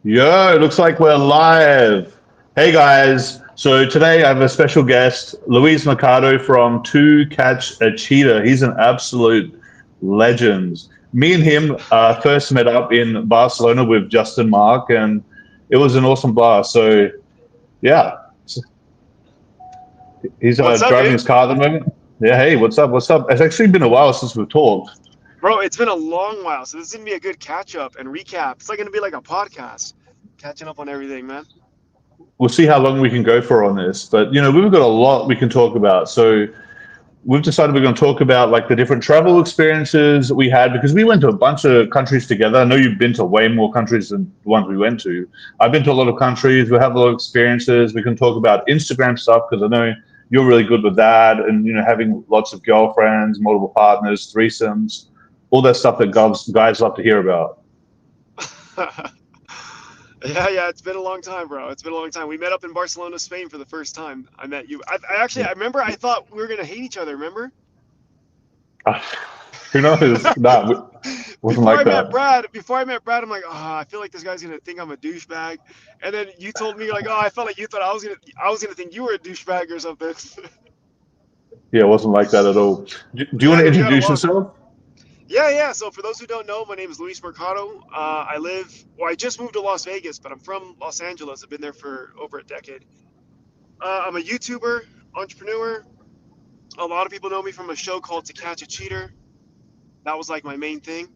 Yo, it looks like we're live. Hey guys, so today I have a special guest, Luis Mercado from To Catch a Cheetah. He's an absolute legend. Me and him first met up in Barcelona with Justin Mark, and it was an awesome blast. So, yeah, he's What's up, driving dude? his car at the moment. Yeah, hey, what's up? What's up? It's actually been a while since we've talked. Bro, it's been a long while, so this is gonna be a good catch up and recap. It's like gonna be like a podcast, catching up on everything, man. We'll see how long we can go for on this, but we've got a lot we can talk about. So, we've decided we're going to talk about like the different travel experiences we had because we went to a bunch of countries together. I know you've been to way more countries than the ones we went to. I've been to a lot of countries. We have a lot of experiences. We can talk about Instagram stuff because I know you're really good with that, and having lots of girlfriends, multiple partners, threesomes, all that stuff that guys love to hear about. Yeah, it's been a long time, bro. It's been a long time. We met up in Barcelona, Spain for the first time. I met you. I actually, I remember. I thought we were gonna hate each other. Remember? Who knows? Nah, it wasn't Before I like met that. Brad, I'm like, I feel like this guy's gonna think I'm a douchebag. And then you told me like, I felt like you thought I was gonna think you were a douchebag or something. Yeah, it wasn't like that at all. Do you want Yeah, to then we got introduce along. yourself? Yeah. So for those who don't know, my name is Luis Mercado. I just moved to Las Vegas, but I'm from Los Angeles. I've been there for over a decade. I'm a YouTuber, entrepreneur. A lot of people know me from a show called To Catch a Cheater. That was like my main thing.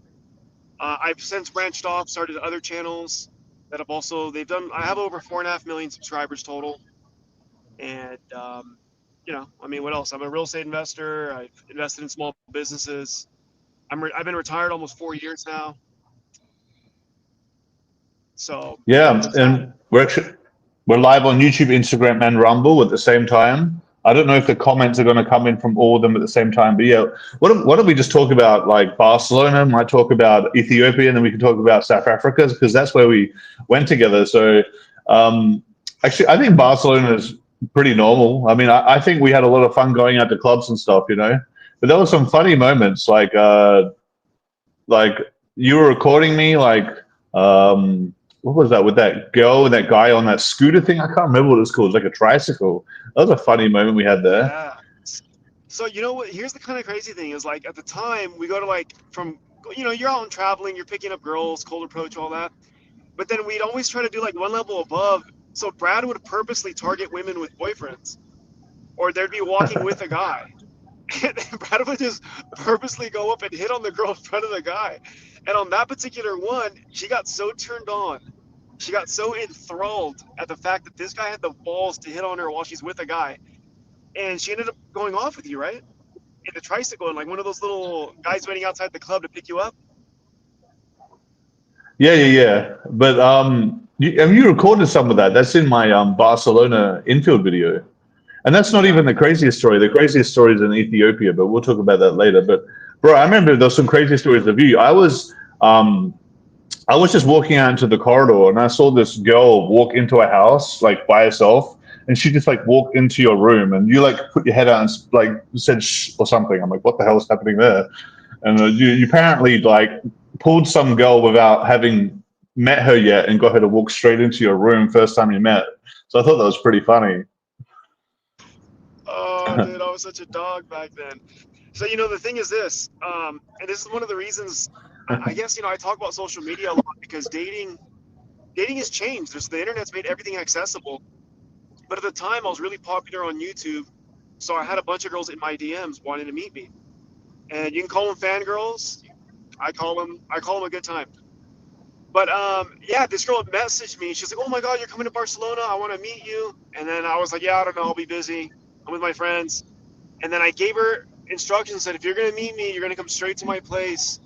I've since branched off, started other channels that have also, I have over 4.5 million subscribers total. And, I mean, what else? I'm a real estate investor. I've invested in small businesses. I've been retired almost 4 years now. So yeah, Yeah, that's that. and we're live on YouTube, Instagram, and Rumble at the same time. I don't know if the comments are going to come in from all of them at the same time, but yeah, why don't we just talk about like Barcelona? Might talk about Ethiopia, and then we can talk about South Africa because that's where we went together. So actually, I think Barcelona is pretty normal. I mean, I think we had a lot of fun going out to clubs and stuff, But there were some funny moments, like you were recording me, what was that with that girl and that guy on that scooter thing? I can't remember what it was called. It was like a tricycle. That was a funny moment we had there. Yeah. So you know what? Here's the kind of crazy thing is like at the time we go to like from you're out and traveling, you're picking up girls, cold approach, all that. But then we'd always try to do like one level above. So Brad would purposely target women with boyfriends, or they'd be walking with a guy. And Brad would just purposely go up and hit on the girl in front of the guy. And on that particular one, she got so turned on. She got so enthralled at the fact that this guy had the balls to hit on her while she's with a guy. And she ended up going off with you, right? In the tricycle, and like one of those little guys waiting outside the club to pick you up. Yeah. But you recorded some of that. That's in my Barcelona infield video. And that's not Yeah. even the craziest story. The craziest story is in Ethiopia, but we'll talk about that later. But bro, I remember there's some crazy stories of you. I was just walking out into the corridor and I saw this girl walk into a house like by herself, and she just like walked into your room and you like put your head out and like said shh or something. I'm like, what the hell is happening there? And you apparently like pulled some girl without having met her yet and got her to walk straight into your room first time you met. So I thought that was pretty funny. Oh, dude, I was such a dog back then. So the thing is this, and this is one of the reasons. I guess I talk about social media a lot because dating has changed. The internet's made everything accessible. But at the time, I was really popular on YouTube, so I had a bunch of girls in my DMs wanting to meet me. And you can call them fangirls. I call them a good time. But yeah, this girl messaged me. She's like, "Oh my God, you're coming to Barcelona. I want to meet you." And then I was like, "Yeah, I don't know. I'll be busy. I'm with my friends." And then I gave her instructions that if you're gonna meet me, you're gonna come straight to my place.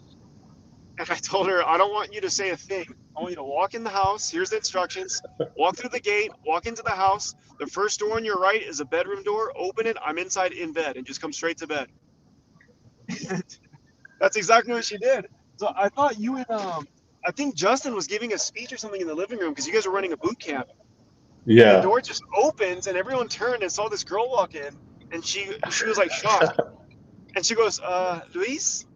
And I told her, "I don't want you to say a thing. I want you to walk in the house. Here's the instructions. Walk through the gate. Walk into the house. The first door on your right is a bedroom door. Open it. I'm inside in bed, and just come straight to bed." That's exactly what she did. So I thought you and I think Justin was giving a speech or something in the living room because you guys were running a boot camp, and the Yeah. door just opens and everyone turned and saw this girl walk in, and she was like shocked, and she goes, Luis,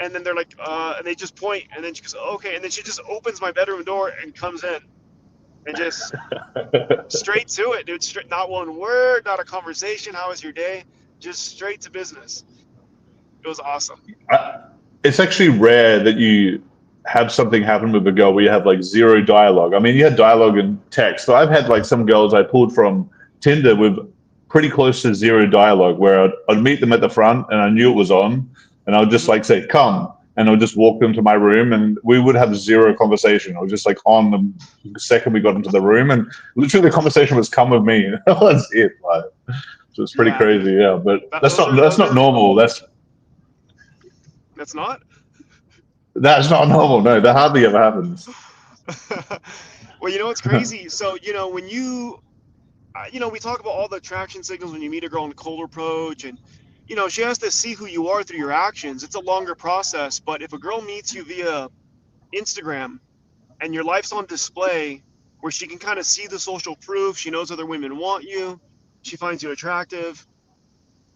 and then they're like, and they just point, and then she goes, okay, and then she just opens my bedroom door and comes in. and just straight to it, dude. Straight, not one word, not a conversation. How was your day? Just straight to business. It was awesome. It's actually rare that you have something happen with a girl where you have like zero dialogue. I mean, you had dialogue in text, but I've had like some girls I pulled from Tinder with pretty close to zero dialogue, where I'd meet them at the front and I knew it was on, and I would just like say, come, and I'll just walk them to my room, and we would have zero conversation. I was just like on them the second we got into the room, and literally the conversation was come with me. That was it. Like, so it's pretty crazy, yeah. But that's not normal. That's not. That's not normal. No, that hardly ever happens. Well, you know what's crazy? So when we talk about all the attraction signals when you meet a girl in cold approach, and she has to see who you are through your actions. It's a longer process, but if a girl meets you via Instagram and your life's on display, where she can kind of see the social proof, she knows other women want you, she finds you attractive,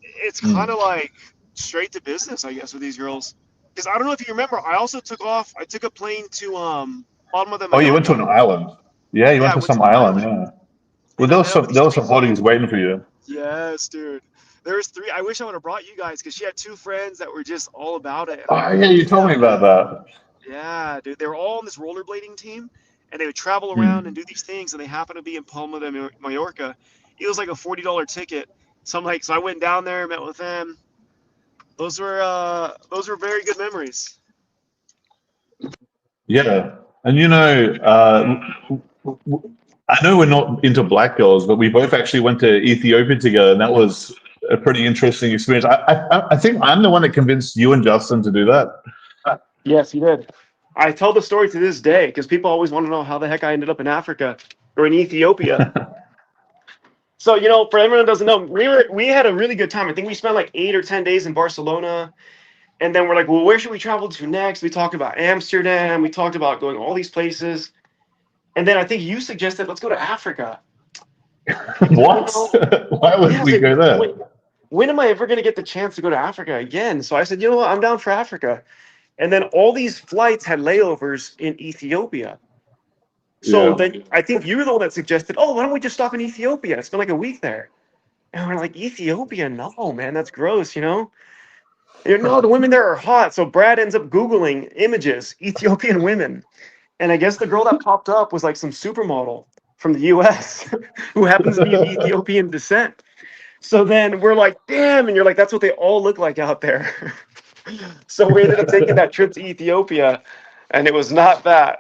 it's kind of like straight to business, I guess, with these girls. Because I don't know if you remember, I took a plane to Palma de Mallorca. Oh, you went to an island. Yeah, you went to some island. Yeah. Well, there was some bodies waiting for you. Yes, dude. There's 3. I wish I would have brought you guys, because she had 2 friends that were just all about it. Oh yeah, you told me about that. Yeah, dude. They were all on this rollerblading team, and they would travel around and do these things, and they happened to be in Palma de Mallorca. It was like a $40 ticket. So I went down there, met with them. Those were very good memories. Yeah, and I know we're not into black girls, but we both actually went to Ethiopia together, and that was a pretty interesting experience. I think I'm the one that convinced you and Justin to do that. Yes, you did. I tell the story to this day because people always want to know how the heck I ended up in Africa or in Ethiopia. So, for everyone who doesn't know, we had a really good time. I think we spent like 8 or 10 days in Barcelona. And then we're like, well, where should we travel to next? We talked about Amsterdam. We talked about going all these places. And then I think you suggested, let's go to Africa. What? Why would we go there? When am I ever going to get the chance to go to Africa again? So I said, you know what? I'm down for Africa. And then all these flights had layovers in Ethiopia. So then I think you were the one that suggested, oh, why don't we just stop in Ethiopia? It's been like a week there. And we're like, Ethiopia? No, man, that's gross, No, the women there are hot. So Brad ends up Googling images, Ethiopian women. And I guess the girl that popped up was like some supermodel from the US who happens to be of Ethiopian descent. So then we're like, damn. And you're like, that's what they all look like out there. So we ended up taking that trip to Ethiopia, and it was not that.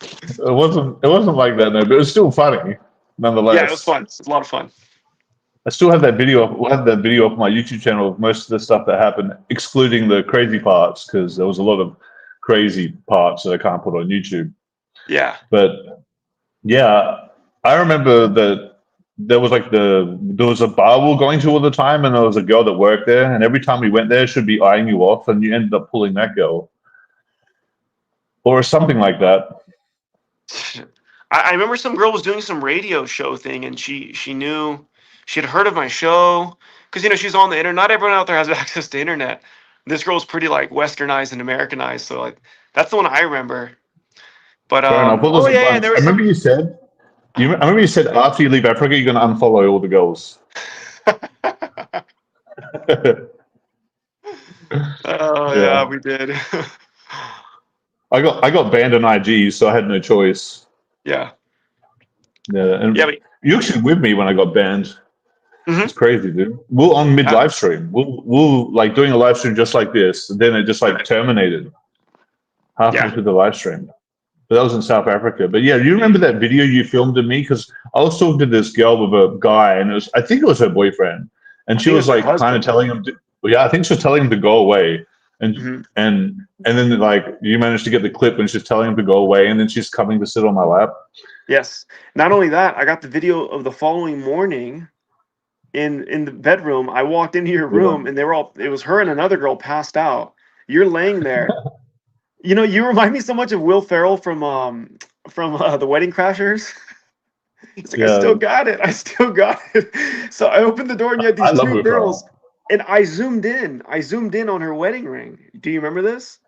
It wasn't like that, no, but it was still funny, nonetheless. Yeah, it was fun. It was a lot of fun. I still have that video. We'll have that video of my YouTube channel of most of the stuff that happened, excluding the crazy parts, because there was a lot of crazy parts that I can't put on YouTube. Yeah. But yeah, I remember that there was a bar we were going to all the time, and there was a girl that worked there, and every time we went there, she'd be eyeing you off, and you ended up pulling that girl, or something like that. I remember some girl was doing some radio show thing, and she knew. She had heard of my show because, she's on the internet. Not everyone out there has access to internet. This girl's pretty like westernized and Americanized. So like that's the one I remember. But I remember you said after you leave Africa, you're going to unfollow all the girls. Oh yeah, we did. I got banned on IG, so I had no choice. Yeah. Yeah, and you actually with me when I got banned. It's crazy, dude. We're on mid live stream. We'll like doing a live stream just like this, and then it just like terminated halfway through the live stream. But that was in South Africa. But yeah, you remember that video you filmed of me? Because I was talking to this girl with a guy, and I think it was her boyfriend, and she was like kind of telling him. I think she was telling him to go away, and then like you managed to get the clip when she's telling him to go away, and then she's coming to sit on my lap. Yes. Not only that, I got the video of the following morning. In the bedroom, I walked into your room, and it was her and another girl passed out. You're laying there. You remind me so much of Will Ferrell from The Wedding Crashers. It's like, I still got it. So I opened the door, and you had these 2 girls, and I zoomed in on her wedding ring. Do you remember this?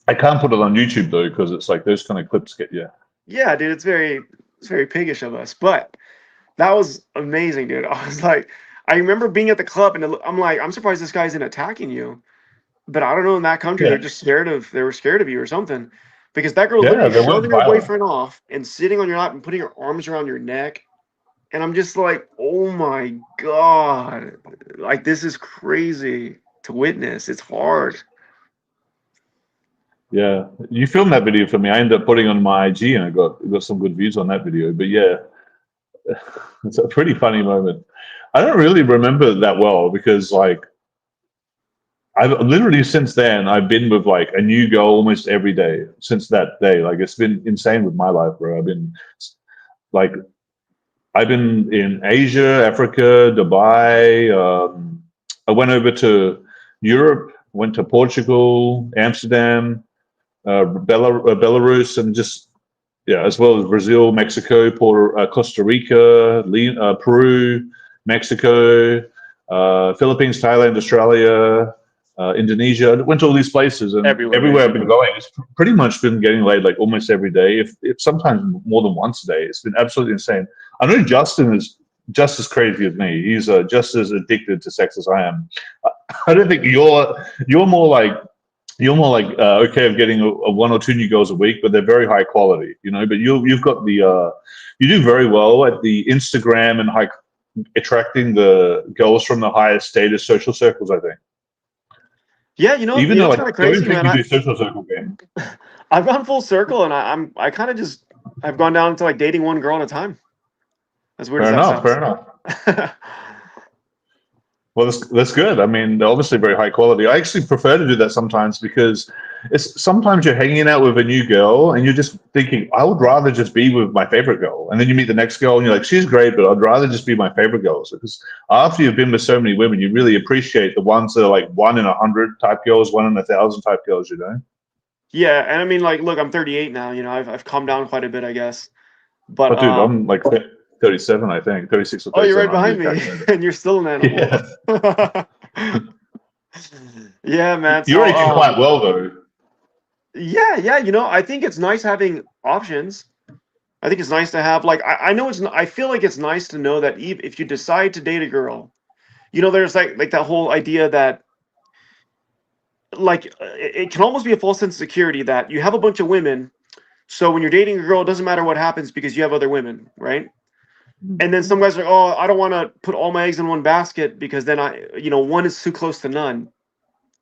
I can't put it on YouTube though, because it's like those kind of clips get you. Yeah, dude, it's very piggish of us, but that was amazing, dude. I was like, I remember being at the club, and I'm like, I'm surprised this guy isn't attacking you. But I don't know, in that country, Yeah, they were scared of you or something, because that girl yeah, literally they weren't shoving her violent. boyfriend off and sitting on your lap and putting her arms around your neck, and I'm just like, oh my god, like this is crazy to witness. It's hard. Yeah, you filmed that video for me. I ended up putting it on my IG, and I got some good views on that video. But yeah, it's a pretty funny moment. I don't really remember it that well because like I've literally since then I've been with like a new girl almost every day since that day. Like it's been insane with my life, bro. Like I've been in Asia, Africa, Dubai. I went over to Europe, went to Portugal, Amsterdam, Belarus, and just yeah, as well as Brazil, Mexico, Costa Rica, Peru, Mexico, Philippines, Thailand, Australia, Indonesia. I went to all these places, and Everywhere, everywhere man. I've been going, it's pretty much been getting laid like almost every day, if sometimes more than once a day. It's been absolutely insane. I know Justin is just as crazy as me. He's just as addicted to sex as I am. I don't think you're more like okay of getting a one or two new girls a week, but they're very high quality, you know. But you've got the you do very well at the Instagram and high attracting the girls from the highest status social circles. I think, Yeah, even you know, though it's I kind of don't crazy, think man. you do social circle game. I've gone full circle, and I kind of just I've gone down to like dating one girl at a time. As weird as Fair that enough. Fair sounds. enough. Well, that's good. I mean, they're obviously very high quality. I actually prefer to do that sometimes because it's sometimes you're hanging out with a new girl and you're just thinking, I would rather just be with my favorite girl. And then you meet the next girl and you're like, she's great, but I'd rather just be my favorite girl. So, because after you've been with so many women, you really appreciate the ones that are like 1 in 100 type girls, 1 in 1,000 type girls, you know? Yeah, and I mean, like, look, I'm 38 now. You know, I've calmed down quite a bit, I guess. But But dude, I'm like 37, I think, 36 or oh, you're 37. right I haven't behind even me, calculated. and you're still an animal. Yeah. Yeah, man. You're So, aging quite well, though. yeah, yeah. You know, I think it's nice having options. I think it's nice to have like I know I feel like it's nice to know that if you decide to date a girl, you know, there's like that whole idea that like it can almost be a false sense of security that you have a bunch of women. So when you're dating a girl, it doesn't matter what happens because you have other women, right? And then some guys are like, oh, I don't want to put all my eggs in one basket because then one is too close to none.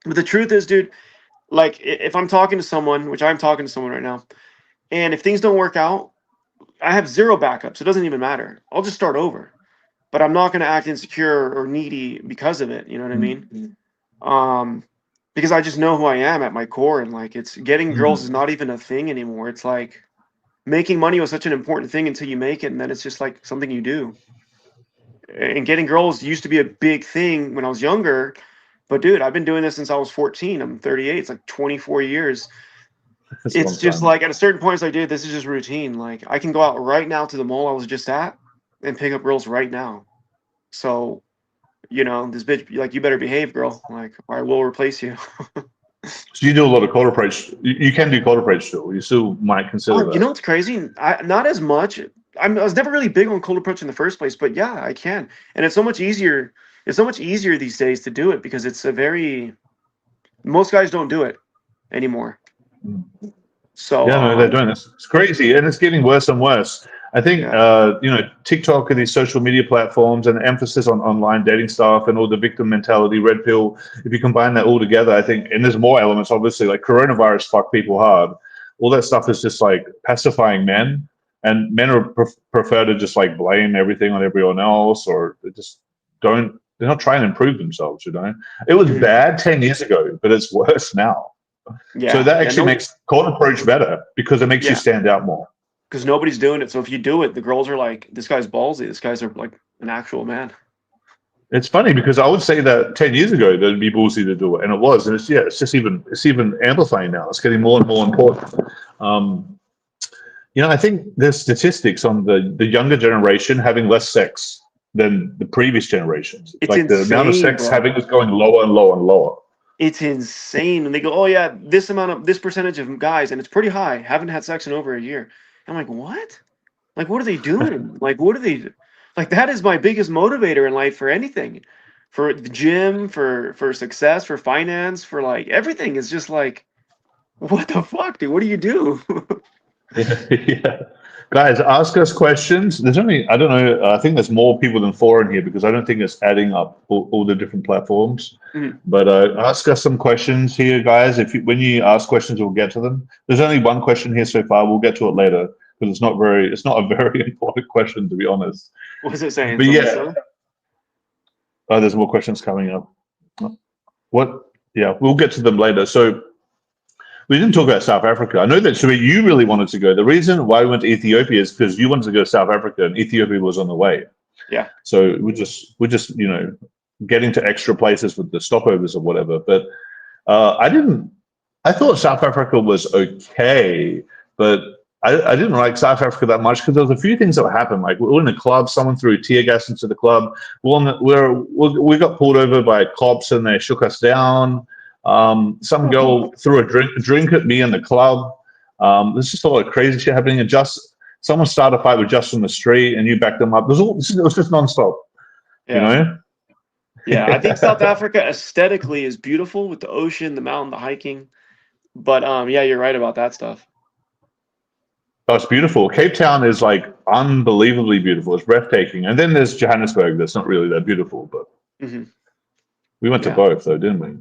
But the truth is, dude, like if I'm talking to someone, which I'm talking to someone right now, and if things don't work out, I have zero backups. It doesn't even matter. I'll just start over. But I'm not going to act insecure or needy because of it. You know what I mean? Because I just know who I am at my core, and like it's getting girls is not even a thing anymore. It's like making money was such an important thing until you make it, and then it's just like something you do. And getting girls used to be a big thing when I was younger, but dude, I've been doing this since I was 14. I'm 38. It's like 24 years. That's a It's long just time. like at a certain point, it's like, dude, this is just routine. Like I can go out right now to the mall I was just at and pick up girls right now. So, this bitch, like, you better behave, girl. Like, or I will replace you. So you do a lot of cold approach. You can do cold approach still. You still might consider Oh, you that. know what's crazy? Not as much. I was never really big on cold approach in the first place, but yeah, I can, and it's so much easier. It's so much easier these days to do it because it's a very most guys don't do it anymore. So Yeah, no, they're doing this. It's crazy, and it's getting worse and worse. I think yeah, TikTok and these social media platforms and the emphasis on online dating stuff and all the victim mentality, red pill. If you combine that all together, I think, and there's more elements, obviously, like coronavirus fuck people hard. All that stuff is just like pacifying men, and men are prefer to just like blame everything on everyone else, or they just don't. They're not trying to improve themselves. It was Mhm. bad 10 years ago, but it's worse now. So Yeah, that yeah, actually no, makes cold approach better because it makes you yeah, stand out more. because nobody's doing it. So if you do it, the girls are like, "This guy's ballsy. This guy's like an actual man." It's funny because I would say that 10 years ago that'd be ballsy to do it, and it was, and it's even amplifying now. It's getting more and more important. Um, I think there's statistics on the younger generation having less sex than the previous generations. It's Like the amount of insane, sex bro. having is going lower and lower and lower. It's insane. And they go, "Oh yeah, this percentage of guys, and it's pretty high, haven't had sex in over a year." I'm like, what? Like, what are they doing? Like, what are they? Like, that is my biggest motivator in life for anything, for the gym, for success, for finance, for like everything. Is just like, what the fuck, dude? What do you do? Yeah. Guys, ask us questions. There's only, I don't know, I think there's more people than four in here because I don't think it's adding up all the different platforms. Mhm. But ask us some questions here, guys. When you ask questions, we'll get to them. There's only one question here so far. We'll get to it later because it's not a very important question, to be honest. What was it saying? But Something yeah, silly? there's more questions coming up. What? Yeah, we'll get to them later. So we didn't talk about South Africa. I know that, so you really wanted to go. The reason why we went to Ethiopia is because you wanted to go to South Africa and Ethiopia was on the way. Yeah. So we're just getting to extra places with the stopovers or whatever. But I thought South Africa was okay, but I didn't like South Africa that much because there was a few things that happened. Like we were in a club, someone threw tear gas into the club. We got pulled over by cops and they shook us down. Some girl threw a drink at me in the club. There's just a lot of crazy shit happening. And someone started a fight with Just in the street, and you backed them up. It was just nonstop. Yeah. You know? Yeah, I think South Africa aesthetically is beautiful with the ocean, the mountain, the hiking. But yeah, you're right about that stuff. Oh, it's beautiful. Cape Town is like unbelievably beautiful. It's breathtaking. And then there's Johannesburg. That's not really that beautiful, but we went to both, though, didn't we?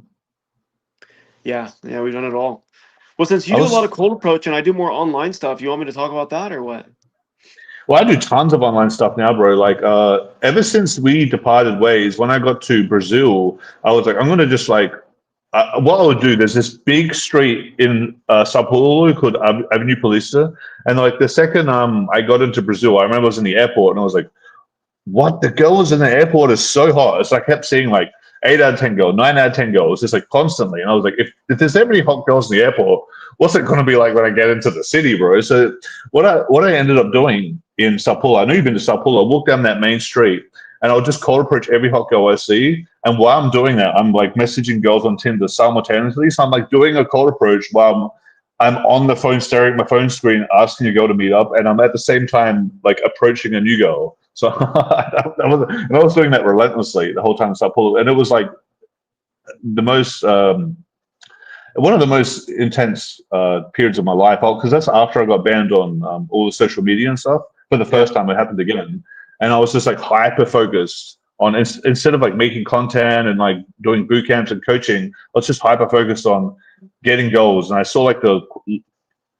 Yeah, we've done it all. Well, since you do a lot of cold approach and I do more online stuff, you want me to talk about that or what? Well, I do tons of online stuff now, bro. Like, ever since we departed ways, when I got to Brazil, I was like, I'm going to just like, what I would do, there's this big street in Sao Paulo called Avenue Paulista. And like the second I got into Brazil, I remember I was in the airport and I was like, what? The girls in the airport is so hot. It's like I kept seeing like 8 out of 10 girls, 9 out of 10 girls, just like constantly. And I was like, if there's that many hot girls in the airport, what's it going to be like when I get into the city, bro? So what I ended up doing in Sao Paulo, I know you've been to Sao Paulo, I walk down that main street and I'll just cold approach every hot girl I see. And while I'm doing that, I'm like messaging girls on Tinder simultaneously. So I'm like doing a cold approach while I'm on the phone, staring at my phone screen, asking a girl to meet up. And I'm at the same time like approaching a new girl. So I was doing that relentlessly the whole time in Sao Paulo. And it was like the most, one of the most intense periods of my life, because that's after I got banned on all the social media and stuff for the first time it happened again. And I was just like hyper focused on, instead of like making content and like doing boot camps and coaching, I was just hyper focused on getting goals. And I saw like the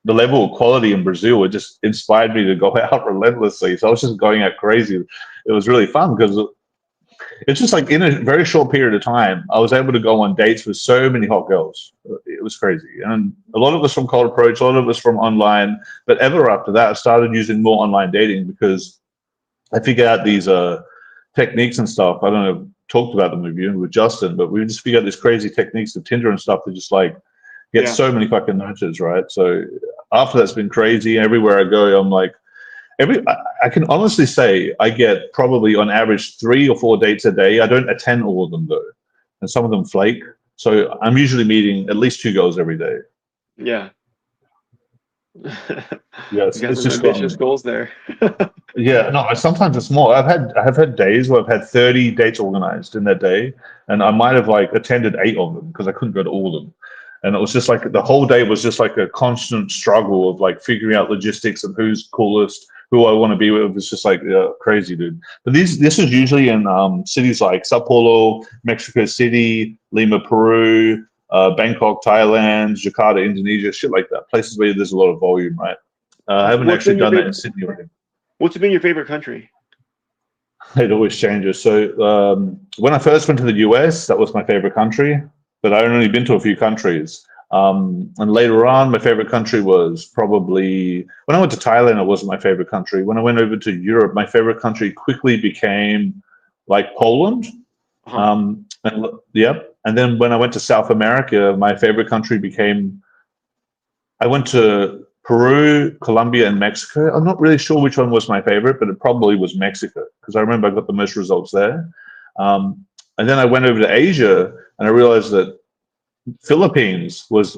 level of quality in Brazil. It just inspired me to go out relentlessly. So I was just going out crazy. It was really fun because it's just like in a very short period of time, I was able to go on dates with so many hot girls. It was crazy. And a lot of us from cold approach, a lot of us from online. But ever after that, I started using more online dating because I figured out these techniques and stuff. I don't know, talked about them with you and with Justin, but we just figured out these crazy techniques of Tinder and stuff to just like get so many fucking matches, right? So after that's been crazy. Everywhere I go, I'm like, I can honestly say I get probably on average 3 or 4 dates a day. I don't attend all of them though, and some of them flake. So I'm usually meeting at least 2 girls every day. Yeah. Yeah, it's just ambitious goals there. Yeah, no, sometimes it's more. I've had days where I've had 30 dates organized in that day, and I might have like attended 8 of them because I couldn't go to all of them. And it was just like the whole day was just like a constant struggle of like figuring out logistics and who's coolest, who I want to be with. It's just like crazy, dude. But this is usually in cities like Sao Paulo, Mexico City, Lima, Peru, Bangkok, Thailand, Jakarta, Indonesia, shit like that. Places where there's a lot of volume, right? I haven't actually done that in Sydney already. What's been your favorite country? It always changes. So when I first went to the US, that was my favorite country, but I'd only been to a few countries. And later on, my favorite country was probably, when I went to Thailand, it wasn't my favorite country. When I went over to Europe, my favorite country quickly became like Poland. And then when I went to South America, my favorite country became, I went to Peru, Colombia, and Mexico. I'm not really sure which one was my favorite, but it probably was Mexico because I remember I got the most results there. And then I went over to Asia and I realized that Philippines was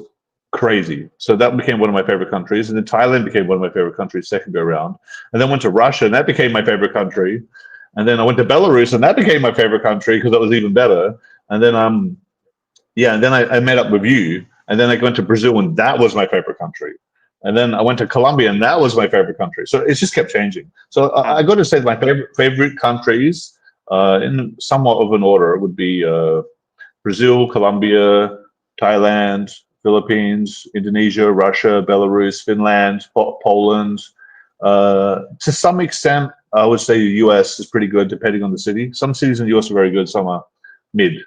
crazy. So that became one of my favorite countries. And then Thailand became one of my favorite countries second go around. And then went to Russia, and that became my favorite country. And then I went to Belarus, and that became my favorite country because that was even better. And then and then I met up with you, and then I went to Brazil, and that was my favorite country. And then I went to Colombia, and that was my favorite country. So it's just kept changing. So I got to say my favorite countries, in somewhat of an order, would be Brazil, Colombia, Thailand, Philippines, Indonesia, Russia, Belarus, Finland, Poland. To some extent, I would say the US is pretty good, depending on the city. Some cities in the US are very good, some are mid,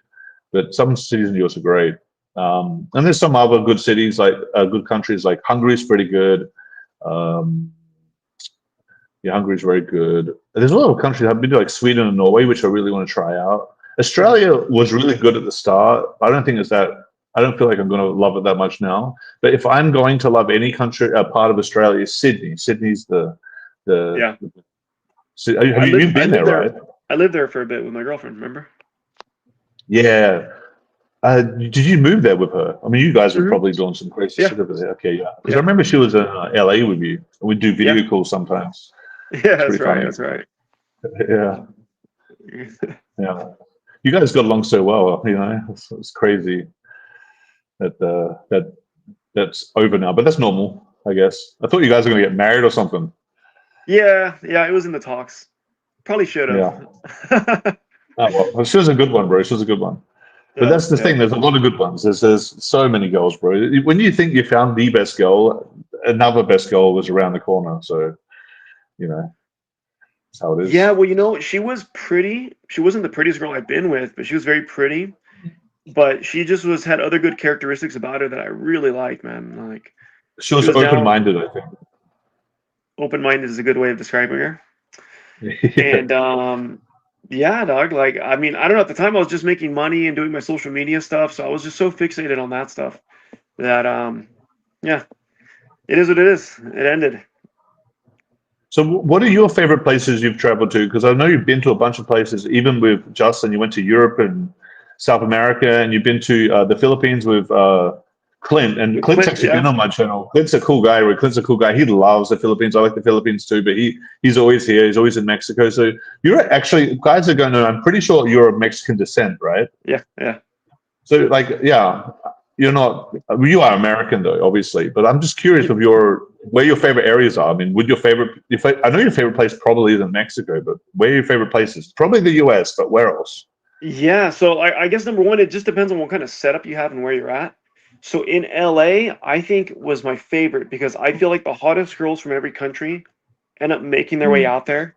but some cities in the US are great. And there's some other good cities, like good countries, like Hungary is pretty good. Hungary is very good. There's a lot of countries I've been to, like Sweden and Norway, which I really want to try out. Australia was really good at the start. I don't feel like I'm going to love it that much now. But if I'm going to love any country, part of Australia is Sydney. Sydney's the Yeah. You've been there, right? I lived there for a bit with my girlfriend. Remember? Yeah. Did you move there with her? I mean, you guys are probably doing some crazy shit over there. Okay, yeah. Because I remember she was in LA with you. We'd do video calls sometimes. Yeah, that's right. That's right. Yeah. Yeah. You guys got along so well, you know. It's crazy that that's over now, but that's normal, I guess. I thought you guys were going to get married or something. Yeah, it was in the talks. Probably should have. Yeah. Oh, well, she was a good one, bro. She was a good one. But that's the thing. There's a lot of good ones. There's so many girls, bro. When you think you found the best girl, another best girl was around the corner. So, you know, that's how it is. Yeah, well, you know, she was pretty. She wasn't the prettiest girl I've been with, but she was very pretty. But she just had other good characteristics about her that I really liked, man. Like, she was open-minded, I think. Open-minded is a good way of describing her. And yeah, dog. Like, I mean, I don't know. At the time, I was just making money and doing my social media stuff, so I was just so fixated on that stuff that, yeah, it is what it is. It ended. So, what are your favorite places you've traveled to? Because I know you've been to a bunch of places, even with Justin. You went to Europe and South America, and you've been to the Philippines with Clint. And Clint's actually been on my channel. Clint's a cool guy. Clint's a cool guy. He loves the Philippines. I like the Philippines too, but he's always here. He's always in Mexico. So you're actually, guys are going to, I'm pretty sure you're of Mexican descent, right? Yeah. So like, yeah, you are American though, obviously. But I'm just curious of where your favorite areas are. I mean, I know your favorite place probably isn't Mexico, but where are your favorite places? Probably the US, but where else? Yeah, so I guess number one, it just depends on what kind of setup you have and where you're at. So in LA, I think was my favorite because I feel like the hottest girls from every country end up making their way out there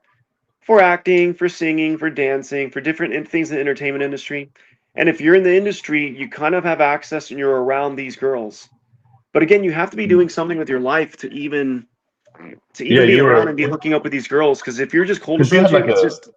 for acting, for singing, for dancing, for different things in the entertainment industry. And if you're in the industry, you kind of have access and you're around these girls. But again, you have to be doing something with your life to even be around and be hooking up with these girls. Because if you're just cold approaching, it's just...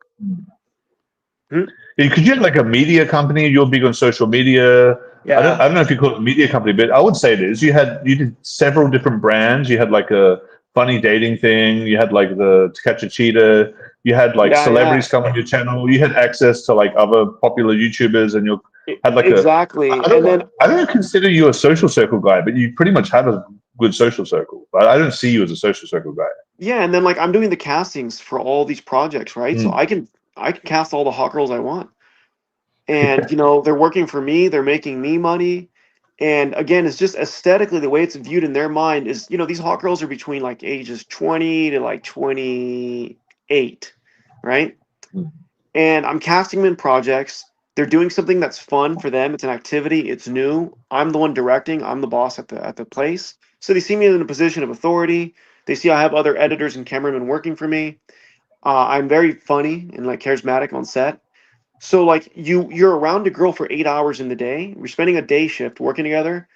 Because you had like a media company, you're big on social media. Yeah. I don't know if you call it a media company, but I would say it is. You did several different brands. You had like a funny dating thing. You had like the To Catch a Cheetah. You had like celebrities come on your channel. You had access to like other popular YouTubers, and you had like exactly. I don't consider you a social circle guy, but you pretty much have a good social circle. But I don't see you as a social circle guy. Yeah, and then like I'm doing the castings for all these projects, right? So I can cast all the hot girls I want. And, you know, they're working for me. They're making me money. And again, it's just aesthetically, the way it's viewed in their mind is, you know, these hot girls are between like ages 20 to like 28, right? And I'm casting them in projects. They're doing something that's fun for them. It's an activity. It's new. I'm the one directing. I'm the boss at the place. So they see me in a position of authority. They see I have other editors and cameramen working for me. I'm very funny and like charismatic on set. So like you're around a girl for 8 hours in the day. We're spending a day shift working together,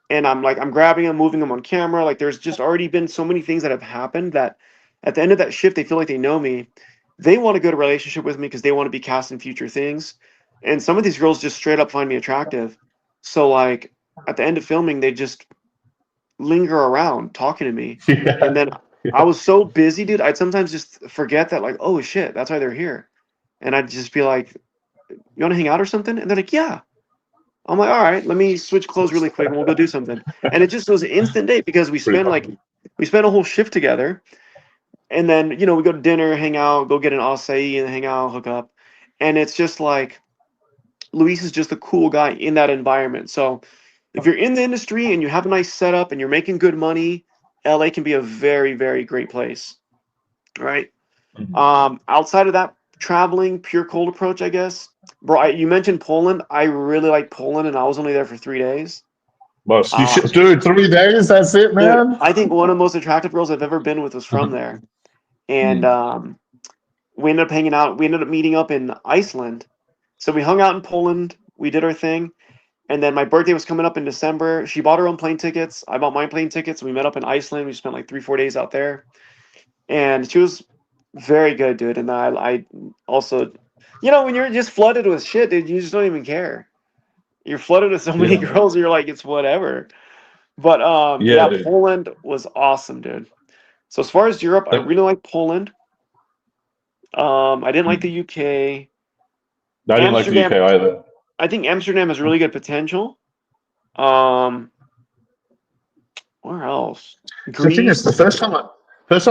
and I'm grabbing them, moving them on camera. Like there's just already been so many things that have happened that at the end of that shift, they feel like they know me. They want to go to a relationship with me because they want to be cast in future things. And some of these girls just straight up find me attractive. So like at the end of filming, they just linger around talking to me. Yeah. And then I was so busy, dude. I'd sometimes just forget that, like, oh shit, that's why they're here. And I'd just be like, you want to hang out or something? And they're like, yeah. I'm like, all right, let me switch clothes really quick and we'll go do something. And it just was an instant date because we spent a whole shift together. And then, we go to dinner, hang out, go get an acai and hang out, hook up. And it's just like, Luis is just a cool guy in that environment. So if you're in the industry and you have a nice setup and you're making good money, LA can be a very, very great place. Right? Outside of that, traveling, pure cold approach, I guess. Bro, you mentioned Poland. I really like Poland, and I was only there for 3 days. Well, dude, 3 days? That's it, man? Dude, I think one of the most attractive girls I've ever been with was from there. And we ended up hanging out. We ended up meeting up in Iceland. So we hung out in Poland. We did our thing. And then my birthday was coming up in December. She bought her own plane tickets. I bought my plane tickets. We met up in Iceland. We spent like 3-4 days out there. And she was very good, dude. And I also, when you're just flooded with shit, dude, you just don't even care. You're flooded with so many girls, you're like, it's whatever. But Poland was awesome, dude. So as far as Europe, I really like Poland. I didn't like the UK. I didn't like the UK either. I think Amsterdam has really good potential. Where else? Greece. So the thing is, the first time I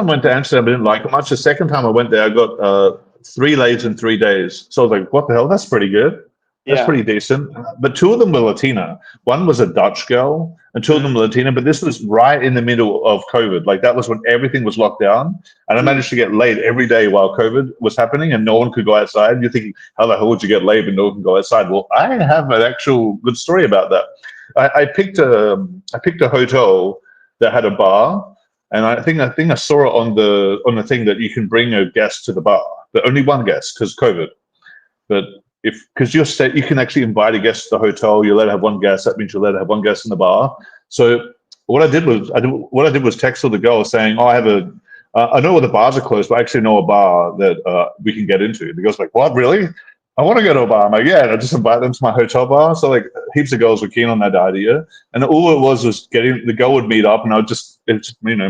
went to Amsterdam, I didn't like it much. The second time I went there, I got 3 lays in 3 days. So I was like, what the hell? That's pretty good. That's pretty decent. But 2 of them were Latina. One was a Dutch girl, and 2 of them were Latina. But this was right in the middle of COVID. Like, that was when everything was locked down. And I managed to get laid every day while COVID was happening, and no one could go outside. You're thinking, how the hell would you get laid when no one can go outside? Well, I have an actual good story about that. I picked a hotel that had a bar. And I think I saw it on the thing that you can bring a guest to the bar, but only one guest because COVID. But because you can actually invite a guest to the hotel, you're allowed to have one guest. That means you're allowed to have one guest in the bar. So what I did was text all the girls saying, "Oh, I know where the bars are closed, but I actually know a bar that we can get into." And the girls were like, "What, really? I want to go to a bar." I'm like, "Yeah." And I just invite them to my hotel bar. So like heaps of girls were keen on that idea. And all it was getting the girl would meet up, and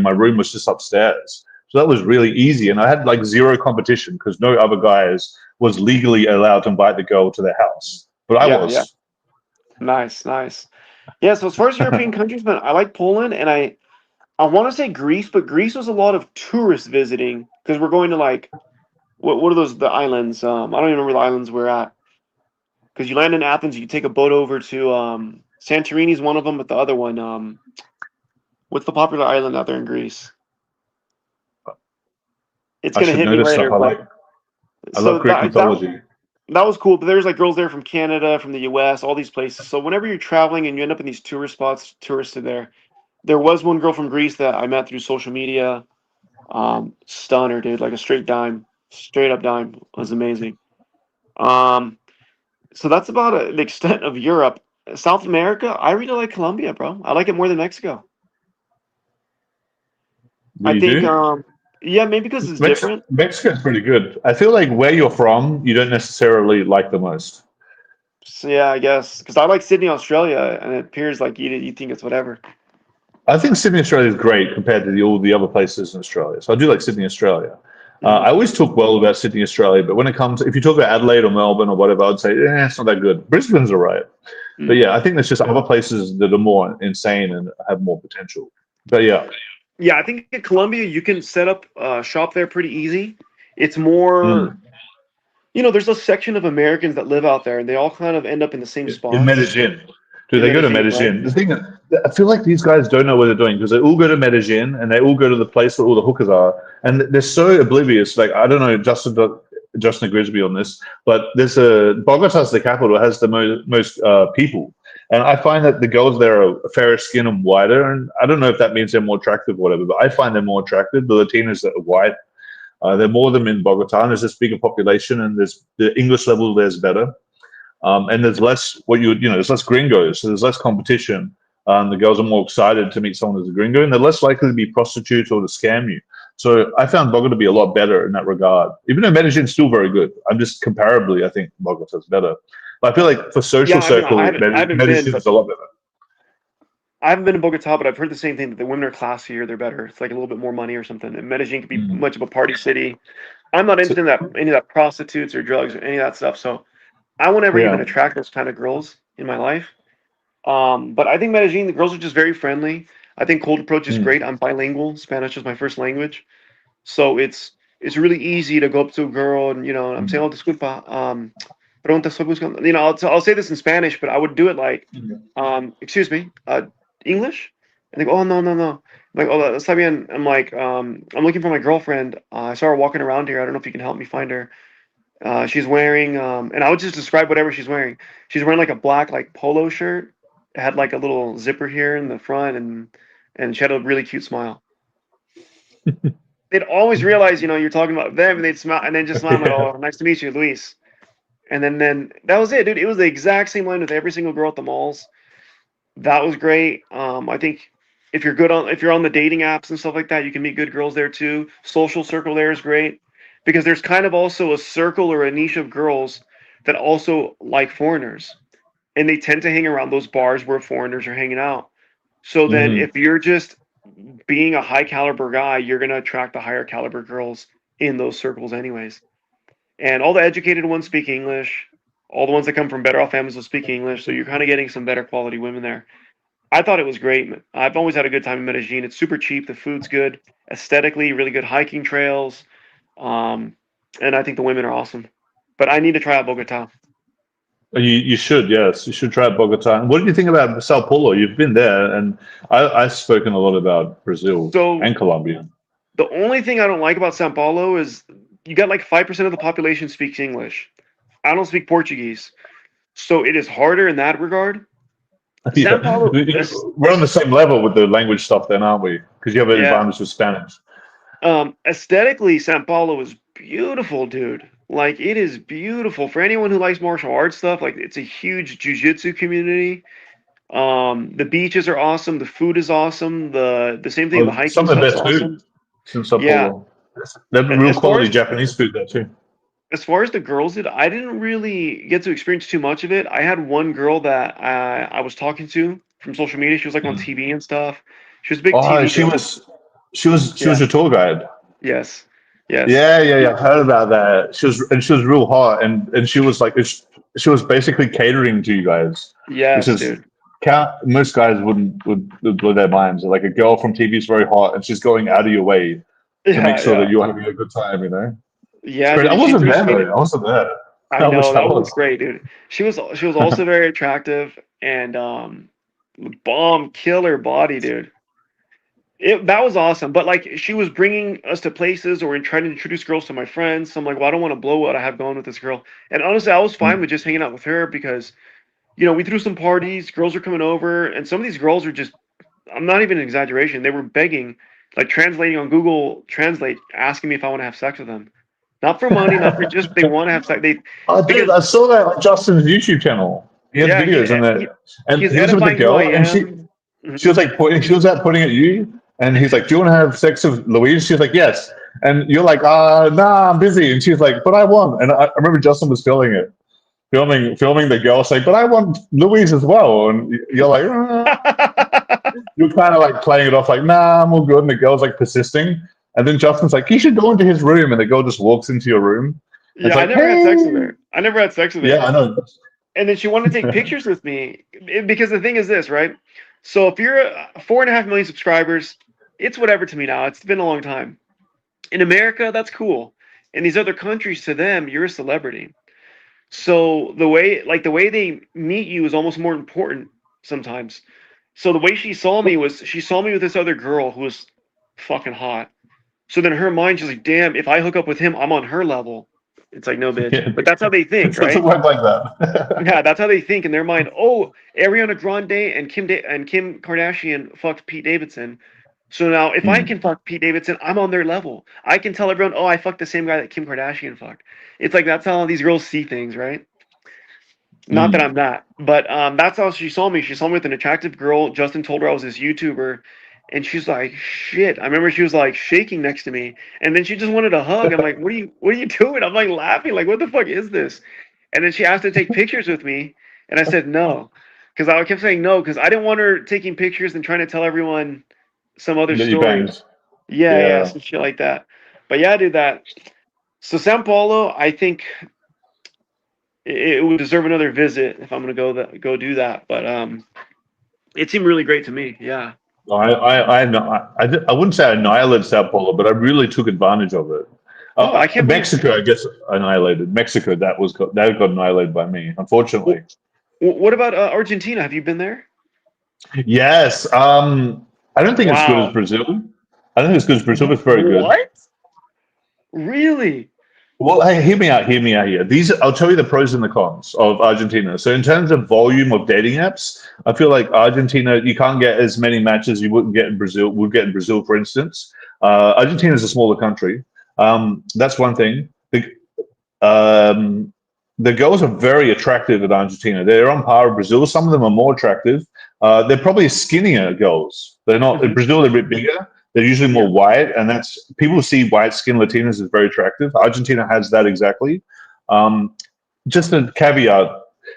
my room was just upstairs. So that was really easy. And I had like zero competition because no other guys was legally allowed to invite the girl to their house. But I was. Yeah. Nice. Yeah, so as far as European countries, man, I like Poland, and I want to say Greece, but Greece was a lot of tourists visiting because we're going to like, what are the islands? I don't even remember the islands we're at. Because you land in Athens, you can take a boat over to Santorini is one of them, but the other one, what's the popular island out there in Greece? It's going to hit me later. I love Greek mythology. That was cool, but there's like girls there from Canada, from the US, all these places. So whenever you're traveling and you end up in these tourist spots, tourists are there. There was one girl from Greece that I met through social media. Stunner, dude, like a straight up dime. It was amazing. So that's about the extent of Europe. South America, I really like Colombia, bro. I like it more than Mexico. I think, maybe because it's different. Mexico's pretty good. I feel like where you're from, you don't necessarily like the most. So, yeah, I guess. Because I like Sydney, Australia, and it appears like you think it's whatever. I think Sydney, Australia is great compared to all the other places in Australia. So I do like Sydney, Australia. I always talk well about Sydney, Australia, but when it comes, if you talk about Adelaide or Melbourne or whatever, I'd say, it's not that good. Brisbane's all right. But yeah, I think there's just other places that are more insane and have more potential. But yeah. Yeah, I think in Colombia, you can set up shop there pretty easy. It's more, there's a section of Americans that live out there, and they all kind of end up in the same spot. In Medellin. Do they go to Medellin? Right? The thing, I feel like these guys don't know what they're doing because they all go to Medellin and they all go to the place where all the hookers are, and they're so oblivious. Like, I don't know, Justin agrees with me on this, but there's Bogota's the capital, has the most people, and I find that the girls there are fairer skin and whiter, and I don't know if that means they're more attractive or whatever, but I find them more attractive. The Latinas that are white, there are more of them in Bogota, and there's this bigger population, and there's the English level there's better. And there's less there's less gringos, so there's less competition. The girls are more excited to meet someone who's a gringo, and they're less likely to be prostitutes or to scam you. So I found Bogota to be a lot better in that regard. Even though Medellin's still very good, I'm just comparably, I think Bogota's better. But I feel like for social circle, Medellin's a lot better. I haven't been to Bogota, but I've heard the same thing, that the women are classier, they're better. It's like a little bit more money or something. And Medellin could be much of a party city. I'm not into any of that prostitutes or drugs or any of that stuff, so I won't ever even attract those kind of girls in my life. But I think Medellin, the girls are just very friendly. I think cold approach is Mm. great. I'm bilingual. Spanish is my first language. So it's really easy to go up to a girl and, I'm saying, oh, disculpa, pregunta estoy buscando. I'll say this in Spanish, but I would do it like, excuse me, English? And they go, oh, no, no, no. I'm like, oh, está bien. I'm like, I'm looking for my girlfriend. I saw her walking around here. I don't know if you can help me find her. She's wearing, and I would just describe whatever she's wearing. She's wearing like a black like polo shirt. It had like a little zipper here in the front, and she had a really cute smile. They'd always realize, you're talking about them, and they'd smile, and then just smile, like, Yeah. oh, nice to meet you, Luis. And then that was it, dude. It was the exact same line with every single girl at the malls. That was great. I think if you're on the dating apps and stuff like that, you can meet good girls there too. Social circle there is great because there's kind of also a circle or a niche of girls that also like foreigners, and they tend to hang around those bars where foreigners are hanging out. So then, Mhm. if you're just being a high caliber guy, you're gonna attract the higher caliber girls in those circles, anyways. And all the educated ones speak English. All the ones that come from better off families will speak English. So you're kind of getting some better quality women there. I thought it was great. I've always had a good time in Medellin. It's super cheap. The food's good. Aesthetically, really good hiking trails. Um, and I think the women are awesome. But I need to try out Bogota. You should, yes, you should try Bogota. And what do you think about Sao Paulo? You've been there, and I've spoken a lot about Brazil So and Colombia. the only thing I don't like about Sao Paulo is you got like 5% of the population speaks English. I don't speak Portuguese. So it is harder in that regard. Sao Yeah, Paulo, we're on the same level with the language stuff, then, aren't we? Because you have an yeah. advantage with Spanish. Aesthetically, Sao Paulo is beautiful, dude. Like it is beautiful for anyone who likes martial arts stuff. Like it's a huge jujitsu community. The beaches are awesome. The food is awesome. The same thing. The Well, hiking some of the stuff's best awesome. food in Sao Yeah. Paulo. They have real As far quality as Japanese food there too. the girls did, I didn't really get to experience too much of it. I had one girl that I was talking to from social media. She was like on Mm. TV and stuff. She was a big Oh, TV girl. she was Yeah. your tour guide. Yes. Yes. Yeah, yeah, yeah. I heard about that. She was real hot, and she was like, she was basically catering to you guys, which Yes, is dude. most guys would blow their minds. Like a girl from TV is very hot, and she's going out of your way to make Yeah, sure that yeah. you're having a good time. You know, it's Yeah, great. dude. I And she wasn't threw there some though. I wasn't there. I I wish know I that was was. great, dude. She was also very attractive and bomb killer body, dude. That was awesome. But like she was bringing us to places or trying to introduce girls to my friends. So I'm like, well, I don't want to blow what I have going with this girl. And honestly, I was fine Mm. with just hanging out with her because we threw some parties, girls were coming over, and some of these girls are just I'm not even an exaggeration. They were begging, like translating on Google Translate, asking me if I want to have sex with them. Not for money, not for just they want to have sex. They Oh, dude, because I saw that on Justin's YouTube channel. He had yeah, videos, and he's he was with a edifying who I girl, and am. she Mhm. was like pointing, she was out pointing at you, and he's like, "Do you want to have sex with Louise?" She's like, "Yes," and you're like, nah, I'm busy," and she's like, "But I want," and I remember Justin was filming the girl saying, "But I want Louise as well," and you're like, you're kind of like playing it off like, "Nah, I'm all good," and the girl's like persisting, and then Justin's like, "You should go into his room," and the girl just walks into your room. And it's Yeah, I like, never had sex with "Hey, her. I never had sex with her. yeah, I know." And then she wanted to take pictures with me because the thing is this, right? So if you're 4.5 million subscribers, it's whatever to me now. It's been a long time. In America, that's cool. In these other countries, to them, you're a celebrity. So the way they meet you is almost more important sometimes. So the way she saw me was she saw me with this other girl who was fucking hot. So then her mind, she's like, damn, if I hook up with him, I'm on her level. It's like, no, bitch. Yeah, But that's how they it think, doesn't right? work like that. Yeah, that's how they think in their mind. Oh, Ariana Grande and Kim Kardashian fucked Pete Davidson. So now, if I Hmm. can fuck Pete Davidson, I'm on their level. I can tell everyone, oh, I fucked the same guy that Kim Kardashian fucked. It's like that's how these girls see things, right? Not that Hmm. I'm not, but that's how she saw me. She saw me with an attractive girl. Justin told her I was this YouTuber, and she's like, "Shit!" I remember she was like shaking next to me, and then she just wanted a hug. I'm like, what are you doing?" I'm like laughing, like, "What the fuck is this?" And then she asked to take pictures with me, and I said no, because I kept saying no because I didn't want her taking pictures and trying to tell everyone some other That you story. banged. Yeah, yeah, Yeah. some shit like that. But yeah, dude, that. So Sao Paulo, I think it would deserve another visit if I'm gonna go do that. But It seemed really great to me. Yeah. I wouldn't say I annihilated Sao Paulo, but I really took advantage of it. Oh, I can't believe. Mexico, I guess, annihilated. Mexico, that got annihilated by me, unfortunately. What about Argentina? Have you been there? Yes. I don't think it's good as Wow. Brazil. I don't think it's good as Brazil, but it's very good. What? Really? Well, hey, hear me out. Hear me out here. I'll tell you the pros and the cons of Argentina. So, in terms of volume of dating apps, I feel like Argentina, you can't get as many matches you wouldn't get in Brazil. Would get in Brazil, for instance. Argentina is a smaller country. That's one thing. The girls are very attractive in Argentina. They're on par with Brazil. Some of them are more attractive. They're probably skinnier girls. They're not in Brazil. They're a bit bigger. They're usually more white, and that's people see white skin Latinas as very attractive. Argentina has that exactly. Just a caveat: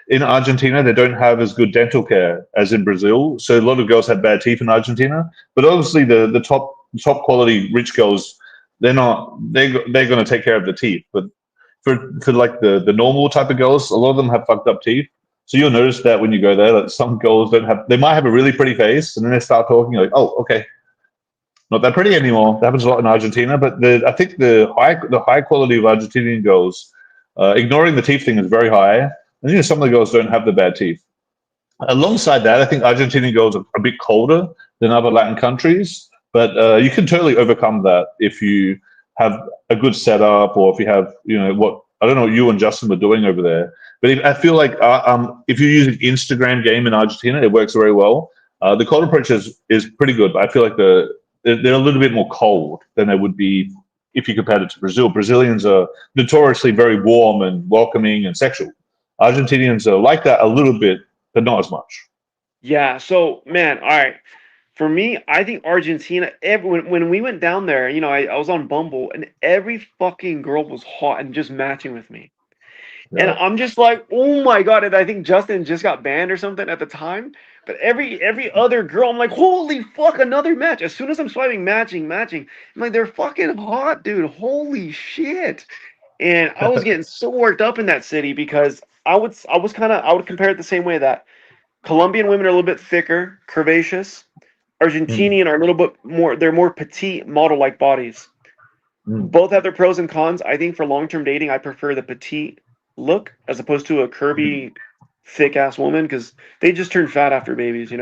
in Argentina, they don't have as good dental care as in Brazil, so a lot of girls have bad teeth in Argentina. But obviously, the top quality rich girls, they're going to take care of the teeth. But for like the normal type of girls, a lot of them have fucked up teeth. So you'll notice that when you go there, that some girls don't have. They might have a really pretty face, and then they start talking like, "Oh, okay, not that pretty anymore." That happens a lot in Argentina, but I think the high quality of Argentinian girls, ignoring the teeth thing, is very high. And some of the girls don't have the bad teeth. Alongside that, I think Argentinian girls are a bit colder than other Latin countries, but you can totally overcome that if you have a good setup, or if you have, what I don't know what you and Justin were doing over there, but I feel like if you're using Instagram game in Argentina, it works very well. The cold approach is pretty good, but I feel like they're a little bit more cold than they would be if you compared it to Brazil. Brazilians are notoriously very warm and welcoming and sexual. Argentinians are like that a little bit, but not as much. Yeah. So, man, all right. For me, I think Argentina. When we went down there, I was on Bumble, and every fucking girl was hot and just matching with me. And Yeah. I'm just like, oh my god! And I think Justin just got banned or something at the time. But every other girl, I'm like, holy fuck, another match. As soon as I'm swiping, matching, I'm like, they're fucking hot, dude. Holy shit! And I was getting so worked up in that city because I would compare it the same way that Colombian women are a little bit thicker, curvaceous. Mm, Argentinian are a little bit more. They're more petite, model-like bodies. mm. Both have their pros and cons. I think for long-term dating, I prefer the petite look as opposed to a curvy, thick-ass woman because they just turn fat after babies.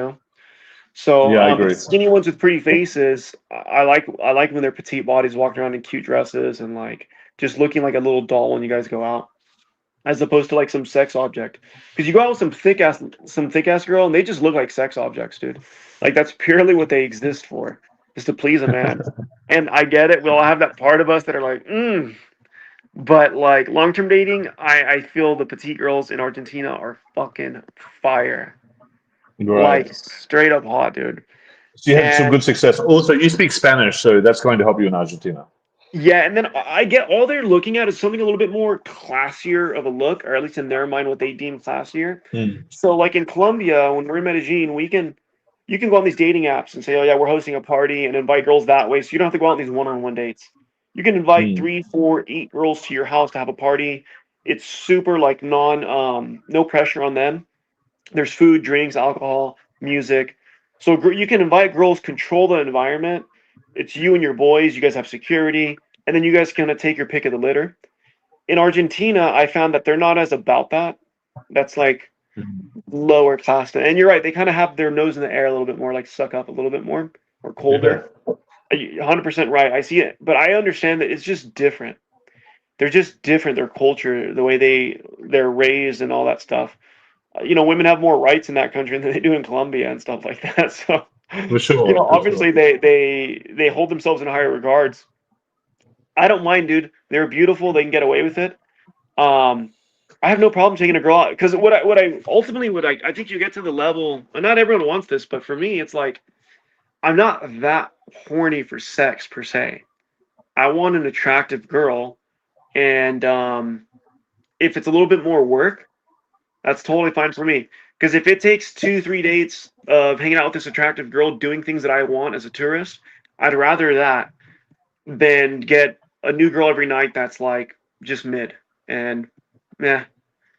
So, Yeah, I but agree. the skinny ones with pretty faces, I like when they're petite bodies walking around in cute dresses and like just looking like a little doll when you guys go out, as opposed to like some sex object. Because you go out with some thick ass girl and they just look like sex objects, dude. Like that's purely what they exist for, is to please a man. And I get it. We all have that part of us that are like, But like long term dating, I feel the petite girls in Argentina are fucking fire. Right. Like straight up hot, dude. So you had some And good success. Also, you speak Spanish, so that's going to help you in Argentina. yeah, and then I get all they're looking at is something a little bit more classier of a look, or at least in their mind, what they deem classier. Mm, So, like in Colombia, when we're in Medellin, you can go on these dating apps and say, "Oh yeah, we're hosting a party," and invite girls that way. So you don't have to go out on these one-on-one dates. You can invite mm. 3, 4, 8 girls to your house to have a party. It's super like no pressure on them. There's food, drinks, alcohol, music. So you can invite girls, control the environment. It's you and your boys. You guys have security, and then you guys can take your pick of the litter. In Argentina, I found that they're not as about that. That's like lower class. And you're right. They kind of have their nose in the air a little bit more, like suck up a little bit more or Yeah. colder. 100% right. I see it, but I understand that it's just different. They're just different. Their culture, the way they're raised, and all that stuff. Women have more rights in that country than they do in Colombia and stuff like that. So, For sure. For sure. obviously they hold themselves in higher regards. I don't mind, dude. They're beautiful. They can get away with it. Um, I have no problem taking a girl out because I think you get to the level, and not everyone wants this, but for me, it's like I'm not that horny for sex per se. I want an attractive girl, and if it's a little bit more work, that's totally fine for me. Because if it takes 2, 3 dates of hanging out with this attractive girl doing things that I want as a tourist, I'd rather that than get a new girl every night that's like just mid and yeah,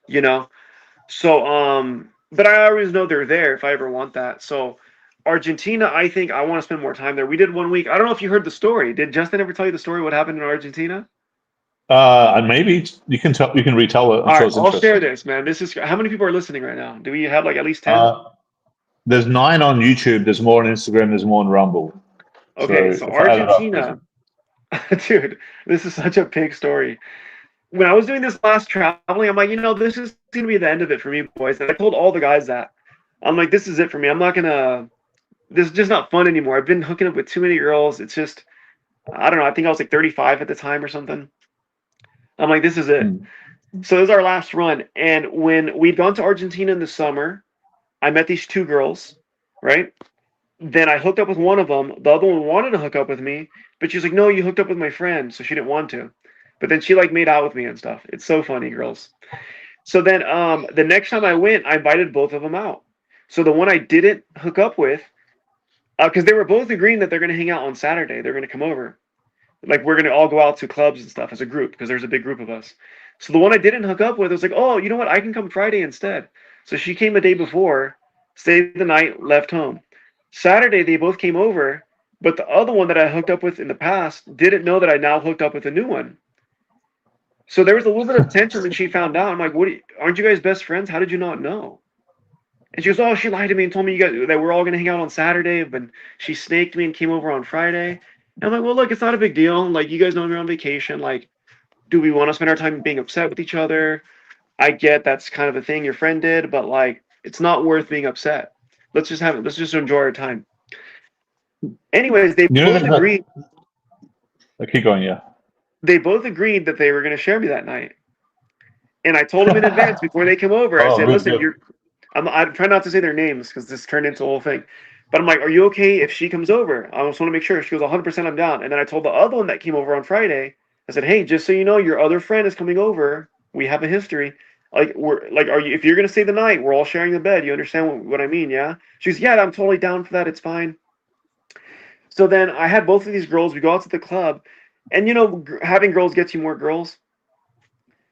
you know. So but I always know they're there if I ever want that. So Argentina, I think I want to spend more time there. We did 1 week. I don't know if you heard the story. Did Justin ever tell you the story? What happened in Argentina? And maybe you can tell, you can retell it. I'm All sure right, it's I'll share interesting. this, man. This is how many people are listening right now? Do we have like at least 10? There's 9 on YouTube. There's more on Instagram. There's more on Rumble. Okay, So so if I add it up, Argentina, dude, this is such a big story. When I was doing this last traveling, I'm like, this is gonna be the end of it for me, boys. And I told all the guys that. I'm like, this is it for me. I'm not gonna. This is just not fun anymore. I've been hooking up with too many girls. It's just, I don't know. I think I was like 35 at the time or something. I'm like, this is it. So this is our last run. And when we'd gone to Argentina in the summer, I met these 2 girls, right? Then I hooked up with one of them. The other one wanted to hook up with me, but she's like, no, you hooked up with my friend, so she didn't want to. But then she like made out with me and stuff. It's so funny, girls. So then the next time I went, I invited both of them out. So the one I didn't hook up with, because they were both agreeing that they're going to hang out on Saturday. They're going to come over. Like, we're going to all go out to clubs and stuff as a group, because there's a big group of us. So the one I didn't hook up with was like, oh, you know what? I can come Friday instead. So she came the day before, stayed the night, left home. Saturday, they both came over, but the other one that I hooked up with in the past didn't know that I now hooked up with a new one. So there was a little bit of tension when she found out. I'm like, aren't you guys best friends? How did you not know? And she goes, oh, she lied to me and told me you guys that we're all going to hang out on Saturday, but she snaked me and came over on Friday. And I'm like, well, look, it's not a big deal. Like, you guys know we're on vacation. Like, do we want to spend our time being upset with each other? I get that's kind of a thing your friend did, but like, it's not worth being upset. Let's just enjoy our time. Anyways, they both agreed. Keep going, yeah. They both agreed that they were going to share me that night. And I told them in advance before they come over. I said, listen, I'm trying not to say their names because this turned into a whole thing. But I'm like, are you okay if she comes over? I just want to make sure. She goes, 100% I'm down. And then I told the other one that came over on Friday, I said, hey, just so you know, your other friend is coming over. We have a history. Like, if you're going to stay the night, we're all sharing the bed. You understand what I mean, yeah? She goes, yeah, I'm totally down for that. It's fine. So then I had both of these girls. We go out to the club. And, having girls gets you more girls.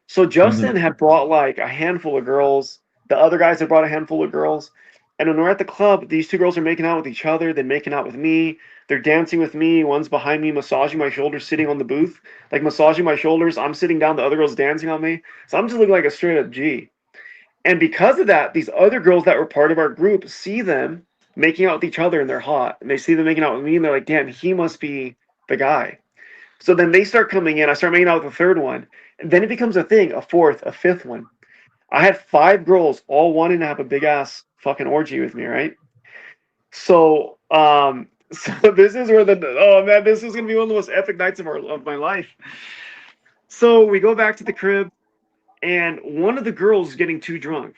So Justin had brought like a handful of girls. The other guys had brought a handful of girls. And when we're at the club, these 2 girls are making out with each other. They're making out with me. They're dancing with me. One's behind me, massaging my shoulders, sitting on the booth. Like, massaging my shoulders. I'm sitting down. The other girl's dancing on me. So I'm just looking like a straight-up G. And because of that, these other girls that were part of our group see them making out with each other, and they're hot. And they see them making out with me, and they're like, damn, he must be the guy. So then they start coming in. I start making out with the 3rd one. And then it becomes a thing, a 4th, a 5th one. I had 5 girls all wanting to have a big ass fucking orgy with me, right? So, so this is where this is gonna be one of the most epic nights of my life. So we go back to the crib, and one of the girls is getting too drunk.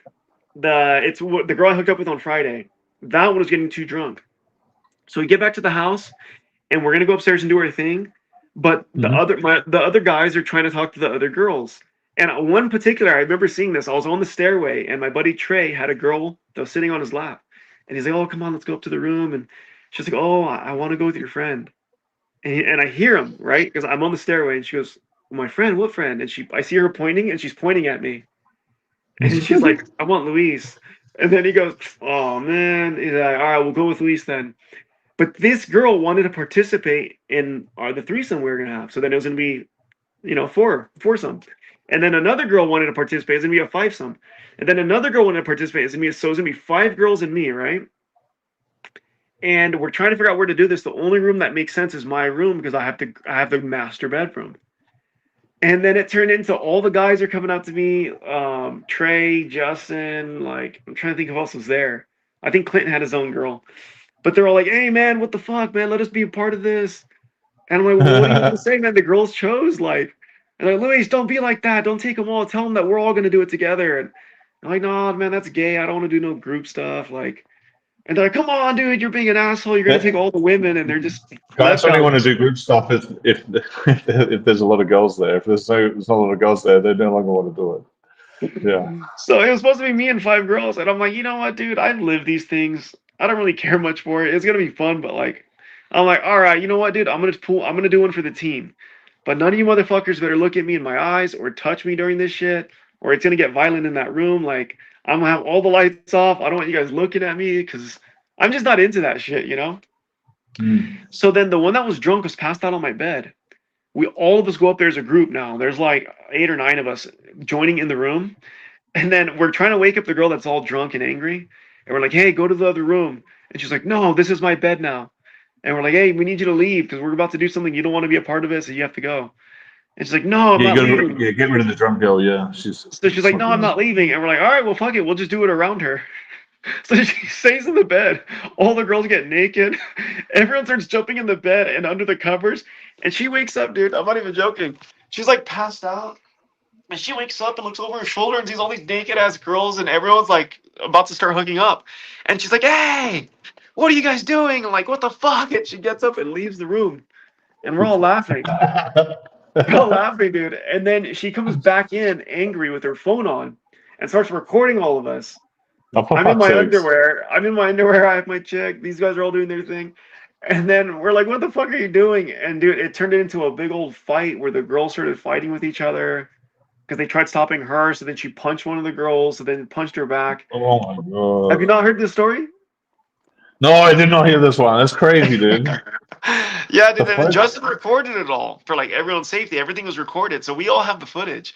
The girl I hooked up with on Friday. That one was getting too drunk. So we get back to the house, and we're gonna go upstairs and do our thing. But the other guys are trying to talk to the other girls. And one particular, I remember seeing this. I was on the stairway, and my buddy Trey had a girl that was sitting on his lap. And he's like, oh, come on, let's go up to the room. And she's like, oh, I want to go with your friend. And I hear him, right? Because I'm on the stairway. And she goes, well, my friend, what friend? And I see her pointing, and she's pointing at me. And she's like, I want Luis. And then he goes, oh, man. He's like, all right, we'll go with Luis then. But this girl wanted to participate in the threesome we were going to have. So then it was going to be, foursome. And then another girl wanted to participate. It's going to be a 5-some. And then another girl wanted to participate. So it's going to be 5 girls and me, right? And we're trying to figure out where to do this. The only room that makes sense is my room because I have the master bedroom. And then it turned into all the guys are coming out to me. Trey, Justin, like, I'm trying to think of who else was there. I think Clinton had his own girl. But they're all like, hey, man, what the fuck, man? Let us be a part of this. And I'm like, well, what are you going to say, man? The girls chose, like. And they're like, Luis, don't be like that. Don't take them all. Tell them that we're all going to do it together. And I'm like, no, man, that's gay. I don't want to do no group stuff. Like, and they're like, come on, dude, you're being an asshole. You're going to take all the women. And they're just. Guys only want to do group stuff if there's a lot of girls there. If there's not a lot of girls there, they no longer want to do it. Yeah. So it was supposed to be me and 5 girls. And I'm like, you know what, dude? I've lived these things. I don't really care much for it. It's going to be fun. But like, I'm like, all right, you know what, dude? I'm going to do one for the team. But none of you motherfuckers better look at me in my eyes or touch me during this shit, or it's going to get violent in that room. Like, I'm gonna have all the lights off. I don't want you guys looking at me because I'm just not into that shit, you know? So then the one that was drunk was passed out on my bed. All of us go up there as a group now. There's like 8 or 9 of us joining in the room. And then we're trying to wake up the girl that's all drunk and angry. And we're like, hey, go to the other room. And she's like, no, this is my bed now. And we're like, hey, we need you to leave because we're about to do something. You don't want to be a part of it, so you have to go. And she's like, no, I'm not leaving. Yeah, get rid of the drunk girl. Yeah, so she's like, no, I'm not leaving. And we're like, all right, well, fuck it. We'll just do it around her. So she stays in the bed. All the girls get naked. Everyone starts jumping in the bed and under the covers. And she wakes up, dude. I'm not even joking. She's like passed out. And she wakes up and looks over her shoulder and sees all these naked ass girls. And everyone's like about to start hooking up. And she's like, hey, what are you guys doing? I'm like, what the fuck? And she gets up and leaves the room. And we're all laughing. We're all laughing, dude. And then she comes back in angry with her phone on and starts recording all of us. I'm in my underwear. I have my chick. These guys are all doing their thing. And then we're like, what the fuck are you doing? And dude, it turned into a big old fight where the girls started fighting with each other because they tried stopping her. So then she punched one of the girls, so then punched her back. Oh my god. Have you not heard this story? No, I did not hear this one. That's crazy, dude. Yeah, dude, and Justin recorded it all for like everyone's safety. Everything was recorded. So we all have the footage.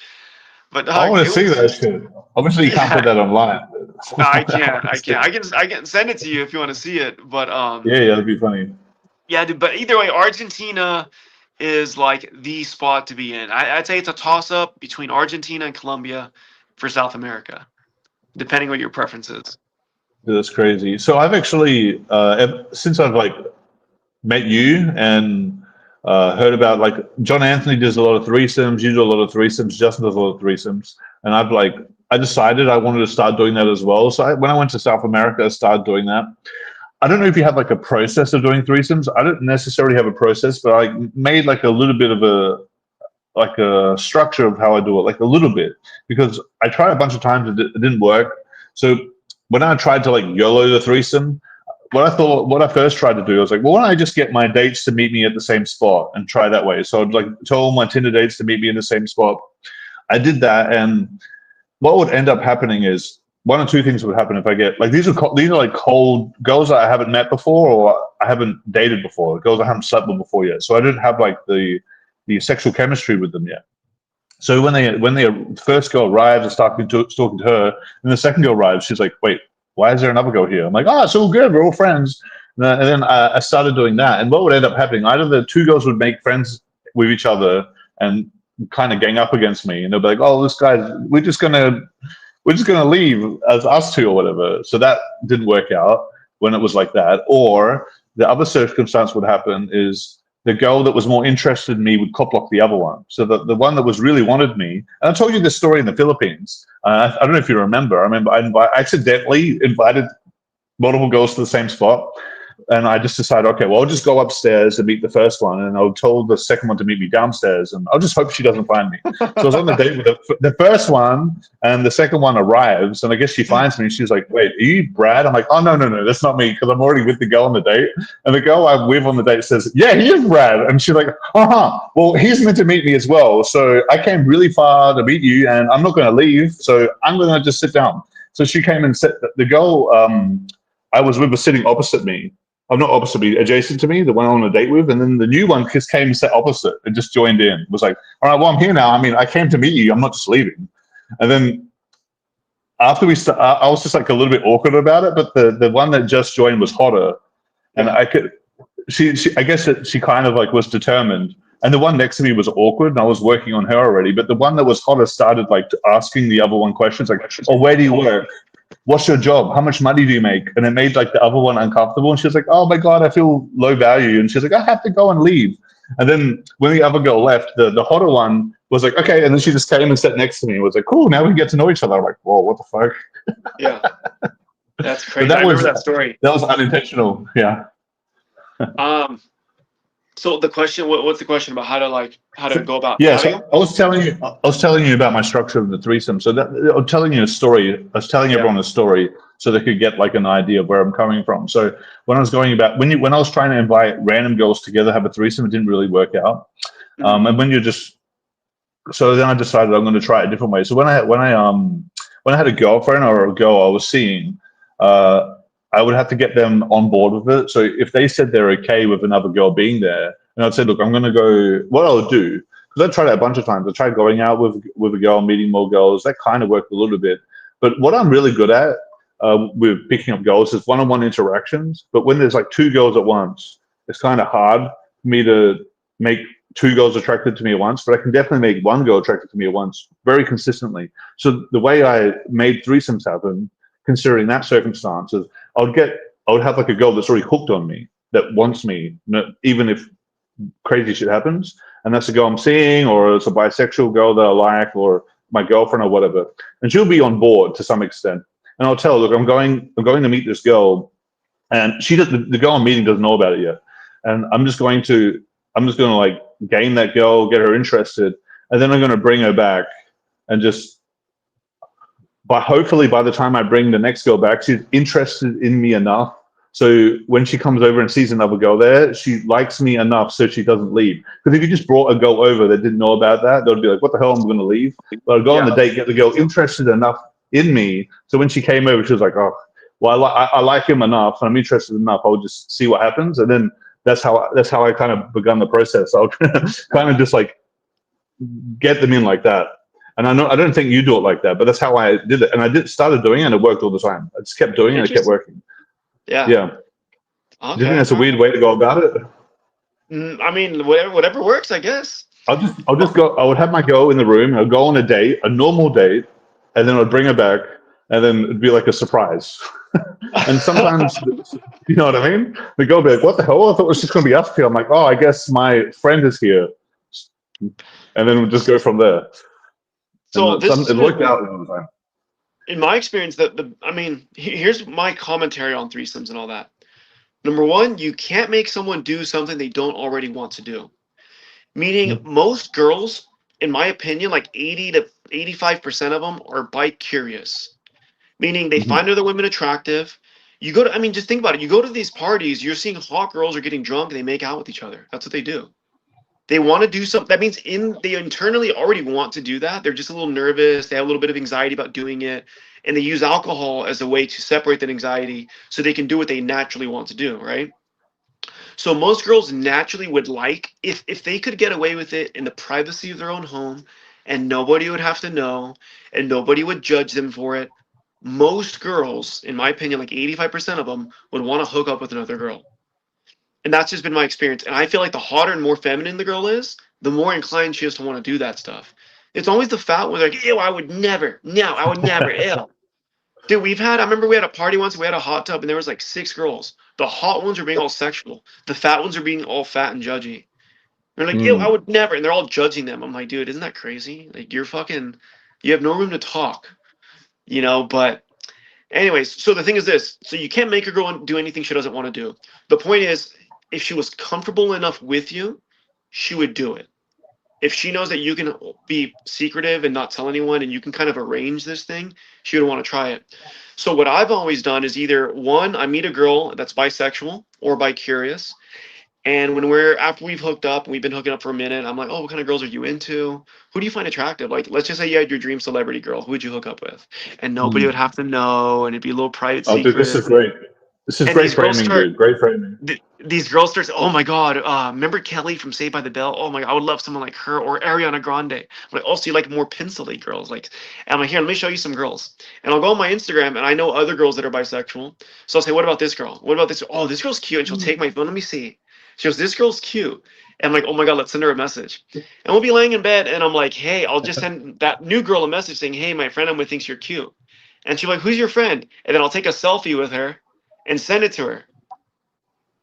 But I want to see that shit. Obviously, you can't put that online. No, I can't. I can send it to you if you want to see it. But yeah, that'd be funny. Yeah, dude, but either way, Argentina is like the spot to be in. I'd say it's a toss-up between Argentina and Colombia for South America, depending on your preferences. That's crazy. So I've actually, since I've like met you and heard about, like, John Anthony does a lot of threesomes, you do a lot of threesomes, Justin does a lot of threesomes, and I decided I wanted to start doing that as well. So when I went to South America, I started doing that. I don't know if you have like a process of doing threesomes. I don't necessarily have a process, but I made like a little bit of a structure of how I do it, like a little bit, because I tried a bunch of times, it didn't work. So when I tried to like YOLO the threesome, what I first tried to do, I was like, well, why don't I just get my dates to meet me at the same spot and try that way? So I'd like tell all my Tinder dates to meet me in the same spot. I did that, and what would end up happening is one or two things would happen if I get like these are like cold girls that I haven't met before or I haven't dated before, girls I haven't slept with before yet. So I didn't have like the sexual chemistry with them yet. So when the first girl arrives, I start talking to her, and the second girl arrives, she's like, wait, why is there another girl here? I'm like, oh, it's all good, we're all friends. And then I started doing that, and what would end up happening, either the two girls would make friends with each other and kind of gang up against me, and they'll be like, oh, this guy's, we're just gonna leave as us two or whatever. So that didn't work out when it was like that. Or the other circumstance would happen is the girl that was more interested in me would cop block the other one. So the one that was really wanted me, and I told you this story in the Philippines. I don't know if you remember. I accidentally invited multiple girls to the same spot. And I just decided, okay, well, I'll just go upstairs and meet the first one, and I'll tell the second one to meet me downstairs, and I'll just hope she doesn't find me. So I was on the date with the first one, and the second one arrives, and I guess she finds me, and she's like, wait, are you Brad? I'm like, oh, no, that's not me, because I'm already with the girl on the date. And the girl I'm with on the date says, yeah, he is Brad. And she's like, well, he's meant to meet me as well. So I came really far to meet you, and I'm not going to leave, so I'm going to just sit down. So she came and sat, the girl I was with was sitting opposite me. Oh, not opposite me, adjacent to me, the one I'm on a date with. And then the new one just came and sat opposite and just joined in. Was like, all right, well, I'm here now. I mean, I came to meet you. I'm not just leaving. And then after we start, I was just like a little bit awkward about it. But the one that just joined was hotter. And I guess that she kind of like was determined. And the one next to me was awkward, and I was working on her already. But the one that was hotter started like asking the other one questions like, oh, where do you work? What's your job? How much money do you make? And it made like the other one uncomfortable. And she's like, oh my God, I feel low value. And she's like, I have to go and leave. And then when the other girl left, the hotter one was like, okay. And then she just came and sat next to me and was like, cool, now we can get to know each other. I'm like, whoa, what the fuck? Yeah. That's crazy. I remember that story. That was unintentional. Yeah. So the question, what's the question about how to go about? Yeah, so I was telling you about my structure of the threesome. So I'm telling you a story. I was telling everyone a story so they could get like an idea of where I'm coming from. So when I was going about when I was trying to invite random girls together have a threesome, it didn't really work out. And when you're just so then I decided I'm going to try it a different way. So when I when I had a girlfriend or a girl I was seeing, I would have to get them on board with it. So if they said they're okay with another girl being there, and I'd say, look, I'm going to go. What I'll do, because I tried that a bunch of times. I tried going out with a girl, meeting more girls. That kind of worked a little bit. But what I'm really good at with picking up girls is one-on-one interactions. But when there's like two girls at once, it's kind of hard for me to make two girls attracted to me at once. But I can definitely make one girl attracted to me at once very consistently. So the way I made threesomes happen, considering that circumstance, is I would have like a girl that's already hooked on me, that wants me, even if crazy shit happens. And that's a girl I'm seeing, or it's a bisexual girl that I like, or my girlfriend or whatever. And she'll be on board to some extent. And I'll tell her, look, I'm going to meet this girl, and the girl I'm meeting doesn't know about it yet. And I'm just going to like gain that girl, get her interested, and then I'm going to bring her back, and just hopefully by the time I bring the next girl back, she's interested in me enough. So when she comes over and sees another girl there, she likes me enough so she doesn't leave. Because if you just brought a girl over that didn't know about that, they'd be like, what the hell, I'm going to leave? But I'd go on the date, get the girl interested enough in me. So when she came over, she was like, oh, well, I like him enough, and I'm interested enough. I'll just see what happens. And then that's how I kind of begun the process. I'll kind of just like get them in like that. And I don't think you do it like that, but that's how I did it. And I started doing it, and it worked all the time. I just kept doing it, and it kept working. Yeah. Yeah. Okay. Do you think that's a weird way to go about it? I mean, whatever works, I guess. I'll just go. I would have my girl in the room. I'd go on a date, a normal date, and then I'd bring her back, and then it'd be like a surprise. And sometimes, you know what I mean? The girl would be like, "What the hell? I thought it was just going to be us here." I'm like, "Oh, I guess my friend is here," and then we'll just go from there. So it worked out all the time. In my experience, here's my commentary on threesomes and all that. Number one, you can't make someone do something they don't already want to do. Meaning, most girls, in my opinion, like 80 to 85% of them are bi-curious. Meaning, they find other women attractive. You go to, just think about it. You go to these parties, you're seeing hot girls are getting drunk, and they make out with each other. That's what they do. They want to do something. That means they internally already want to do that. They're just a little nervous. They have a little bit of anxiety about doing it. And they use alcohol as a way to separate that anxiety so they can do what they naturally want to do, right? So most girls naturally would like, if they could get away with it in the privacy of their own home and nobody would have to know and nobody would judge them for it, most girls, in my opinion, like 85% of them, would want to hook up with another girl. And that's just been my experience. And I feel like the hotter and more feminine the girl is, the more inclined she is to want to do that stuff. It's always the fat one, like, ew, I would never. No, I would never. Ew. Dude, I remember we had a party once, we had a hot tub, and there was like 6 girls. The hot ones were being all sexual. The fat ones are being all fat and judgy. They're like, ew, I would never. And they're all judging them. I'm like, dude, isn't that crazy? Like, you have no room to talk, but anyways, so the thing is this. So you can't make a girl do anything she doesn't want to do. The point is, if she was comfortable enough with you, she would do it. If she knows that you can be secretive and not tell anyone and you can kind of arrange this thing, she would want to try it. So what I've always done is either one, I meet a girl that's bisexual or bi-curious. And after we've hooked up, and we've been hooking up for a minute, I'm like, oh, what kind of girls are you into? Who do you find attractive? Like, let's just say you had your dream celebrity girl. Who would you hook up with? And nobody would have to know, and it'd be a little private secret. Dude, this is great. This is great framing, dude. Great framing. These girls start, oh my God, remember Kelly from Saved by the Bell? Oh my God, I would love someone like her, or Ariana Grande. I'm like, oh, so you like more pencil-y girls. And I'm like, here, let me show you some girls. And I'll go on my Instagram, and I know other girls that are bisexual. So I'll say, what about this girl? What about this? Oh, this girl's cute. And she'll take my phone. Let me see. She goes, this girl's cute. And I'm like, oh my God, let's send her a message. And we'll be laying in bed, and I'm like, hey, I'll just send that new girl a message saying, hey, my friend I'm with thinks you're cute. And she'll be like, who's your friend? And then I'll take a selfie with her and send it to her.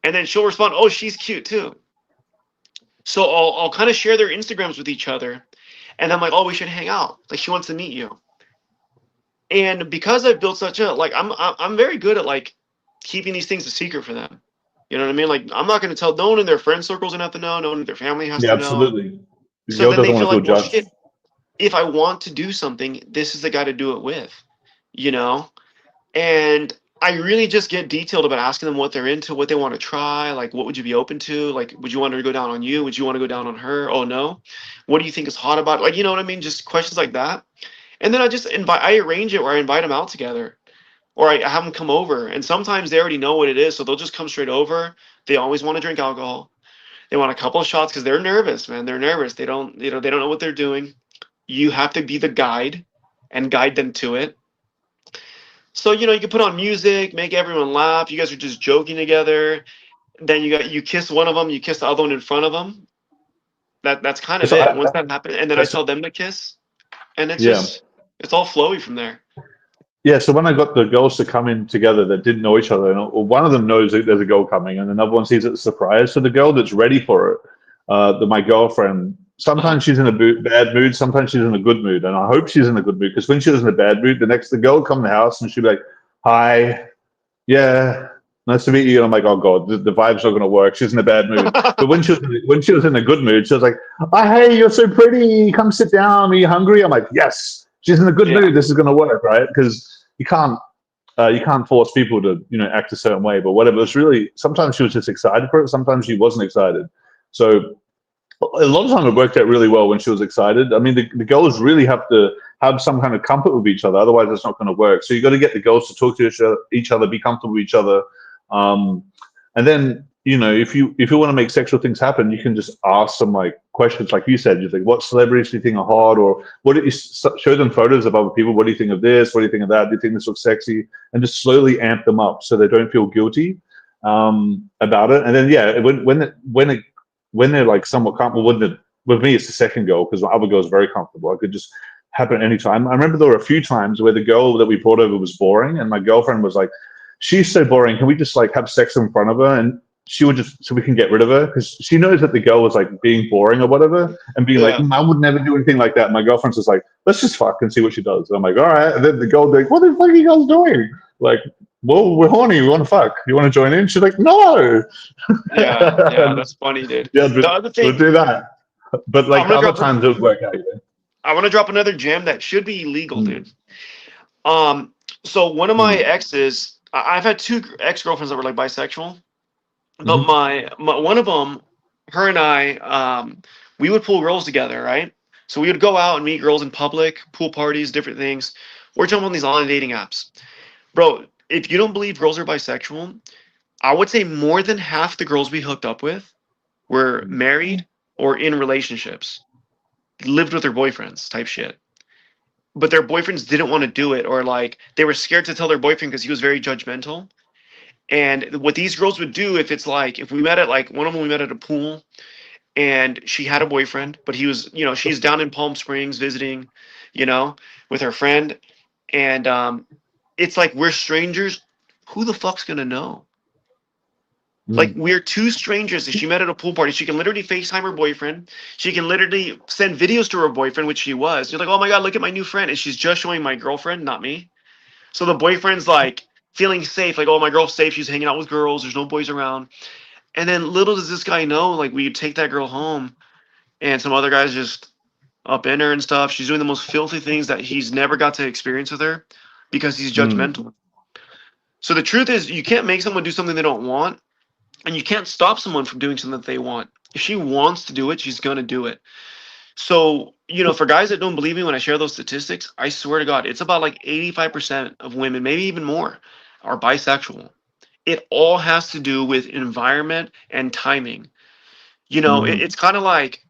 And then she'll respond, oh, she's cute too. So I'll kind of share their Instagrams with each other. And I'm like, oh, we should hang out. Like, she wants to meet you. And because I've built such a, I'm very good at keeping these things a secret for them. You know what I mean? Like, I'm not going to tell, no one in their friend circles have to know, no one in their family has to know. Absolutely. So then they feel like, well, shit, if I want to do something, this is the guy to do it with, And I really just get detailed about asking them what they're into, what they want to try. Like, what would you be open to? Like, would you want her to go down on you? Would you want to go down on her? Oh, no. What do you think is hot about it? Like, you know what I mean? Just questions like that. And then I arrange it where I invite them out together, or I have them come over. And sometimes they already know what it is, so they'll just come straight over. They always want to drink alcohol. They want a couple of shots because they're nervous, man. They're nervous. They don't know what they're doing. You have to be the guide and guide them to it. So, you can put on music, make everyone laugh. You guys are just joking together. Then you kiss one of them, you kiss the other one in front of them. That's kind of So it. Once that happens, and then I tell them to kiss, and it's all flowy from there. Yeah, so when I got the girls to come in together that didn't know each other, and one of them knows that there's a girl coming, and another one sees it as a surprise. So the girl that's ready for it, my girlfriend, sometimes she's in a bad mood, sometimes she's in a good mood, and I hope she's in a good mood, because when she was in a bad mood, the girl would come in the house and she'd be like, "Hi, yeah, nice to meet you." And I'm like, "Oh God, the vibe's not going to work. She's in a bad mood." But when she was in a good mood, she was like, "Oh, hey, you're so pretty. Come sit down. Are you hungry?" I'm like, "Yes." She's in a good mood. This is going to work, right? Because you can't force people to act a certain way. But whatever. It's really, sometimes she was just excited for it. Sometimes she wasn't excited. So a lot of time it worked out really well when she was excited. I mean, the girls really have to have some kind of comfort with each other. Otherwise, it's not going to work. So you got to get the girls to talk to each other, be comfortable with each other, and then if you want to make sexual things happen, you can just ask some questions, like you said. You think, what celebrities do you think are hot, or what do you show them photos of other people? What do you think of this? What do you think of that? Do you think this looks sexy? And just slowly amp them up so they don't feel guilty about it. And then when they're like somewhat comfortable, with me it's the second girl, because my other girl is very comfortable. It could just happen anytime. I remember there were a few times where the girl that we brought over was boring, and my girlfriend was like, "She's so boring. Can we just have sex in front of her?" And she would just, so we can get rid of her, because she knows that the girl was being boring or whatever, and being like, "I would never do anything like that." My girlfriend's just like, "Let's just fuck and see what she does." And I'm like, "All right." And then the girl like, "What the fuck are you guys doing?" Like, "Well, we're horny. We want to fuck. You want to join in?" She's like, "No." Yeah, that's funny, dude. Yeah, the other thing, we'll do that. But other times it would work out. I want to drop another gem that should be illegal, dude. So one of my exes, I've had two ex-girlfriends that were bisexual, but my one of them, her and I, we would pull girls together, right? So we would go out and meet girls in public, pool parties, different things. We're jumping on these online dating apps, bro. If you don't believe girls are bisexual, I would say more than half the girls we hooked up with were married or in relationships, lived with their boyfriends type shit. But their boyfriends didn't want to do it, or they were scared to tell their boyfriend because he was very judgmental. And what these girls would do, if we met at one of them, we met at a pool, and she had a boyfriend, but he was, she's down in Palm Springs visiting, with her friend. And it's we're strangers. Who the fuck's going to know? We're two strangers that she met at a pool party. She can literally FaceTime her boyfriend. She can literally send videos to her boyfriend, which she was. You're like, "Oh my God, look at my new friend." And she's just showing my girlfriend, not me. So the boyfriend's feeling safe. "Oh, my girl's safe. She's hanging out with girls. There's no boys around." And then little does this guy know, we take that girl home and some other guy's just up in her and stuff. She's doing the most filthy things that he's never got to experience with her because he's judgmental. So the truth is, you can't make someone do something they don't want. And you can't stop someone from doing something that they want. If she wants to do it, she's going to do it. So, for guys that don't believe me when I share those statistics, I swear to God, it's about 85% of women, maybe even more, are bisexual. It all has to do with environment and timing. It's kind of like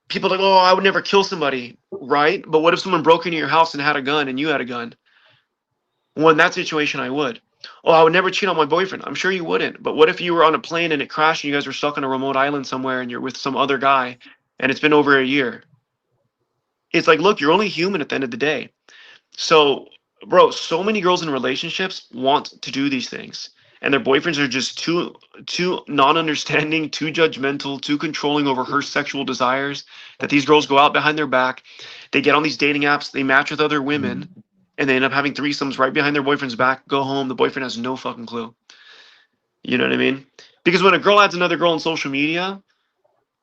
people "Oh, I would never kill somebody," right? But what if someone broke into your house and had a gun and you had a gun? Well, in that situation, I would. "Oh, I would never cheat on my boyfriend." I'm sure you wouldn't. But what if you were on a plane and it crashed and you guys were stuck on a remote island somewhere and you're with some other guy and it's been over a year? It's look, you're only human at the end of the day. So, bro, so many girls in relationships want to do these things. And their boyfriends are just too non-understanding, too judgmental, too controlling over her sexual desires, that these girls go out behind their back. They get on these dating apps. They match with other women. And they end up having threesomes right behind their boyfriend's back, go home. The boyfriend has no fucking clue. You know what I mean? Because when a girl adds another girl on social media,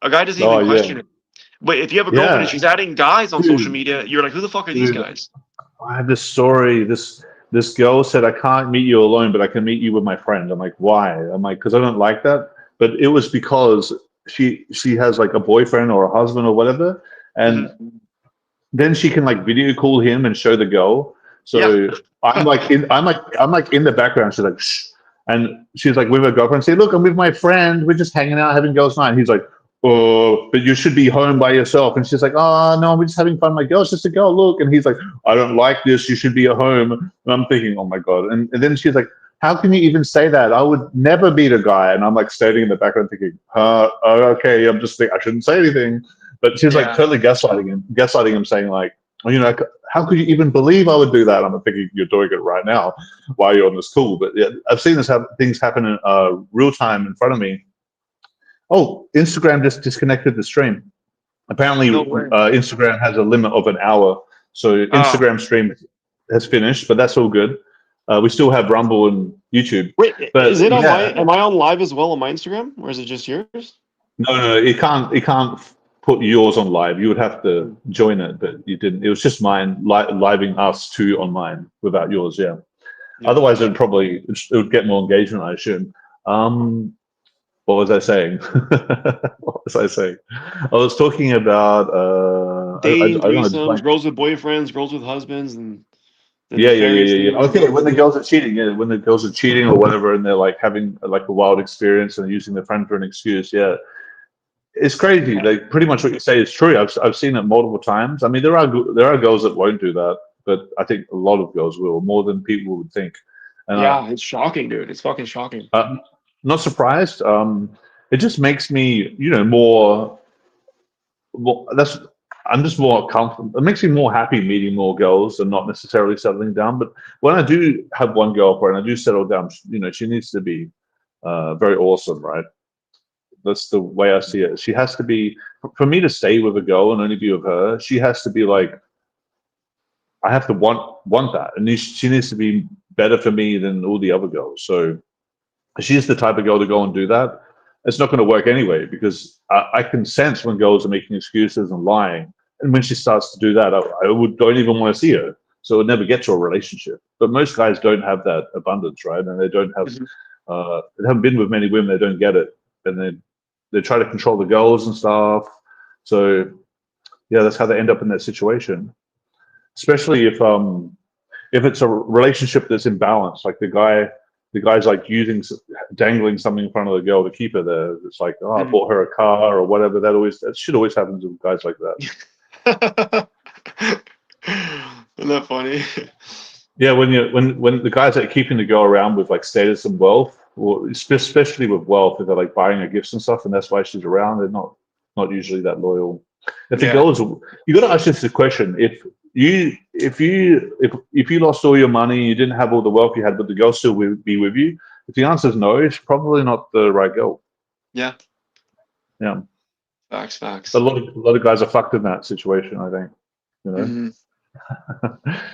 a guy doesn't even question it. But if you have a girlfriend and she's adding guys on social media, you're like, who the fuck are these guys? I had this story. This girl said, "I can't meet you alone, but I can meet you with my friend." I'm like, "Why?" I'm like, "Because I don't like that." But it was because she has a boyfriend or a husband or whatever. And then she can like video call him and show the girl. So I'm like in the background. She's like, shh. And she's like with her girlfriend. Say, look, I'm with my friend. We're just hanging out, having girls' night. And he's like, oh, but you should be home by yourself. And she's like, oh no, we're just having fun. My girl's just a girl. Look. And he's like, I don't like this. You should be at home. And I'm thinking, oh my god. And then she's like, how can you even say that? I would never beat a guy. And I'm like standing in the background thinking, okay, I'm just thinking I shouldn't say anything. But she's like totally gaslighting him, saying like, well, you know, how could you even believe I would do that? I'm thinking you're doing it right now while you're on this call. But yeah, I've seen things happen in real time in front of me. Oh, Instagram just disconnected the stream. Apparently, Instagram has a limit of an hour. So Instagram stream has finished, but that's all good. We still have Rumble and YouTube. Wait, but is it on am I on live as well on my Instagram, or is it just yours? No, it can't put yours on live. You would have to join it, but you didn't. It was just mine, living us two on mine without yours. Yeah. Otherwise, it would get more engagement, I assume. What was I saying? I was talking about dating, threesomes, girls with boyfriends, girls with husbands, and yeah. Okay, when the girls are cheating, when the girls are cheating or whatever, and they're like having like a wild experience and using their friend for an excuse. Yeah. It's crazy. Like pretty much what you say is true. I've seen it multiple times. I mean, there are girls that won't do that, but I think a lot of girls will, more than people would think. And, it's shocking, dude. It's fucking shocking. Not surprised. It just makes me, more. Well, I'm just more comfortable. It makes me more happy meeting more girls and not necessarily settling down. But when I do have one girlfriend, I do settle down. She needs to be very awesome, right? That's the way I see it. She has to be, for me to stay with a girl and only be with her, she has to be like, I have to want that. And she needs to be better for me than all the other girls. So if she's the type of girl to go and do that, it's not going to work anyway, because I can sense when girls are making excuses and lying. And when she starts to do that, I don't even want to see her. So it would never get to a relationship. But most guys don't have that abundance, right? And they don't have, they haven't been with many women, they don't get it. And they try to control the girls and stuff. So yeah, that's how they end up in that situation. Especially if it's a relationship that's imbalanced, like the guy's like dangling something in front of the girl to keep her there. It's like, I bought her a car or whatever. That shit always happens with guys like that. Isn't that funny? Yeah, when the guys that are keeping the girl around with like status and wealth, or especially with wealth, if they're like buying her gifts and stuff, and that's why she's around, they're not usually that loyal. If the girl is, you got to ask this question: if you lost all your money, you didn't have all the wealth you had, but the girl still will be with you. If the answer is no, it's probably not the right girl. Yeah. Yeah. Facts. A lot of guys are fucked in that situation, I think.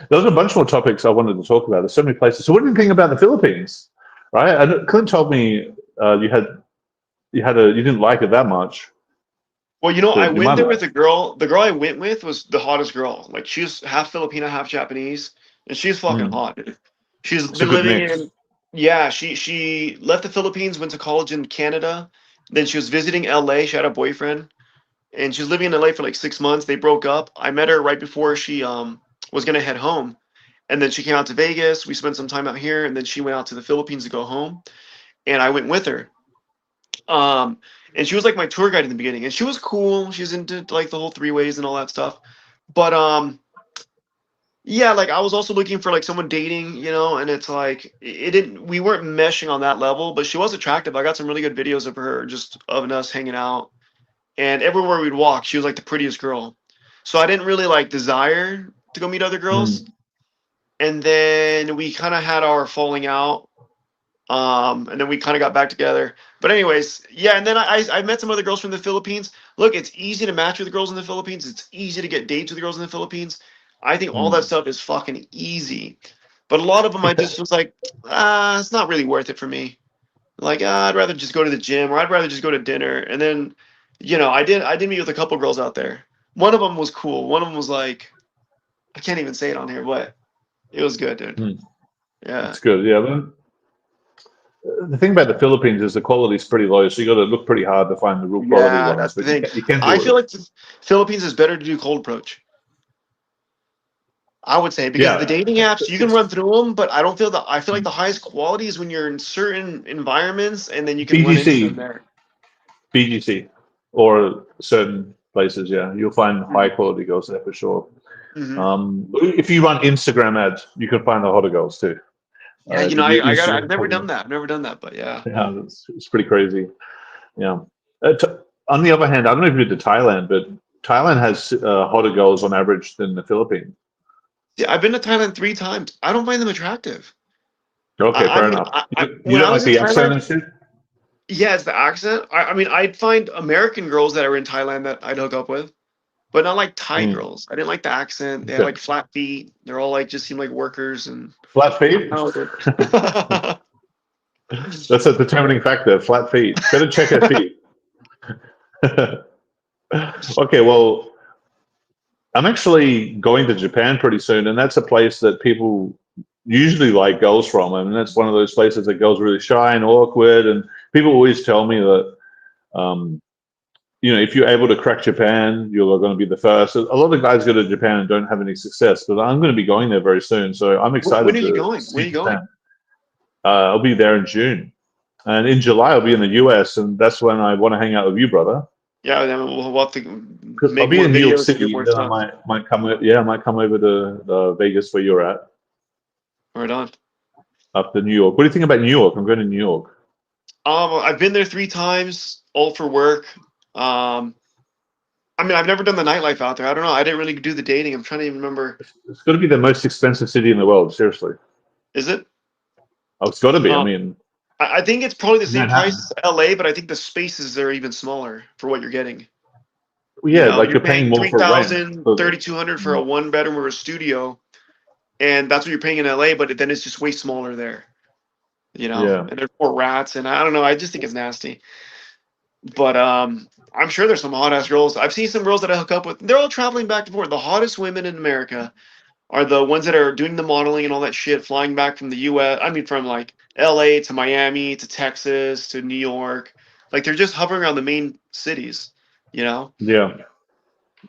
There's a bunch more topics I wanted to talk about. There's so many places. So what do you think about the Philippines? Right? Clint told me you didn't like it that much. Well, I went there with a girl. The girl I went with was the hottest girl. Like, she's half Filipino, half Japanese, and she's fucking hot. She's been living in. Yeah, she left the Philippines, went to college in Canada. Then she was visiting LA. She had a boyfriend, and she was living in LA for like 6 months. They broke up. I met her right before she was gonna head home, and then she came out to Vegas. We spent some time out here, and then she went out to the Philippines to go home, and I went with her. And she was like my tour guide in the beginning, and she was cool. She's into like the whole 3-ways and all that stuff. But yeah, like I was also looking for like someone dating, and it's like we weren't meshing on that level, but she was attractive. I got some really good videos of her, just of us hanging out, and everywhere we'd walk, she was like the prettiest girl. So I didn't really like desire to go meet other girls. And then we kind of had our falling out. And then we kind of got back together. But anyways, yeah, and then I met some other girls from the Philippines. Look, it's easy to match with girls in the Philippines. It's easy to get dates with girls in the Philippines. I think all that stuff is fucking easy. But a lot of them I just was like, it's not really worth it for me. Like, I'd rather just go to the gym, or I'd rather just go to dinner. And then, I did meet with a couple girls out there. One of them was cool. One of them was like, I can't even say it on here, but it was good, dude. Yeah. It's good, yeah. The thing about the Philippines is the quality is pretty low, so you got to look pretty hard to find the real quality ones. That's the thing. I feel like the Philippines is better to do cold approach. I would say, because the dating apps, you can run through them, but I don't feel that. I feel like the highest quality is when you're in certain environments, and then you can run into them there. BGC, or certain places, yeah, you'll find high quality girls there for sure. If you run Instagram ads, you can find the hotter girls too. Yeah, you know, I've never done that. I've never done that, but yeah. Yeah, it's pretty crazy. Yeah. On the other hand, I don't know if you've been to Thailand, but Thailand has hotter girls on average than the Philippines. Yeah, I've been to Thailand 3 times. I don't find them attractive. Okay, fair enough. You don't like the accent and shit? Yeah, it's the accent. I mean, I'd find American girls that are in Thailand that I'd hook up with, but not like Thai girls. I didn't like the accent. They had like flat feet. They're all like just seem like workers and flat feet. That's a determining factor. Flat feet. Better check her feet. Okay, well, I'm actually going to Japan pretty soon, and that's a place that people usually like girls from. I mean, that's one of those places that girls are really shy and awkward, and people always tell me that, you know, if you're able to crack Japan, you're going to be the first. A lot of guys go to Japan and don't have any success, but I'm going to be going there very soon, so I'm excited. When are you going? Where are you going? I'll be there in June, and in July I'll be in the US, and that's when I want to hang out with you, brother. Yeah, then we'll have to make I'll be more in New York videos, City. more Then stuff. I might come. Yeah, I might come over to Vegas where you're at. Right on. Up to New York. What do you think about New York? I'm going to New York. I've been there 3 times, all for work. I mean, I've never done the nightlife out there. I don't know. I didn't really do the dating. I'm trying to even remember. It's got to be the most expensive city in the world. Seriously. Is it? Oh, it's got to be. I mean, I think it's probably the same Manhattan. price as LA, but I think the spaces there are even smaller for what you're getting. yeah, You know, like you're paying more for rent. 3,200 for a 1-bedroom or a studio, and that's what you're paying in LA. But then it's just way smaller there. You know, Yeah. and there's more rats, and I don't know. I just think it's nasty. But I'm sure there's some hot ass girls. I've seen some girls that I hook up with. They're all traveling back and forth. The hottest women in America are the ones that are doing the modeling and all that shit, flying back from the US. I mean, from like LA to Miami to Texas to New York. Like they're just hovering around the main cities, you know? Yeah,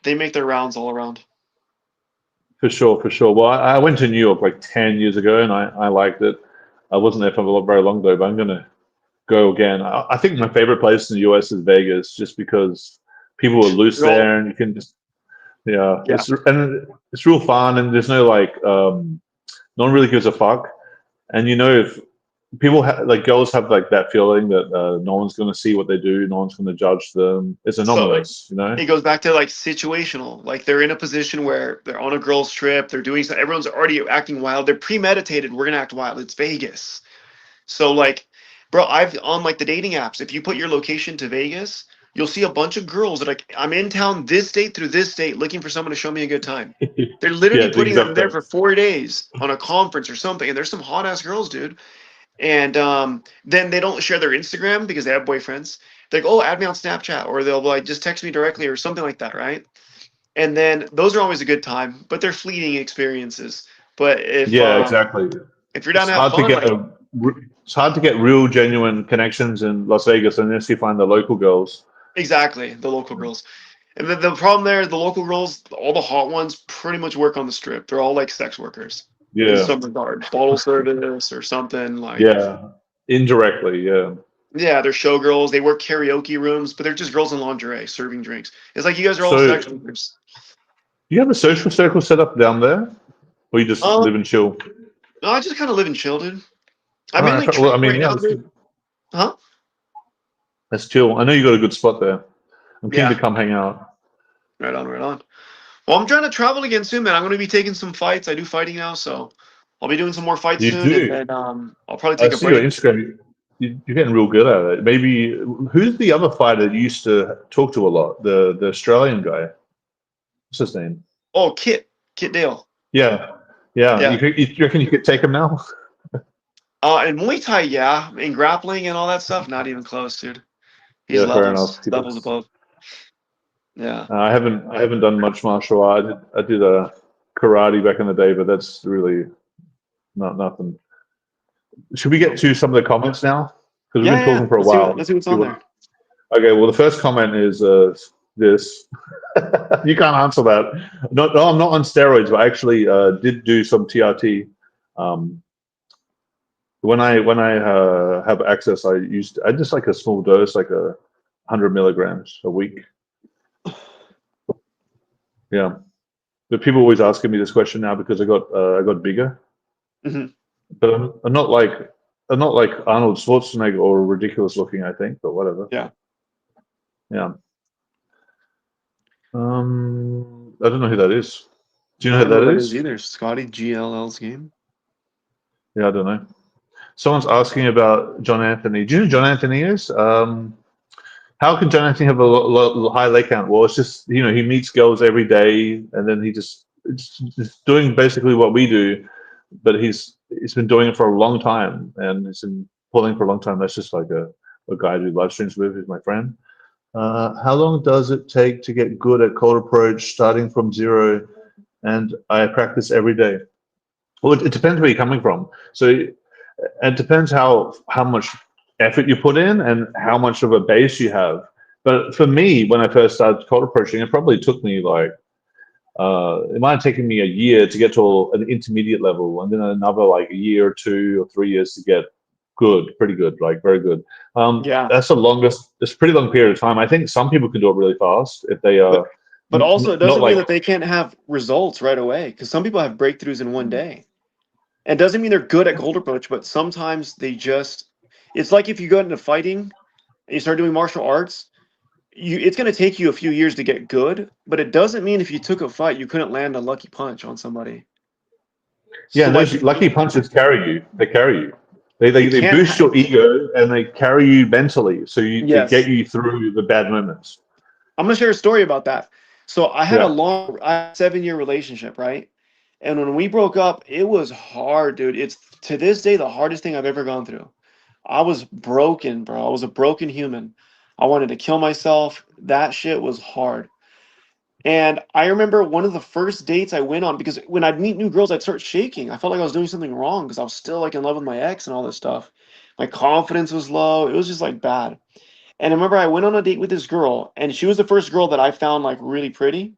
They make their rounds all around. for sure, for sure. Well, I went to New York like 10 years ago, and I liked it. I wasn't there for very long though, but I'm gonna go again. I think my favorite place in the US is Vegas, just because people are loose there, and you can just it's real fun, and there's no like no one really gives a fuck. And you know, if people like girls have like that feeling that no one's going to see what they do, no one's going to judge them. It's anonymous, you know. It goes back to like situational. Like they're in a position where they're on a girl's trip, they're doing something, everyone's already acting wild. They're premeditated. We're gonna act wild. It's Vegas. So like, bro, I've on like the dating apps, if you put your location to Vegas, you'll see a bunch of girls that are like, I'm in town this date through this date looking for someone to show me a good time. They're literally putting them there for 4 days on a conference or something. And there's some hot ass girls, dude. And then they don't share their Instagram because they have boyfriends. They're like, oh, add me on Snapchat, or they'll like just text me directly or something like that, right? And then those are always a good time, but they're fleeting experiences. But if exactly. If you're down to have fun, it's hard to get real, genuine connections in Las Vegas unless you find the local girls. Exactly, the local girls. And the problem there, the local girls, all the hot ones, pretty much work on the strip. They're all like sex workers. Yeah. In some regard, bottle service or something like. Yeah, indirectly, yeah. Yeah, they're showgirls. They work karaoke rooms, but they're just girls in lingerie serving drinks. It's like you guys are all sex workers. Do you have a social circle set up down there, or you just live and chill? No, I just kind of live and chill, dude. I'm in like Huh? That's chill. I know you got a good spot there. I'm keen to come hang out. Right on, right on. Well, I'm trying to travel again soon, man. I'm going to be taking some fights. I do fighting now, so I'll be doing some more fights soon. Do? And I'll probably take a break. Your Instagram. You're getting real good at it. Maybe who's the other fighter you used to talk to a lot? The Australian guy. What's his name? Oh, Kit Dale. Yeah. You reckon you could take him now? In Muay Thai, yeah. In grappling and all that stuff, not even close, dude. He's levels above. Yeah. I haven't done much martial art. I did a karate back in the day, but that's really not nothing. Should we get to some of the comments now? Because we've been talking for a while. Let's see what's on there. Okay, well, the first comment is this. You can't answer that. No, I'm not on steroids, but I actually did do some TRT. When I have access, I just like a small dose, like 100 milligrams a week. Yeah, but people always asking me this question now because I got bigger. Mm-hmm. But I'm not like Arnold Schwarzenegger or ridiculous looking, I think, but whatever. Yeah. Yeah. I don't know who that is. Do you know I who don't know that is? either. Scotty GLL's game. Yeah, I don't know. Someone's asking about John Anthony. Do you know who John Anthony is? How can John Anthony have a high leg count? Well, it's just, he meets girls every day, and then it's just doing basically what we do, but he's been doing it for a long time, and he's been pulling for a long time. That's just like a guy I do live streams with, who's my friend. How long does it take to get good at cold approach, starting from zero? And I practice every day. Well, it depends where you're coming from. So it depends how much effort you put in and how much of a base you have. But for me, when I first started cold approaching, it probably took me like, it might have taken me a year to get to an intermediate level, and then another like a year or 2 or 3 years to get good, pretty good, like very good. Yeah. That's the longest. It's a pretty long period of time. I think some people can do it really fast if they are. But also, it doesn't not mean like, that they can't have results right away, because some people have breakthroughs in one day. It doesn't mean they're good at cold approach, but sometimes they just. It's like if you go into fighting and you start doing martial arts, it's going to take you a few years to get good, but it doesn't mean if you took a fight you couldn't land a lucky punch on somebody. yeah, So, those lucky punches carry you. They carry you. They can't boost your ego and they carry you mentally, so they Yes. get you through the bad moments. I'm going to share a story about that. So I had Yeah. a 7-year relationship, right? And when we broke up, it was hard, dude. It's to this day the hardest thing I've ever gone through. I was broken, bro. I was a broken human. I wanted to kill myself. That shit was hard. And I remember one of the first dates I went on, because when I'd meet new girls, I'd start shaking. I felt like I was doing something wrong because I was still like in love with my ex and all this stuff. My confidence was low. It was just like bad. And I remember I went on a date with this girl, and she was the first girl that I found like really pretty.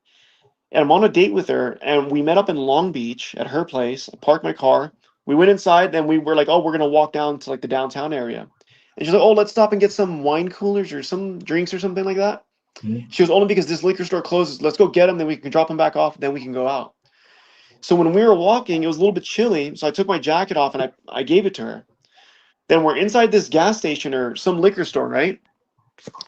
And I'm on a date with her, and we met up in Long Beach at her place. I parked my car. We went inside, then we were like, oh, we're gonna walk down to like the downtown area. And she's like, oh, let's stop and get some wine coolers or some drinks or something like that. Mhm. She was only because this liquor store closes. Let's go get them, then we can drop them back off, then we can go out. So when we were walking, it was a little bit chilly, so I took my jacket off and I gave it to her. Then we're inside this gas station or some liquor store, right?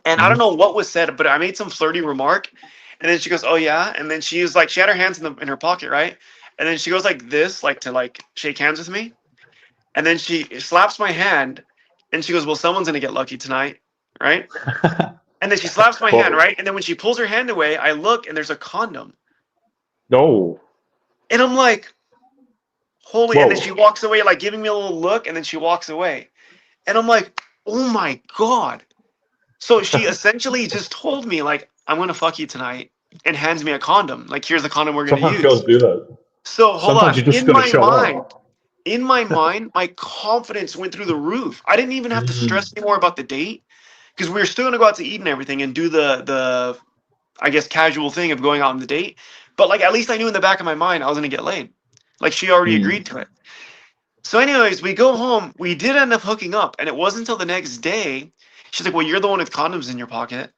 And I don't know what was said, but I made some flirty remark. And then she goes, oh, yeah. And then she was like, she had her hands in her pocket, right? And then she goes like this, like to like shake hands with me. And then she slaps my hand and she goes, well, someone's going to get lucky tonight, right? And then she slaps my hand, right? And then when she pulls her hand away, I look and there's a condom. No. And I'm like, holy. Whoa. And then she walks away, like giving me a little look. And then she walks away. And I'm like, oh my God. So she essentially just told me, like, I'm going to fuck you tonight, and hands me a condom. Like, here's the condom we're going to use. Sometimes girls do that. So hold Sometimes on. you just gotta show up. In my mind, my confidence went through the roof. I didn't even have to stress anymore about the date, because we were still going to go out to eat and everything and do the I guess, casual thing of going out on the date. But, like, at least I knew in the back of my mind I was going to get laid. Like, she already agreed to it. So anyways, we go home. We did end up hooking up, and it wasn't until the next day. She's like, well, you're the one with condoms in your pocket.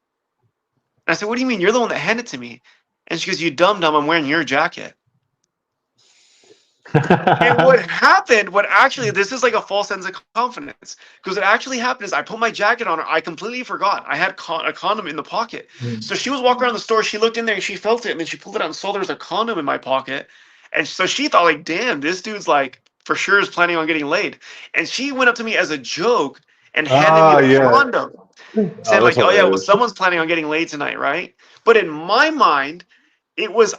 And I said, what do you mean? You're the one that handed it to me. And she goes, you dumb, I'm wearing your jacket. And what happened, this is like a false sense of confidence. Because what actually happened is I put my jacket on her. I completely forgot. I had a condom in the pocket. So she was walking around the store. She looked in there and she felt it. And then she pulled it out and saw there was a condom in my pocket. And so she thought, like, damn, this dude's like, for sure is planning on getting laid. And she went up to me as a joke and handed me a condom. Said like, oh yeah, well, someone's planning on getting laid tonight, right? But in my mind,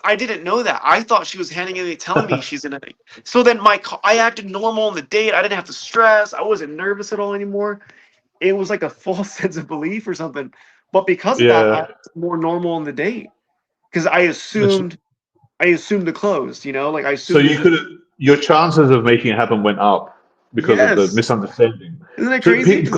I didn't know that. I thought she was handing it, telling me she's in it. So then I acted normal on the date. I didn't have to stress. I wasn't nervous at all anymore. It was like a false sense of belief or something. But because of that, I was more normal on the date. Because I assumed the closed, like I assumed. So your chances of making it happen went up because of the misunderstanding. Isn't that crazy?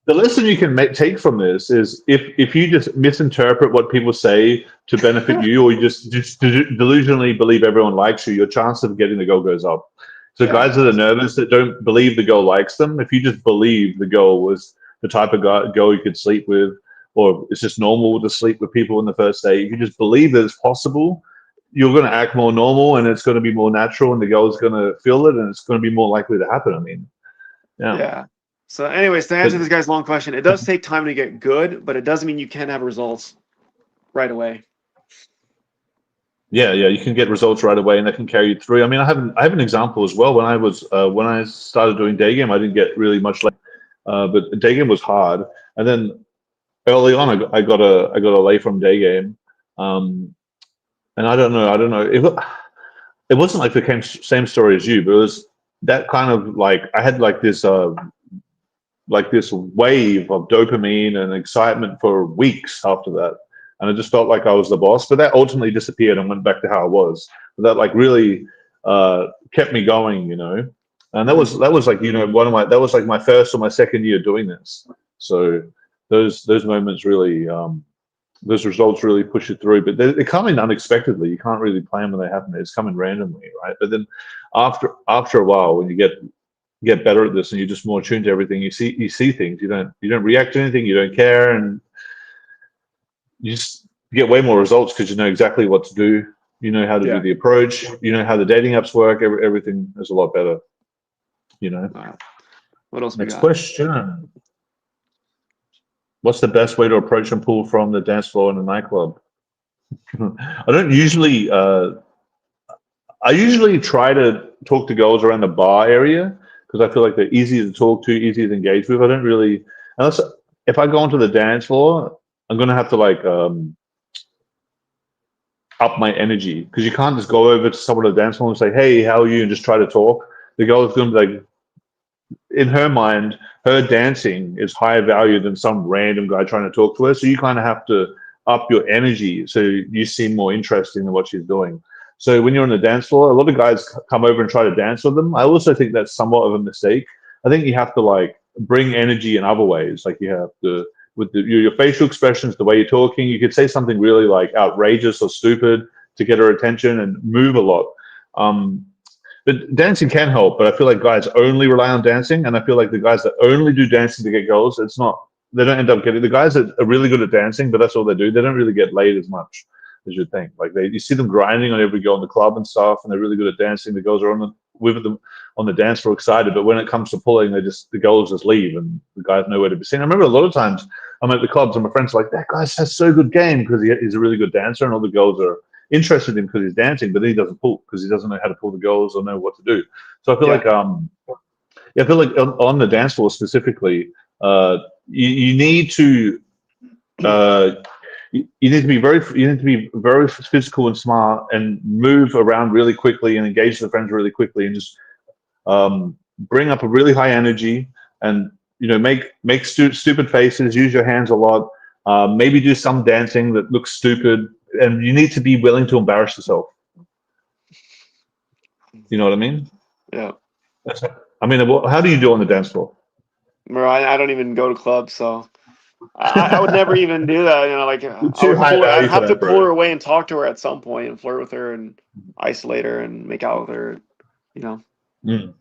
The lesson you can take from this is if you just misinterpret what people say to benefit you, or you just delusionally believe everyone likes you, your chance of getting the girl goes up. So guys that are nervous, that don't believe the girl likes them, if you just believe the girl was the type of girl you could sleep with, or it's just normal to sleep with people in the first date, if you just believe that it's possible, you're going to act more normal, and it's going to be more natural, and the girl's going to feel it, and it's going to be more likely to happen. I mean, yeah. So anyways, to answer this guy's long question, it does take time to get good, but it doesn't mean you can't have results right away. Yeah, you can get results right away, and that can carry you through. I mean, I have an example as well. When I started doing Daygame, I didn't get really much, but Daygame was hard. And then early on, I got a lay from Daygame, and I don't know. It wasn't like the same story as you, but it was that kind of like I had like this wave of dopamine and excitement for weeks after that. And I just felt like I was the boss, but that ultimately disappeared and went back to how I was. But that like really kept me going, you know. And that was like, you know, that was like my first or my second year doing this. So those moments really, those results really push you through. But they come in unexpectedly. You can't really plan when they happen. They just come in randomly, right? But then after a while, when you get better at this and you're just more attuned to everything, you see things. You don't react to anything. You don't care, and you just get way more results because you know exactly what to do. You know how to do the approach. You know how the dating apps work. Everything is a lot better. You know. What else? Next question. What's the best way to approach and pull from the dance floor in a nightclub? I don't usually. I usually try to talk to girls around the bar area because I feel like they're easy to talk to, easy to engage with. I don't really, unless if I go onto the dance floor, I'm gonna have to like up my energy, because you can't just go over to someone at the dance floor and say, "Hey, how are you?" and just try to talk. The girl's gonna be like, in her mind, her dancing is higher value than some random guy trying to talk to her. So you kind of have to up your energy so you seem more interesting than what she's doing. So when you're on the dance floor, a lot of guys come over and try to dance with them. I also think that's somewhat of a mistake. I think you have to like bring energy in other ways. Like you have to, with your facial expressions, the way you're talking, you could say something really like outrageous or stupid to get her attention and move a lot. But dancing can help, but I feel like guys only rely on dancing, and I feel like the guys that only do dancing to get girls, they don't end up getting, the guys that are really good at dancing, but that's all they do, they don't really get laid as much as you'd think. Like you see them grinding on every girl in the club and stuff, and they're really good at dancing. The girls are with them on the dance floor excited, but when it comes to pulling, the girls just leave, and the guys nowhere to be seen. I remember a lot of times I'm at the clubs and my friends are like, that guy has so good game because he's a really good dancer, and all the girls are interested in him because he's dancing, but he doesn't pull because he doesn't know how to pull the girls or know what to do. So I feel like on the dance floor specifically, you need to be very physical and smart, and move around really quickly and engage the friends really quickly, and just bring up a really high energy, and you know, make stupid faces, use your hands a lot, maybe do some dancing that looks stupid. And you need to be willing to embarrass yourself. You know what I mean? Yeah. I mean, how do you do on the dance floor? Bro, I don't even go to clubs, so I would never even do that. You know, like I'd have to pull her away and talk to her at some point, and flirt with her, and isolate her, and make out with her. You know. Mm.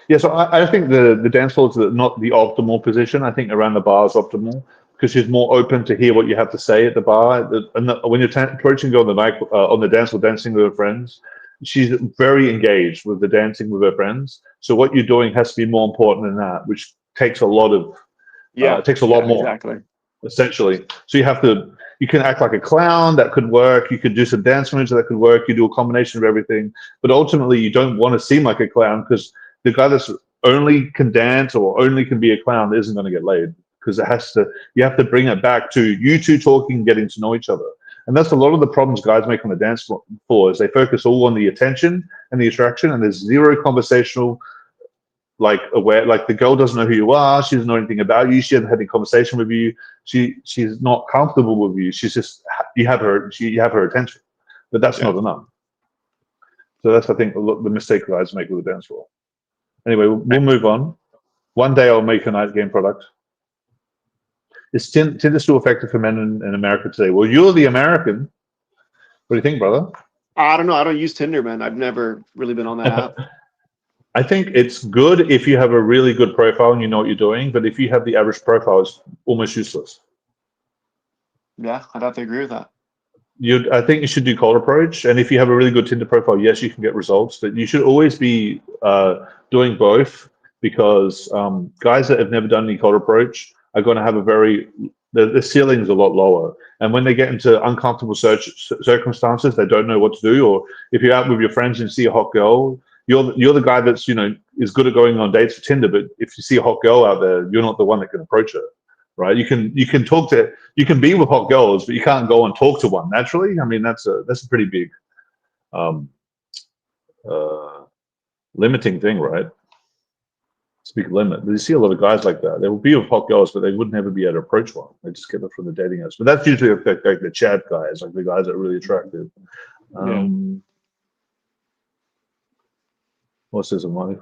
Yeah, so I think the dance floor is not the optimal position. I think around the bar is optimal, because she's more open to hear what you have to say at the bar. And when you're approaching her on the dance floor, dancing with her friends, she's very engaged with the dancing with her friends. So what you're doing has to be more important than that, which takes a lot of it takes a lot more. Exactly. Essentially, so you can act like a clown, that could work. You could do some dance moves, that could work. You do a combination of everything, but ultimately you don't want to seem like a clown, because the guy that's only can dance or only can be a clown isn't going to get laid. Because you have to bring it back to you two talking, getting to know each other. And that's a lot of the problems guys make on the dance floor, is they focus all on the attention and the attraction, and there's zero conversational, like the girl doesn't know who you are, she doesn't know anything about you, she hasn't had any conversation with you, she's not comfortable with you, she's just, you have her attention, but that's not enough. So that's, I think, the mistake guys make with the dance floor. Anyway, we'll move on. One day I'll make a night game product. Is Tinder still effective for men in America today? Well, you're the American. What do you think, brother? I don't know. I don't use Tinder, man. I've never really been on that app. I think it's good if you have a really good profile and you know what you're doing, but if you have the average profile, it's almost useless. Yeah, I'd have to agree with that. I think you should do cold approach, and if you have a really good Tinder profile, yes, you can get results, but you should always be doing both, because guys that have never done any cold approach are going to have the ceiling is a lot lower, and when they get into uncomfortable circumstances, they don't know what to do. Or if you're out with your friends and see a hot girl, you're the guy that's is good at going on dates for Tinder, but if you see a hot girl out there, you're not the one that can approach her. Right, you can be with hot girls, but you can't go and talk to one naturally. I mean, that's a pretty big limiting thing, right? It's a big limit. But you see a lot of guys like that. They will be with hot girls, but they would never be able to approach one. They just get it from the dating apps. But that's usually like the Chad guys, like the guys that are really attractive. What's this money?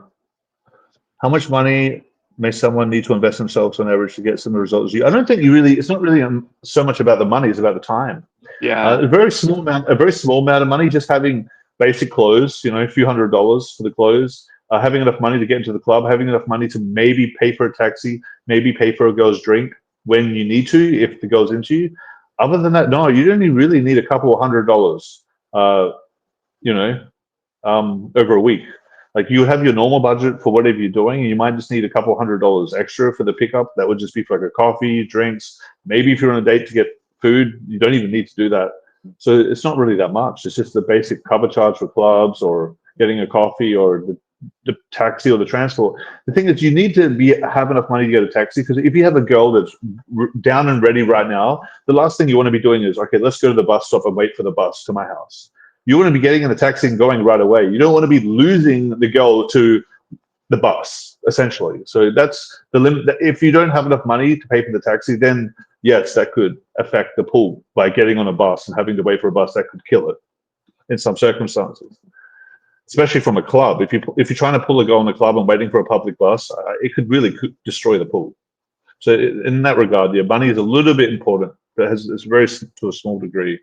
How much money may someone need to invest themselves on average to get some results? I don't think it's not really so much about the money, it's about the time. Yeah. A very small amount of money, just having basic clothes, a few $100s for the clothes, having enough money to get into the club, having enough money to maybe pay for a taxi, maybe pay for a girl's drink when you need to, if the girl's into you. Other than that, no, you only really need a couple of $100, over a week. Like, you have your normal budget for whatever you're doing, and you might just need a couple $100 extra for the pickup. That would just be for like a coffee, drinks. Maybe if you're on a date to get food, you don't even need to do that. So it's not really that much. It's just the basic cover charge for clubs, or getting a coffee, or the taxi, or the transport. The thing is, you need to have enough money to get a taxi, because if you have a girl that's down and ready right now, the last thing you want to be doing is, okay, let's go to the bus stop and wait for the bus to my house. You want to be getting in the taxi and going right away. You don't want to be losing the girl to the bus, essentially. So that's the limit. If you don't have enough money to pay for the taxi, then yes, that could affect the pool by getting on a bus and having to wait for a bus. That could kill it in some circumstances, especially from a club. If you're trying to pull a girl in a club and waiting for a public bus, it could really destroy the pool. So in that regard, yeah, money is a little bit important, but it's very to a small degree.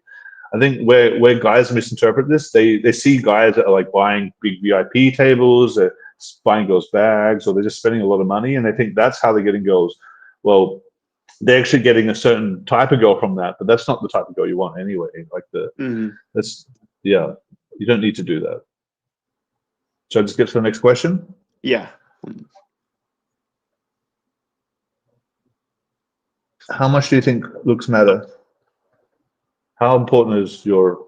I think where guys misinterpret this, they see guys that are like buying big VIP tables, they're buying girls bags, or they're just spending a lot of money, and they think that's how they're getting girls. Well, they're actually getting a certain type of girl from that, but that's not the type of girl you want anyway. Like you don't need to do that. Should I just get to the next question? Yeah. How much do you think looks matter? How important is your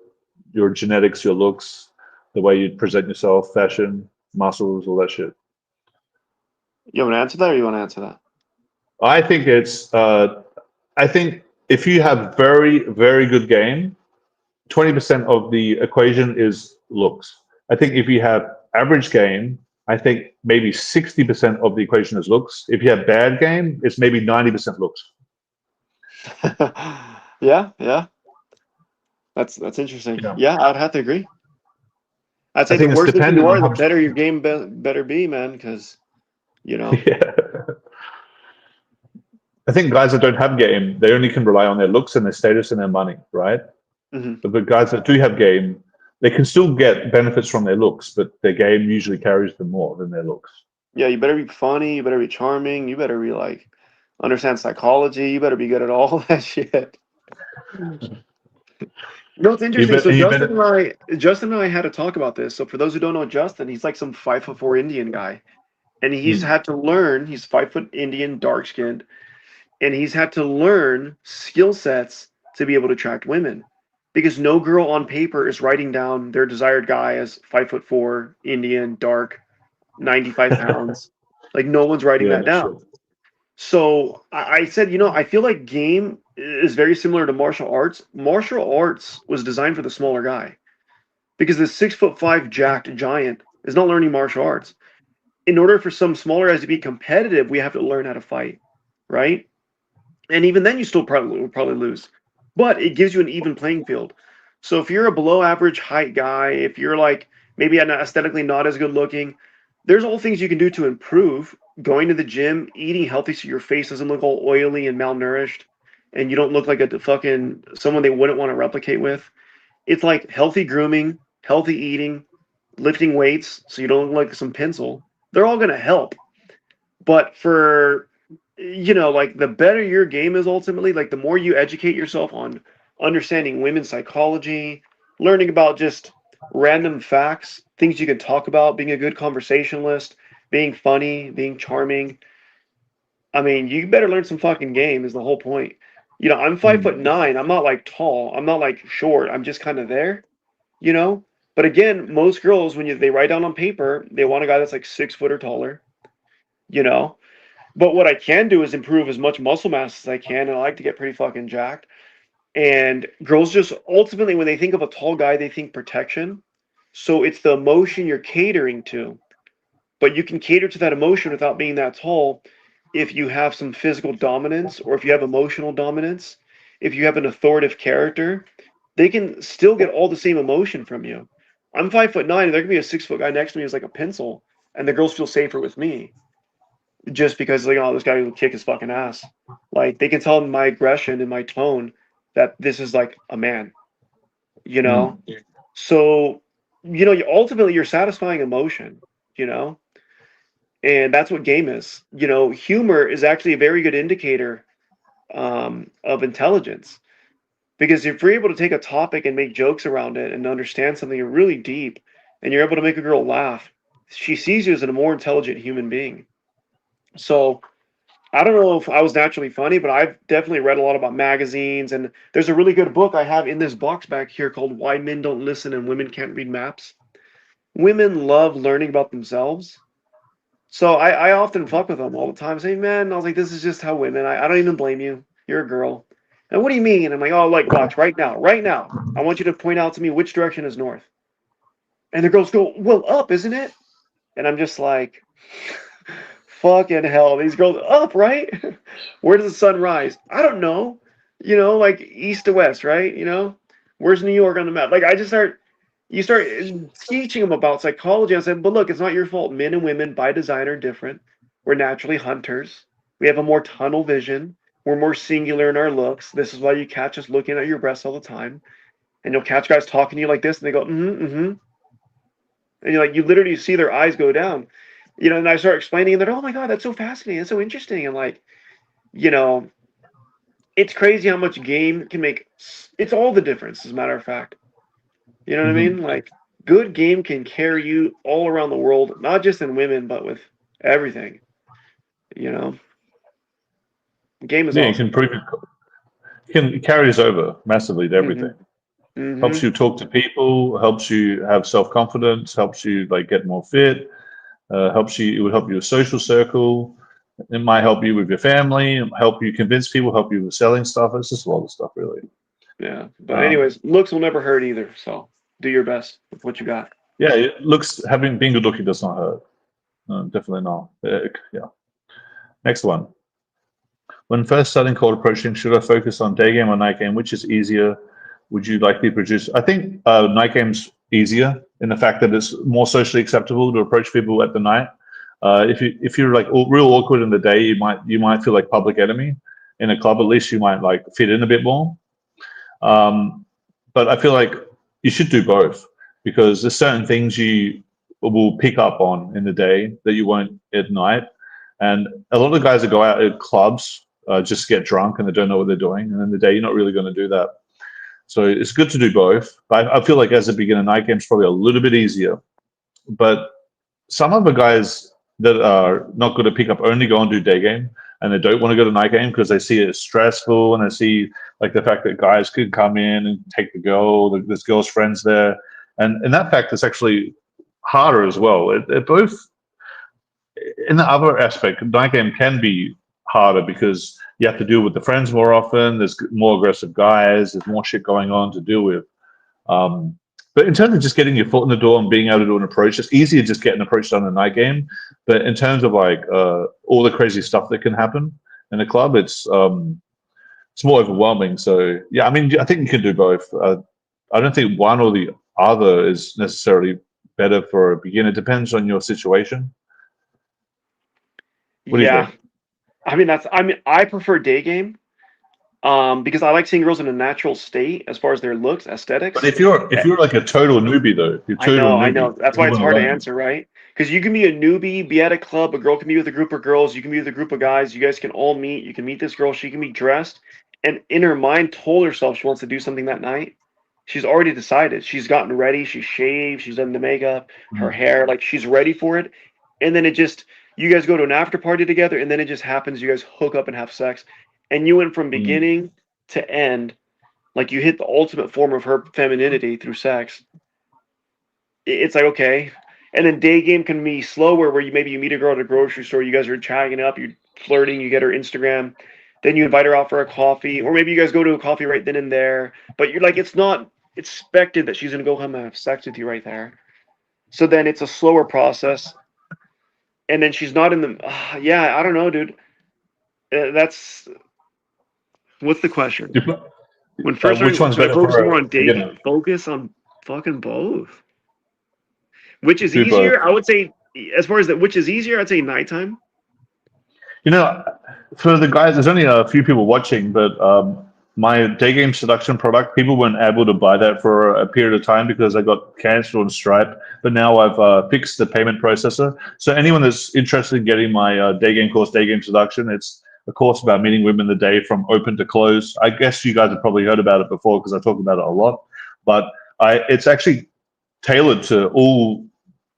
genetics, your looks, the way you present yourself, fashion, muscles, all that shit? You want to answer that, or you want to answer that? I think it's. I think if you have very, very good game, 20% of the equation is looks. I think if you have average game, I think maybe 60% of the equation is looks. If you have bad game, it's maybe 90% looks. Yeah. That's interesting. Yeah, I'd have to agree. I'd say the worse looking you are, the better your game better be, man, because, Yeah. I think guys that don't have game, they only can rely on their looks and their status and their money, right? Mm-hmm. But the guys that do have game, they can still get benefits from their looks, but their game usually carries them more than their looks. Yeah, you better be funny, you better be charming, you better be understand psychology, you better be good at all that shit. No, it's interesting. So Justin and I had to talk about this. So for those who don't know Justin, he's like some 5'4" Indian guy. And he's had to learn, he's 5 foot Indian, dark skinned, and he's had to learn skill sets to be able to attract women. Because no girl on paper is writing down their desired guy as 5'4", Indian, dark, 95 pounds. Like, no one's writing that down. Sure. So I said, I feel like game is very similar to martial arts. Martial arts was designed for the smaller guy, because the 6'5" jacked giant is not learning martial arts. In order for some smaller guys to be competitive, we have to learn how to fight, right? And even then, you still probably lose. But it gives you an even playing field. So if you're a below average height guy, if you're like maybe aesthetically not as good looking, there's all things you can do to improve. Going to the gym, eating healthy so your face doesn't look all oily and malnourished, and you don't look like a fucking someone they wouldn't want to replicate with. It's like healthy grooming, healthy eating, lifting weights so you don't look like some pencil. They're all going to help. But for, like the better your game is ultimately, like the more you educate yourself on understanding women's psychology, learning about just random facts, things you can talk about, being a good conversationalist, being funny, being charming. I mean, you better learn some fucking game is the whole point. I'm 5'9". I'm not like tall. I'm not like short. I'm just kind of there, you know? But again, most girls, when they write down on paper, they want a guy that's like 6 foot or taller, you know? But what I can do is improve as much muscle mass as I can, and I like to get pretty fucking jacked. And girls just ultimately, when they think of a tall guy, they think protection. So it's the emotion you're catering to. But you can cater to that emotion without being that tall if you have some physical dominance or if you have emotional dominance, if you have an authoritative character, they can still get all the same emotion from you. I'm 5'9", and there can be a 6 foot guy next to me who's like a pencil, and the girls feel safer with me just because like, oh, this guy will kick his fucking ass. Like they can tell in my aggression and my tone that this is like a man, you know? So, ultimately you're satisfying emotion, and that's what game is. Humor is actually a very good indicator of intelligence, because if you're able to take a topic and make jokes around it and understand something really deep, and you're able to make a girl laugh, she sees you as a more intelligent human being. So I don't know if I was naturally funny, but I've definitely read a lot about magazines, and there's a really good book I have in this box back here called Why Men Don't Listen and Women Can't Read Maps. Women love learning about themselves. So I often fuck with them all the time, saying, man, I was like, this is just how women, I don't even blame you. You're a girl. And what do you mean? And I'm like, oh, like, watch, right now, I want you to point out to me which direction is north. And the girls go, well, up, isn't it? And I'm just like, fucking hell, these girls, up, right? Where does the sun rise? I don't know. Like east to west, right? Where's New York on the map? Like, you start teaching them about psychology. I said, but look, it's not your fault. Men and women by design are different. We're naturally hunters. We have a more tunnel vision. We're more singular in our looks. This is why you catch us looking at your breasts all the time. And you'll catch guys talking to you like this, and they go, and you literally see their eyes go down. And I start explaining, and they're, oh my God, that's so fascinating. That's so interesting. And like, it's crazy how much game can make. It's all the difference, as a matter of fact. You know what I mean? Like, good game can carry you all around the world, not just in women, but with everything. Game is awesome. It carries over massively to everything. Helps you talk to people, helps you have self-confidence, helps you like get more fit, it would help you with social circle. It might help you with your family, help you convince people, help you with selling stuff. It's just a lot of stuff, really. Yeah. But anyways, looks will never hurt either. So do your best with what you got. Yeah, being good looking does not hurt. No, definitely not. Yeah. Next one. When first starting cold approaching, should I focus on day game or night game? Which is easier? Would you likely produce? I think night game's easier in the fact that it's more socially acceptable to approach people at the night. If you're like real awkward in the day, you might feel like public enemy. In a club, at least you might like fit in a bit more. But I feel like you should do both, because there's certain things you will pick up on in the day that you won't at night. And a lot of guys that go out at clubs just get drunk and they don't know what they're doing. And in the day, you're not really going to do that. So it's good to do both. But I feel like as a beginner, night game's probably a little bit easier. But some of the guys that are not good at pickup only go and do day game, and they don't want to go to night game because they see it as stressful, and they see like the fact that guys could come in and take the girl, there's girls' friends there. And in that fact, it's actually harder as well. It both, in the other aspect, night game can be harder because you have to deal with the friends more often. There's more aggressive guys. There's more shit going on to deal with. But in terms of just getting your foot in the door and being able to do an approach, it's easier just getting an approach done in a night game. But in terms of like all the crazy stuff that can happen in a club, it's more overwhelming. So yeah, I mean, I think you can do both. I don't think one or the other is necessarily better for a beginner. It depends on your situation. What do you think? I prefer day game, Because I like seeing girls in a natural state as far as their looks, aesthetics. But if you're like a total newbie though, if you're total I newbie, know. That's why it's hard to answer, right? Because you can be a newbie, be at a club, a girl can be with a group of girls, you can be with a group of guys, you guys can all meet, you can meet this girl, she can be dressed, and in her mind told herself she wants to do something that night. She's already decided. She's gotten ready, she's shaved, she's done the makeup, her hair, like she's ready for it. And then you guys go to an after party together, and then it just happens, you guys hook up and have sex. And you went from beginning to end, like you hit the ultimate form of her femininity through sex. It's like, okay. And then day game can be slower, where maybe you meet a girl at a grocery store, you guys are chatting up, you're flirting, you get her Instagram, then you invite her out for a coffee, or maybe you guys go to a coffee right then and there, but you're like, it's not expected that she's going to go home and have sex with you right there. So then it's a slower process. And then she's not in the, yeah, I don't know, dude. That's, what's the question? When first which one's better focus for more on dating, focus on fucking both. Which is easier? Both. I would say, as far as which is easier, I'd say nighttime. You know, for the guys, there's only a few people watching, but my Daygame Seduction product, people weren't able to buy that for a period of time because I got canceled on Stripe. But now I've fixed the payment processor. So anyone that's interested in getting my Daygame course, Daygame Seduction, it's a course about meeting women the day from open to close. I guess you guys have probably heard about it before because I talk about it a lot. But it's actually tailored to all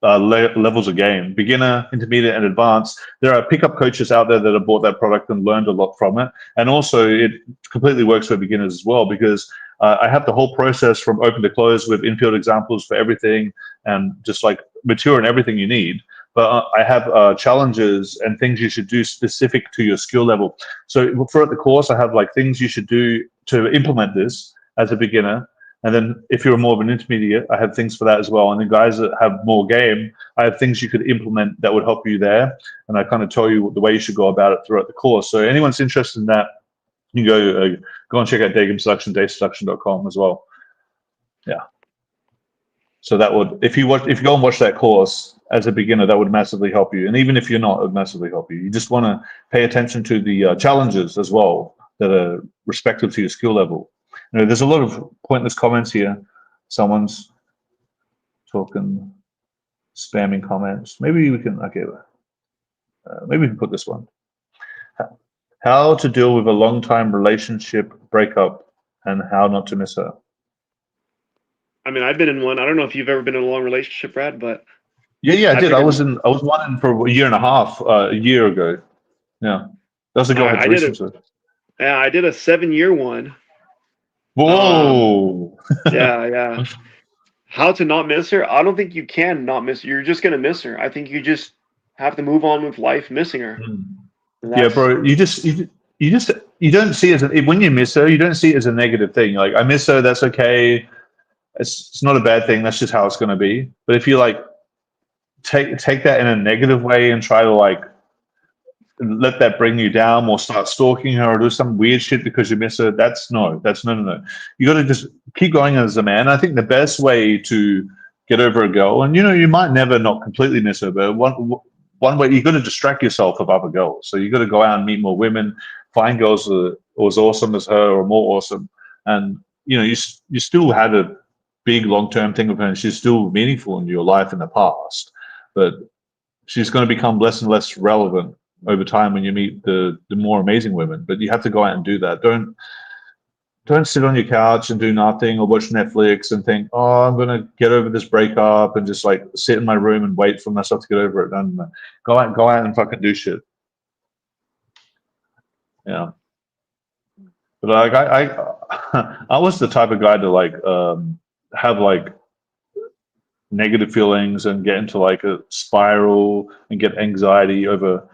levels of game, beginner, intermediate, and advanced. There are pickup coaches out there that have bought that product and learned a lot from it. And also it completely works for beginners as well, because I have the whole process from open to close with infield examples for everything and just like material and everything you need. But I have challenges and things you should do specific to your skill level. So throughout the course, I have like things you should do to implement this as a beginner. And then if you're more of an intermediate, I have things for that as well. And then guys that have more game, I have things you could implement that would help you there. And I kind of tell you the way you should go about it throughout the course. So anyone's interested in that, you can go and check out Daygame Seduction, dayseduction.com as well. Yeah. So that would, if you go and watch that course as a beginner, that would massively help you. And even if you're not, it would massively help you. You just want to pay attention to the challenges as well that are respective to your skill level. You know, there's a lot of pointless comments here. Someone's talking, spamming comments. Maybe we can, okay, maybe we can put this one. How to deal with a long-time relationship breakup and how not to miss her. I mean, I've been in one. I don't know if you've ever been in a long relationship, Brad, but yeah, I did. I was one for a year and a half, a year ago. Yeah, that was a girl I had threesomes with. Yeah, I did a 7-year one. Whoa. Yeah. How to not miss her? I don't think you can not miss her. You're just gonna miss her. I think you just have to move on with life, missing her. Yeah, bro. You don't see it as when you miss her, you don't see it as a negative thing. Like, I miss her, that's okay. It's not a bad thing. That's just how it's gonna be. But if you like take that in a negative way and try to like let that bring you down, or start stalking her or do some weird shit because you miss her, that's no. You got to just keep going as a man. I think the best way to get over a girl, and you might never not completely miss her, but one way, you got to distract yourself of other girls. So you got to go out and meet more women, find girls that are as awesome as her or more awesome, and you still had a big long-term thing with her, and she's still meaningful in your life in the past, but she's going to become less and less relevant over time when you meet the more amazing women. But you have to go out and do that. Don't sit on your couch and do nothing or watch Netflix and think, oh, I'm gonna get over this breakup and just like sit in my room and wait for myself to get over it. And go out and fucking do shit. Yeah. But like I was the type of guy to like have like negative feelings and get into like a spiral and get anxiety over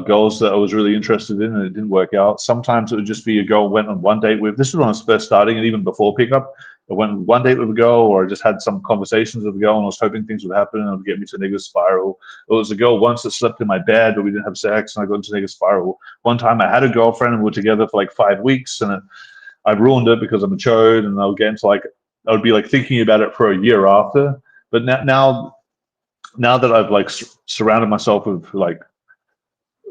girls that I was really interested in, and it didn't work out. Sometimes it would just be a girl I went on one date with. This was when I was first starting, and even before pickup, I went on one date with a girl, or I just had some conversations with a girl, and I was hoping things would happen, and it would get me to a negative spiral. It was a girl once that slept in my bed, but we didn't have sex, and I got into a negative spiral. One time I had a girlfriend, and we were together for like 5 weeks, and I ruined it because I'm a chode, and I would get into like, I would be like thinking about it for a year after. But now that I've like surrounded myself with like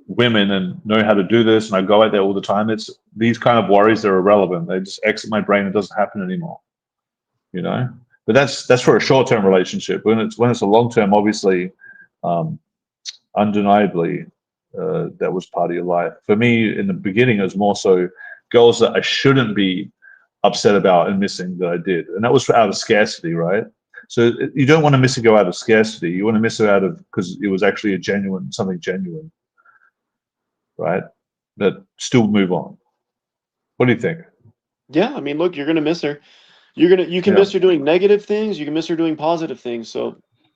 women and know how to do this, and I go out there all the time. It's these kind of worries that are irrelevant. They just exit my brain. It doesn't happen anymore, you know. But that's for a short-term relationship. When it's a long-term, obviously, undeniably, that was part of your life. For me, in the beginning, it was more so girls that I shouldn't be upset about and missing that I did, and that was out of scarcity, right? So you don't want to miss a girl out of scarcity. You want to miss her out of because it was actually something genuine, right? That still move on. What do you think? Yeah, I mean, look, you're gonna miss her. You can miss her doing negative things. You can miss her doing positive things. So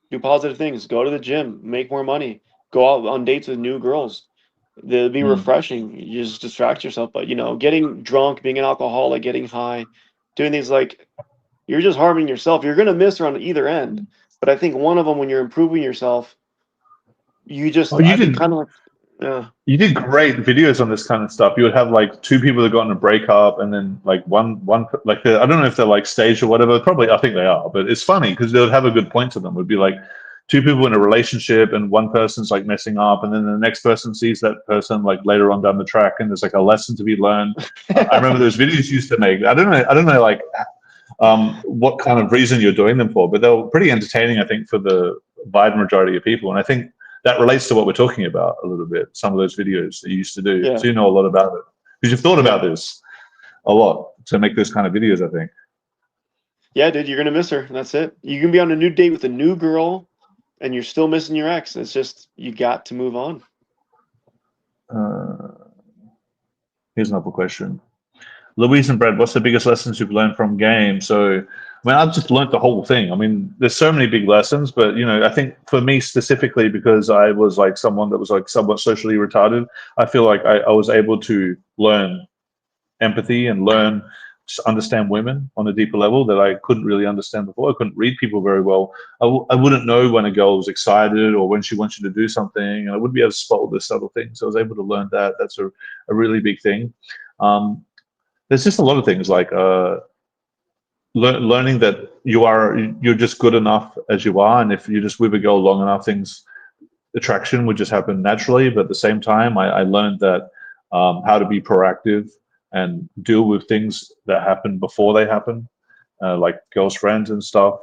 do positive things. Go to the gym. Make more money. Go out on dates with new girls. They'll be refreshing. You just distract yourself. But you know, getting drunk, being an alcoholic, getting high, doing things like you're just harming yourself. You're gonna miss her on either end. But I think one of them, when you're improving yourself, you just I think kind of like You did great videos on this kind of stuff. You would have like two people that got in a breakup, and then like one like I don't know if they're like staged or whatever. Probably I think they are, but it's funny because they would have a good point to them. It would be like two people in a relationship, and one person's like messing up, and then the next person sees that person like later on down the track, and there's like a lesson to be learned. I remember those videos you used to make. I don't know like what kind of reason you're doing them for, but they were pretty entertaining, I think, for the wide majority of people. And I think that relates to what we're talking about a little bit, some of those videos that you used to do. Yeah. So you know a lot about it. Because you've thought about this a lot to make those kind of videos, I think. Yeah, dude, you're going to miss her. That's it. You can be on a new date with a new girl, and you're still missing your ex. It's just, you got to move on. Here's another question. Louise and Brad, what's the biggest lessons you've learned from game? So, I mean, I've just learned the whole thing. I mean, there's so many big lessons, but, you know, I think for me specifically, because I was like someone that was like somewhat socially retarded, I feel like I was able to learn empathy and learn to understand women on a deeper level that I couldn't really understand before. I couldn't read people very well. I wouldn't know when a girl was excited or when she wants you to do something, and I wouldn't be able to spot all the subtle things. So I was able to learn that. That's a really big thing. There's just a lot of things like learning that you're just good enough as you are, and if you just with a girl long enough, attraction would just happen naturally. But at the same time, I learned that how to be proactive and deal with things that happen before they happen, like girls' friends and stuff.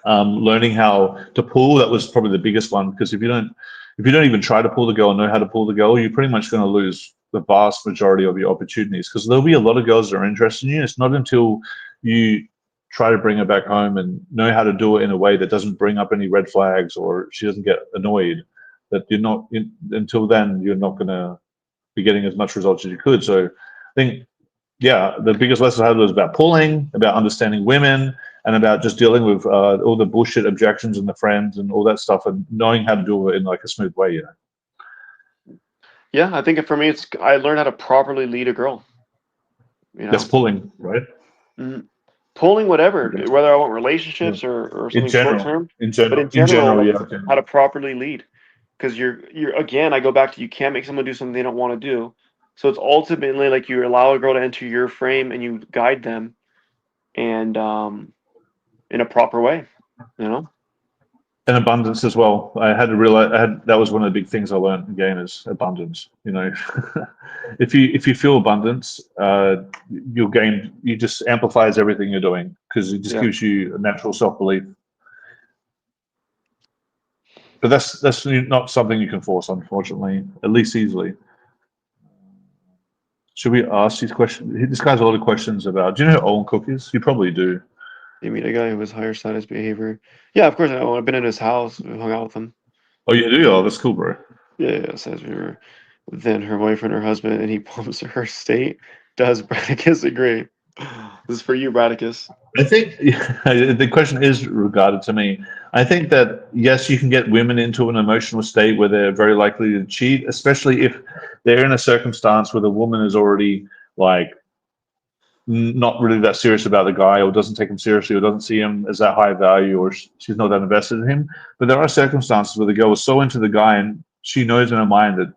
Learning how to pull, that was probably the biggest one, because if you don't even try to pull the girl and know how to pull the girl, you're pretty much going to lose the vast majority of your opportunities, because there'll be a lot of girls that are interested in you. It's not until you try to bring her back home and know how to do it in a way that doesn't bring up any red flags or she doesn't get annoyed that until then you're not going to be getting as much results as you could. So I think, yeah, the biggest lesson I had was about pulling, about understanding women, and about just dealing with all the bullshit objections and the friends and all that stuff, and knowing how to do it in like a smooth way, you know. Yeah, I think for me, I learned how to properly lead a girl. You know? That's pulling, right? Mm-hmm. Pulling, whatever, whether I want relationships or something short term. In general, yeah. How to properly lead, because you're again, I go back to, you can't make someone do something they don't want to do. So it's ultimately like you allow a girl to enter your frame and you guide them, and in a proper way, you know. And abundance as well. I had to realize that was one of the big things I learned in game is abundance. You know, if you feel abundance, your game just amplifies everything you're doing, because it just gives you a natural self-belief. But that's not something you can force, unfortunately, at least easily. Should we ask these questions? This guy's a lot of questions about. Do you know who Owen Cook is? You probably do. You mean a guy who has higher status behavior? Yeah, of course I know. I've been in his house, hung out with him. Oh, you do? Oh, that's cool, bro. Yeah, says behavior. Then her boyfriend or husband, and he pumps her state. Does Bradicus agree? This is for you, Bradicus. I think the question is regarded to me. I think that, yes, you can get women into an emotional state where they're very likely to cheat, especially if they're in a circumstance where the woman is already like not really that serious about the guy, or doesn't take him seriously, or doesn't see him as that high value, or she's not that invested in him. But there are circumstances where the girl is so into the guy and she knows in her mind that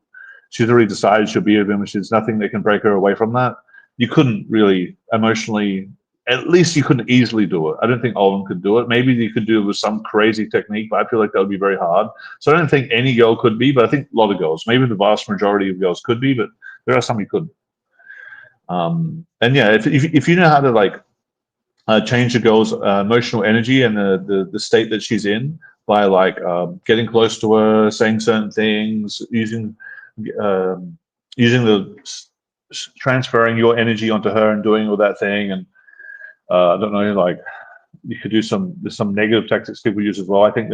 she's already decided she'll be with him, and there's nothing that can break her away from that. You couldn't really emotionally at least you couldn't easily do it. I don't think all of them could do it. Maybe you could do it with some crazy technique, but I feel like that would be very hard. So I don't think any girl could be, but I think a lot of girls, maybe the vast majority of girls could be, but there are some who couldn't. And yeah, if you know how to like change a girl's emotional energy and the state that she's in by like getting close to her, saying certain things, using transferring your energy onto her and doing all that thing, and I don't know, like you could do there's some negative tactics people use as well. I think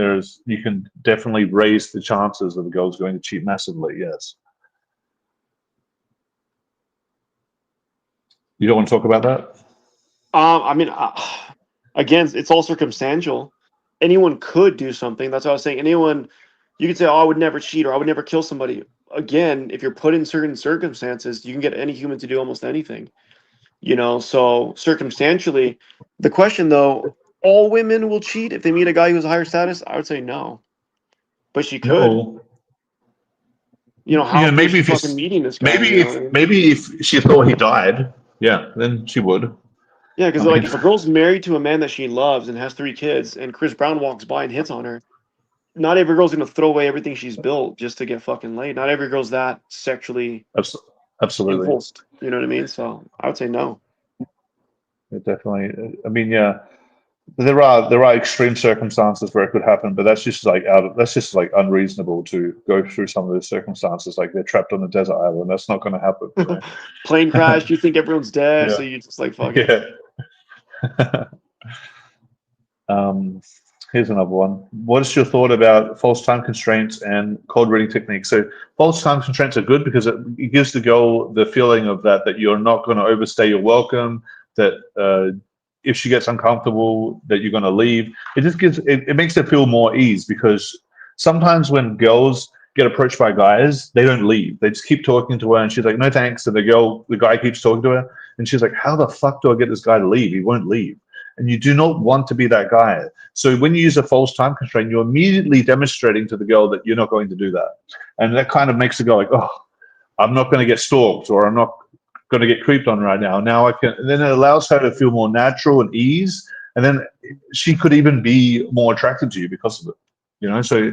you can definitely raise the chances of the girls going to cheat massively. Yes. You don't want to talk about that? I mean, again, it's all circumstantial. Anyone could do something. That's what I was saying. Anyone, you could say, "Oh, I would never cheat," or "I would never kill somebody." Again, if you're put in certain circumstances, you can get any human to do almost anything. You know, so circumstantially, the question though, all women will cheat if they meet a guy who's higher status? I would say no, but she could. No. You know, how maybe if fucking meeting this guy? Maybe if she thought he died, yeah, then she would. Yeah, because like if a girl's married to a man that she loves and has 3 kids, and Chris Brown walks by and hits on her, not every girl's gonna throw away everything she's built just to get fucking laid. Not every girl's that sexually absolutely impulsed. You know what I mean? So I would say no. Definitely. I mean, yeah, there are extreme circumstances where it could happen, but that's just like unreasonable to go through some of those circumstances. Like they're trapped on a desert island. That's not going to happen. You know? Plane crash. You think everyone's dead, Yeah. so you just like fuck it. Yeah. Here's another one. What is your thought about false time constraints and cold reading techniques? So false time constraints are good because it gives the girl the feeling of that you're not going to overstay your welcome, that if she gets uncomfortable, that you're going to leave. It just it makes her feel more ease, because sometimes when girls get approached by guys, they don't leave. They just keep talking to her, and she's like, no thanks. And the guy keeps talking to her, and she's like, how the fuck do I get this guy to leave? He won't leave. And you do not want to be that guy. So when you use a false time constraint, you're immediately demonstrating to the girl that you're not going to do that. And that kind of makes the girl like, oh, I'm not going to get stalked, or I'm not going to get creeped on right now. Now I can. And then it allows her to feel more natural and ease. And then she could even be more attracted to you because of it. You know, so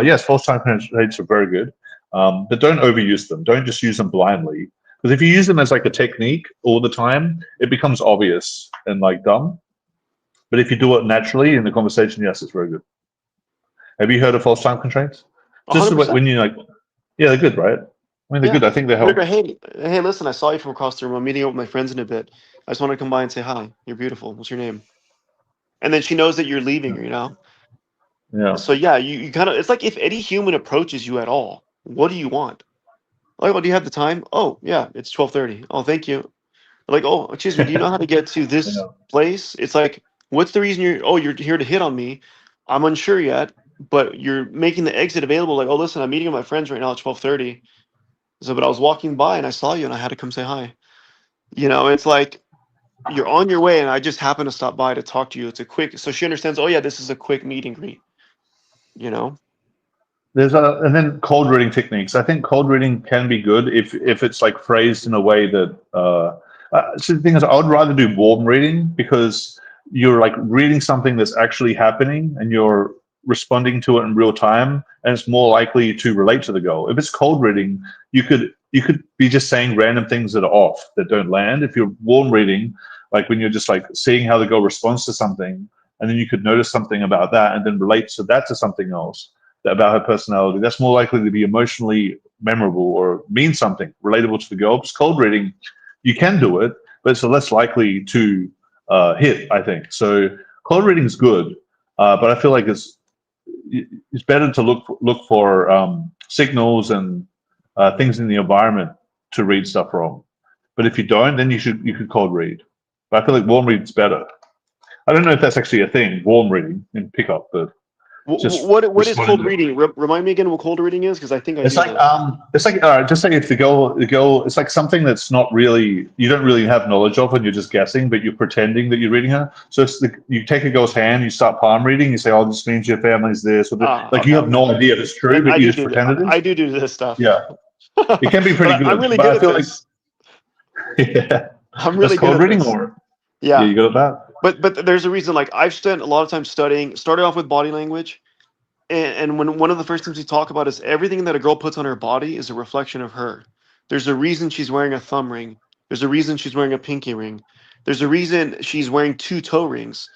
yes, false time constraints are very good. But don't overuse them. Don't just use them blindly. Because if you use them as like a technique all the time, it becomes obvious and like dumb. But if you do it naturally in the conversation, yes, it's very good. Have you heard of false time constraints? Just 100%. when you like, yeah, they're good, right? I mean, they're good. I think they help. Hey, listen, I saw you from across the room. I'm meeting up with my friends in a bit. I just want to come by and say hi. You're beautiful. What's your name? And then she knows that you're leaving, you know? Yeah. So yeah, you kind of, it's like if any human approaches you at all, what do you want? Like, well, do you have the time? Oh, yeah, it's 12:30. Oh, thank you. Like, oh, excuse me, do you know how to get to this place? It's like, what's the reason you're here to hit on me? I'm unsure yet, but you're making the exit available. Like, oh, listen, I'm meeting with my friends right now at 12:30. So, but I was walking by and I saw you and I had to come say hi. You know, it's like you're on your way and I just happen to stop by to talk to you. It's a quick, so she understands, oh yeah, this is a quick meet and greet, you know? And then cold reading techniques. I think cold reading can be good if it's like phrased in a way that, so the thing is, I would rather do warm reading, because you're like reading something that's actually happening and you're responding to it in real time, and it's more likely to relate to the girl. If it's cold reading, you could be just saying random things that are off, that don't land. If you're warm reading, like when you're just like seeing how the girl responds to something, and then you could notice something about that and then relate to that to something else about her personality, that's more likely to be emotionally memorable or mean something relatable to the girl. Because cold reading, you can do it, but it's less likely to hit, I think. So cold reading is good, but I feel like it's better to look for signals and things in the environment to read stuff from. But if you don't, then you could cold read. But I feel like warm read's better. I don't know if that's actually a thing, warm reading in pickup, but what is cold reading? Remind me again what cold reading is, because I think it's like just say if the girl, it's like something that's not really, you don't really have knowledge of, and you're just guessing, but you're pretending that you're reading her. So you take a girl's hand, you start palm reading, you say, "Oh, this means your family's this," or you have no idea if it's true, but you just pretend it is. I do this stuff. Yeah, it can be pretty good. I'm really good at this. Yeah, I'm really cold good at reading, this. or Yeah. you got that? But there's a reason. Like I've spent a lot of time studying. Started off with body language, and when one of the first things we talk about is everything that a girl puts on her body is a reflection of her. There's a reason she's wearing a thumb ring. There's a reason she's wearing a pinky ring. There's a reason she's wearing 2 toe rings.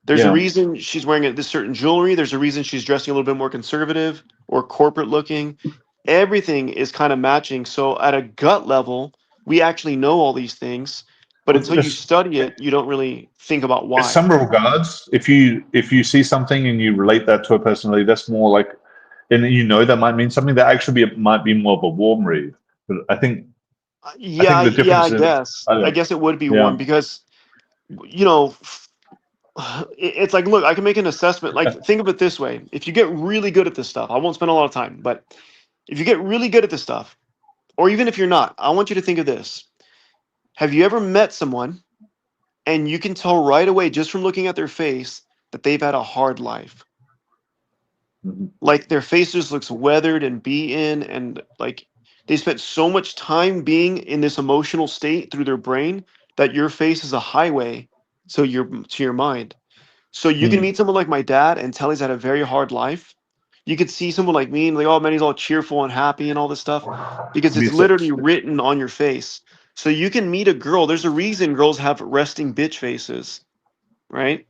There's a Yeah. reason she's wearing this certain jewelry. There's a reason she's dressing a little bit more conservative or corporate looking. Everything is kind of matching. So at a gut level, we actually know all these things, but Well, until you study it, you don't really think about in why. some regards, if you see something and you relate that to a personality, that's more like, and you know that might mean something that actually might be more of a warm read. But I think Yeah, the yeah, difference is, I guess it would be yeah. warm because, you know, it's like, look, I can make an assessment. Like, think of it this way: if you get really good at this stuff, I won't spend a lot of time, but if you get really good at this stuff, or even if you're not, I want you to think of this. Have you ever met someone and you can tell right away just from looking at their face that they've had a hard life? Mhm. Like their face just looks weathered and beaten, and like they spent so much time being in this emotional state through their brain that your face is a highway to your mind. So you can Hmm. meet someone like my dad and tell he's had a very hard life. You could see someone like me and like, oh man, he's all cheerful and happy and all this stuff because it's literally written on your face. So you can meet a girl. There's a reason girls have resting bitch faces, right?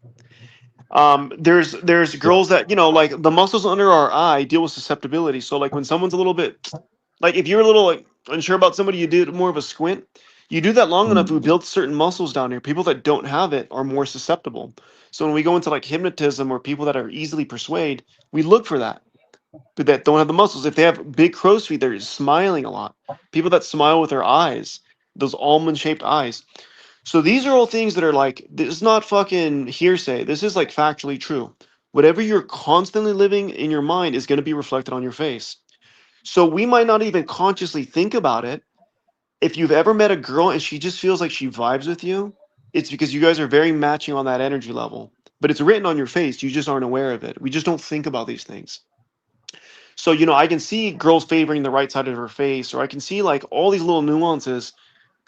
There's girls that, you know, like the muscles under our eye deal with susceptibility. So like when someone's a little bit, like if you're a little like unsure about somebody, you do more of a squint. You do that long enough, we build certain muscles down here. People that don't have it are more susceptible. So when we go into like hypnotism or people that are easily persuaded, we look for that. But that don't have the muscles. If they have big crow's feet, they're smiling a lot. People that smile with their eyes, those almond shaped eyes. So these are all things that are like, this is not fucking hearsay. This is like factually true. Whatever you're constantly living in your mind is going to be reflected on your face. So we might not even consciously think about it. If you've ever met a girl and she just feels like she vibes with you, it's because you guys are very matching on that energy level. But it's written on your face. You just aren't aware of it. We just don't think about these things. So, you know, I can see girls favoring the right side of her face, or I can see like all these little nuances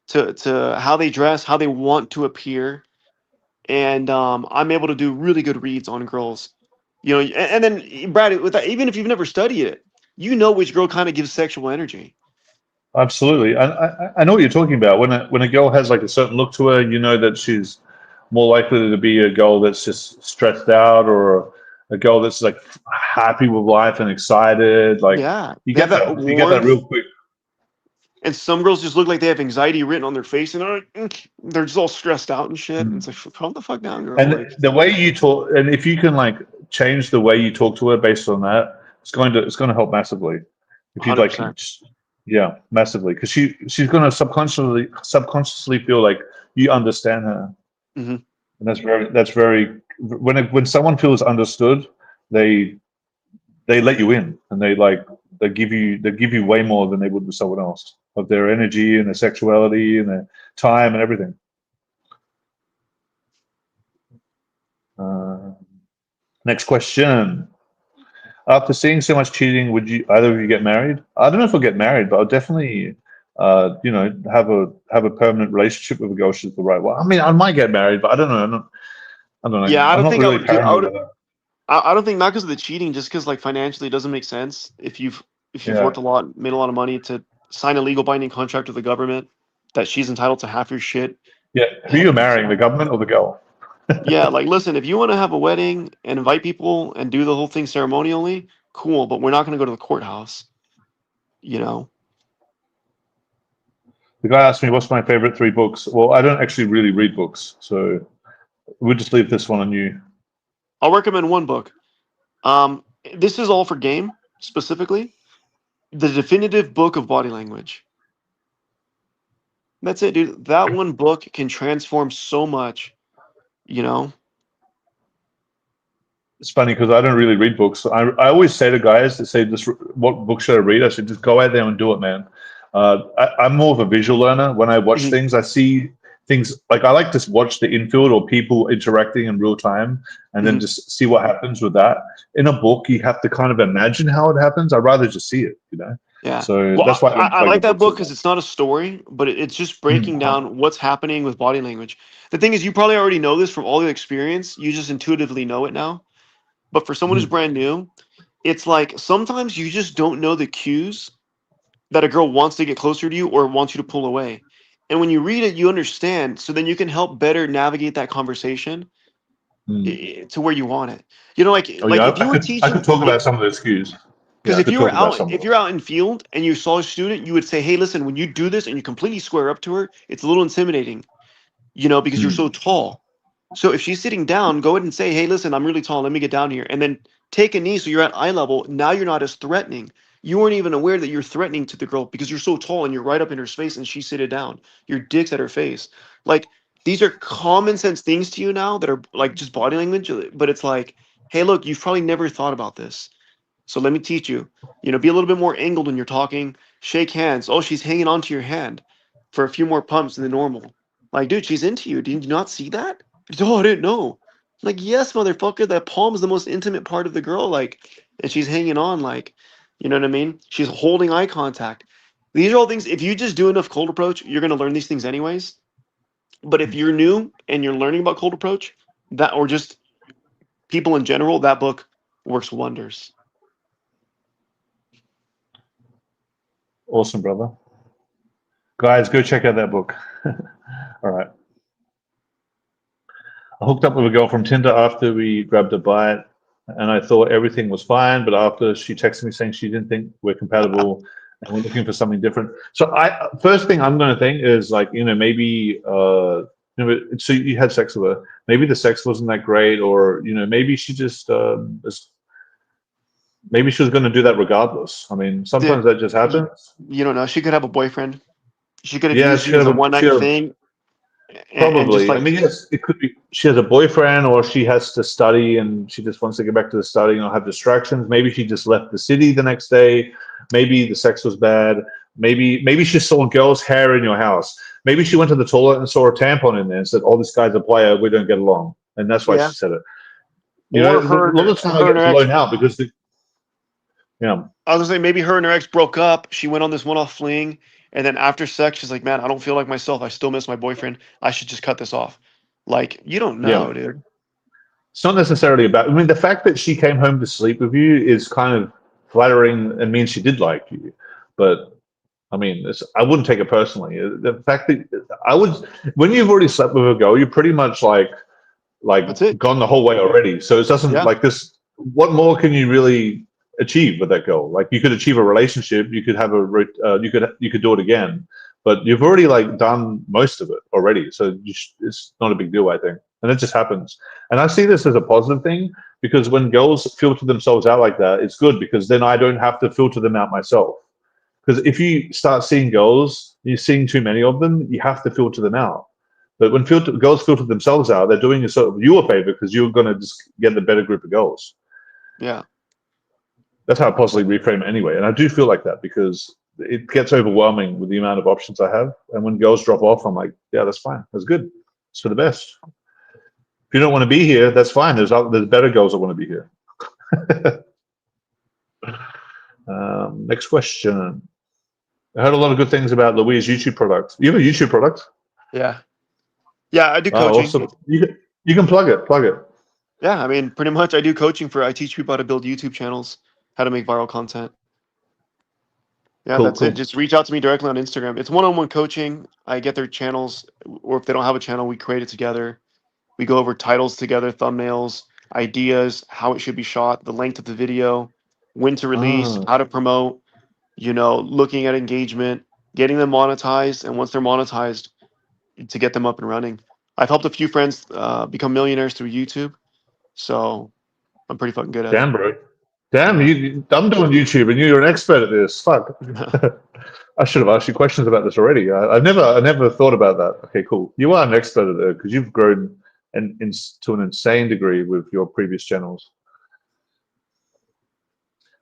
to how they dress, how they want to appear, and I'm able to do really good reads on girls. You know, and then Brad, with that, even if you've never studied it, you know which girl kind of gives sexual energy. Absolutely. I know what you're talking about. When a girl has like a certain look to her, you know that she's more likely to be a girl that's just stressed out, or a girl that's like happy with life and excited. Like Yeah, you they have get that that, you get that warmth. real quick. And some girls just look like they have anxiety written on their face, and they're just all stressed out and shit. And Mm. it's like, calm the fuck down, girl. And Like, the way you talk, and if you can like change the way you talk to her based on that, it's going to help massively. If you like, 100%. yeah, massively, because she's going to subconsciously feel like you understand her. Hmm. And that's very when someone feels understood, they let you in, and they give you way more than they would with someone else, of their energy and their sexuality and their time and everything. Next question. After seeing so much cheating, would you either of you get married? I don't know if I'll get married, but I'll definitely have a permanent relationship with a girl. She's the right one. I mean, I might get married, but I don't know. I don't know. Yeah, I I'm don't not think I really would do. paranoid about I don't think, not because of the cheating, just because like financially it doesn't make sense if that. you've Yeah. worked a lot, made a lot of money to sign a legal binding contract with the government that she's entitled to half your shit. Yeah. Who you marrying, the government or the girl? Yeah, like listen, if you want to have a wedding and invite people and do the whole thing ceremonially, cool, but we're not going to go to the courthouse, you know. The guy asked me, what's my favorite 3 books? Well, I don't actually really read books, so we'll just leave this one on you. I'll recommend one book. This is all for game specifically. The Definitive Book of Body Language. That's it, dude. That one book can transform so much, you know. It's funny because I don't really read books. I always say to guys that say, "Just what book should I read?" I said, "Just go out there and do it, man." I'm more of a visual learner. When I watch Mhm. things, I see things like I like to watch the infield or people interacting in real time, and then Mhm. just see what happens with that. In a book, you have to kind of imagine how it happens. I'd rather just see it, you know. Yeah. So Well, that's why I like that book books. because it's not a story, but it's just breaking down what's happening with body language. The thing is, you probably already know this from all the experience. You just intuitively know it now. But for someone who's brand new, it's like sometimes you just don't know the cues that a girl wants to get closer to you or wants you to pull away. And when you read it, you understand. So then you can help better navigate that conversation to where you want it. You know, Oh like yeah, if you were I could teaching, talk about some of those cues. Yeah, because I could talk about some of if them. you're out in field and you saw a student, you would say, "Hey, listen, when you do this and you completely square up to her, it's a little intimidating, you know, because you're so tall. So if she's sitting down, go ahead and say, "Hey, listen, I'm really tall. Let me get down here," and then take a knee so you're at eye level. Now you're not as threatening. You weren't even aware that you're threatening to the girl because you're so tall and you're right up in her face and she's seated down. Your dick's at her face. Like these are common sense things to you now that are like just body language, but it's like, hey, look, you've probably never thought about this. So let me teach you. You know, be a little bit more angled when you're talking. Shake hands. Oh, she's hanging onto your hand for a few more pumps than normal. Like, dude, she's into you. Did you not see that? Oh, I didn't know. Like, yes, motherfucker, that palm is the most intimate part of the girl. Like, and she's hanging on, like, you know what I mean? She's holding eye contact. These are all things, if you just do enough cold approach, you're going to learn these things anyways. But if you're new and you're learning about cold approach, that, or just people in general, that book works wonders. Awesome, brother. Guys, go check out that book. All right. I hooked up with a girl from Tinder after we grabbed a bite, and I thought everything was fine. But after she texted me saying she didn't think we're compatible and we're looking for something different. So first thing I'm going to think is like, maybe, so you had sex with her. Maybe the sex wasn't that great, or, maybe she just, maybe she was going to do that regardless. I mean, sometimes that just happens. You don't know. She could have a boyfriend. She could have Yeah, used you as a one night thing, and just probably. I like, mean, yes, it could be she has a boyfriend or she has to study and she just wants to get back to the study and have distractions. Maybe she just left the city the next day. Maybe the sex was bad. Maybe she saw girls' hair in your house. Maybe she went to the toilet and saw a tampon in there and said, "Oh, this guy's a player. We don't get along," and that's why yeah. she said it. Or A lot of the time I her and get her ex. blown out because yeah. I was gonna say maybe her and her ex broke up. She went on this one-off fling, and then after sex, she's like, "Man, I don't feel like myself. I still miss my boyfriend. I should just cut this off." Like, you don't Yeah. know, dude. It's not necessarily about. I mean, the fact that she came home to sleep with you is kind of flattering and means she did like you. But I mean, I wouldn't take it personally. The fact that I would, when you've already slept with a girl, you're pretty much like That's it. gone the whole way already. So it doesn't Yeah. like this. What more can you really achieve with that girl? Like you could achieve a relationship. You could have you could do it again. But you've already like done most of it already. So it's not a big deal, I think. And it just happens. And I see this as a positive thing because when girls filter themselves out like that, it's good because then I don't have to filter them out myself. Because if you start seeing girls, you're seeing too many of them, you have to filter them out. But when girls filter themselves out, they're doing you a favor because you're going to just get the better group of girls. Yeah. That's how I possibly reframe it anyway. And I do feel like that because it gets overwhelming with the amount of options I have. And when girls drop off, I'm like, yeah, that's fine. That's good. It's for the best. If you don't want to be here, that's fine. There's better girls that want to be here. Next question. I heard a lot of good things about Louis' YouTube product. You have a YouTube product? Yeah. Yeah, I do Oh, coaching. awesome. You can plug it. Plug it. Yeah, I mean, pretty much I do coaching I teach people how to build YouTube channels, how to make viral content. Yeah, Cool, that's it. cool. Just reach out to me directly on Instagram. It's one-on-one coaching. I get their channels, or if they don't have a channel, we create it together. We go over titles together, thumbnails, ideas, how it should be shot, the length of the video, when to release, how to promote, looking at engagement, getting them monetized, and once they're monetized, to get them up and running. I've helped a few friends become millionaires through YouTube, so I'm pretty fucking good at Damn, bro. Damn, I'm doing YouTube and you're an expert at this. Fuck. it. I should have asked you questions about this already. I never thought about that. Okay, cool. You are an expert at it because you've grown to an insane degree with your previous channels.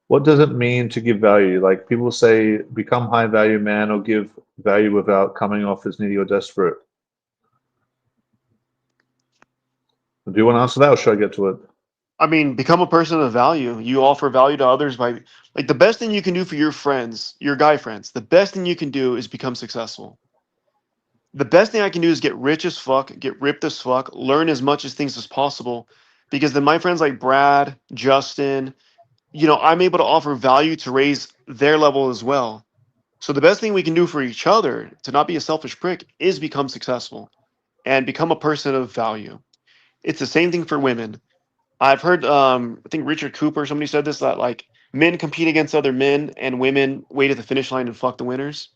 What does it mean to give value? Like people say, become high value man or give value without coming off as needy or desperate. Do you want to answer that or should I get to it? I mean, become a person of value. You offer value to others by, like, the best thing you can do for your friends, your guy friends, the best thing you can do is become successful. The best thing I can do is get rich as fuck, get ripped as fuck, learn as much as things as possible, because then my friends like Brad, Justin, I'm able to offer value to raise their level as well. So the best thing we can do for each other to not be a selfish prick is become successful and become a person of value. It's the same thing for women. I've heard, I think Richard Cooper, somebody said this, that like men compete against other men and women wait at the finish line and fuck the winners.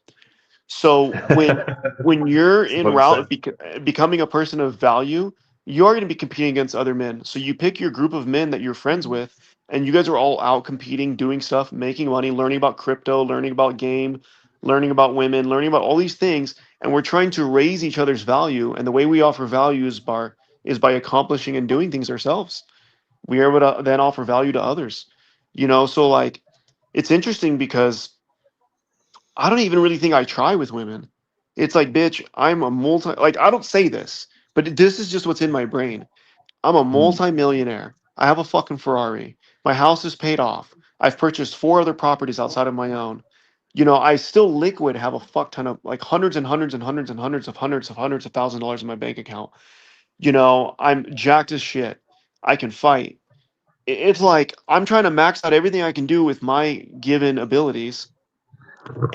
So when you're That's en what I'm route saying. of becoming a person of value, you're going to be competing against other men. So you pick your group of men that you're friends with, and you guys are all out competing, doing stuff, making money, learning about crypto, learning about game, learning about women, learning about all these things, and we're trying to raise each other's value. And the way we offer value is by accomplishing and doing things ourselves. We are able to then offer value to others. So like it's interesting because I don't even really think I try with women. It's like, bitch, I'm a like, I don't say this, but this is just what's in my brain. I'm a Mm, multi-millionaire. I have a fucking Ferrari. My house is paid off. I've purchased 4 other properties outside of my own. I still liquid have a fuck ton of, like, hundreds and hundreds and hundreds and hundreds of $1,000s in my bank account. I'm jacked as shit. I can fight. It's like I'm trying to max out everything I can do with my given abilities.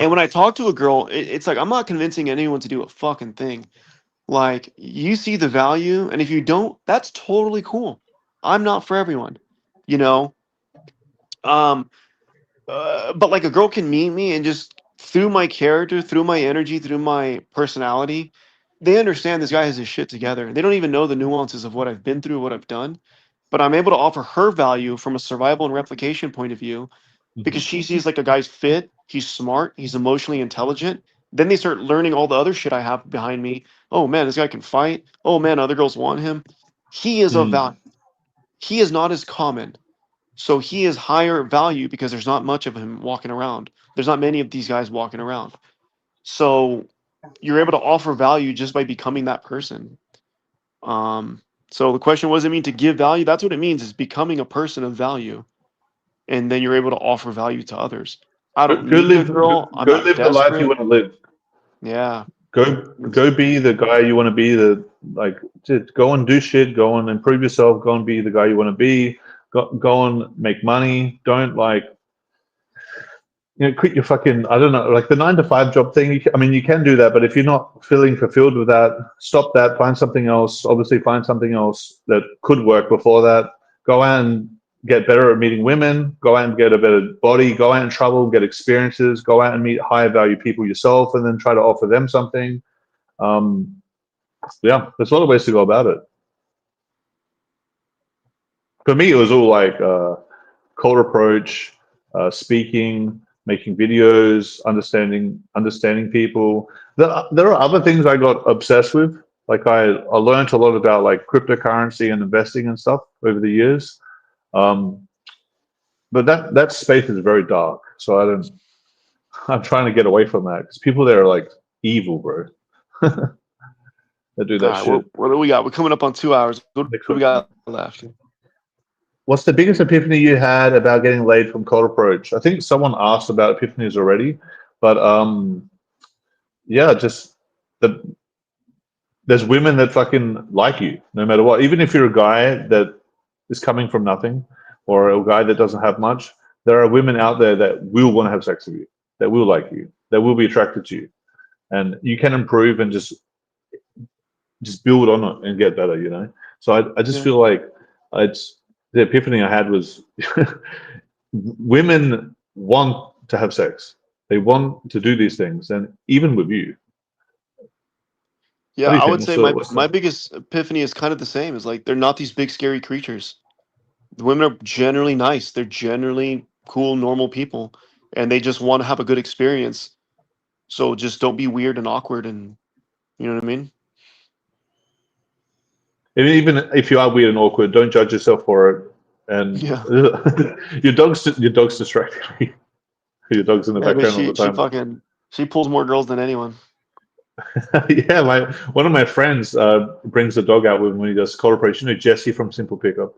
And when I talk to a girl, it's like I'm not convincing anyone to do a fucking thing. Like, you see the value, and if you don't, that's totally cool. I'm not for everyone, you know. Um, but like a girl can meet me and just through my character, through my energy, through my personality, they understand this guy has his shit together. They don't even know the nuances of what I've been through, what I've done, but I'm able to offer her value from a survival and replication point of view because mhm, she sees like a guy's fit, he's smart, he's emotionally intelligent. Then they start learning all the other shit I have behind me. Oh man, this guy can fight. Oh man, other girls want him. He is of mm. value. He is not as common. So he is higher value because there's not much of him walking around. There's not many of these guys walking around. So you're able to offer value just by becoming that person. Um, so the question, what does it mean to give value? That's what it means, is becoming a person of value. And then you're able to offer value to others. I don't need a girl. I'm Go not live the life you desperate. want to live. Yeah. Go be the guy you want to be. Just go and do shit. Go and improve yourself. Go and be the guy you want to be. Go and make money. Don't quit your fucking, I don't know, like the 9 to 5 job thing. I mean, you can do that, but if you're not feeling fulfilled with that, stop that. Find something else. Obviously, find something else that could work before that. Go out and get better at meeting women. Go out and get a better body. Go out and travel, get experiences. Go out and meet higher value people yourself, and then try to offer them something. Yeah, there's a lot of ways to go about it. For me, it was all like cold approach, speaking, making videos, understanding people. There are other things I got obsessed with. Like I learned a lot about like cryptocurrency and investing and stuff over the years. But that space is very dark. So I'm trying to get away from that because people there are like evil, bro. They do All that right. shit. What do we got? We're coming up on 2 hours. What do we got left? What's the biggest epiphany you had about getting laid from cold approach? I think someone asked about epiphanies already, but yeah, just the there's women that fucking like you no matter what. Even if you're a guy that is coming from nothing or a guy that doesn't have much, there are women out there that will want to have sex with you, that will like you, that will be attracted to you, and you can improve and just build on it and get better. So I just Yeah. feel like it's the epiphany I had was women want to have sex. They want to do these things, and even with you. Yeah, What do you I think? would say my biggest epiphany is kind of the same. Is like they're not these big scary creatures. The women are generally nice. They're generally cool, normal people, and they just want to have a good experience. So just don't be weird and awkward, and you know what I mean? And even if you are weird and awkward, don't judge yourself for it. And Yeah. your dog's distracting me. Your dog's in the Yeah, but background all she the she time. fucking she pulls more girls than anyone. Yeah, one of my friends brings the dog out with him when he does cold approach. Jesse from Simple Pickup.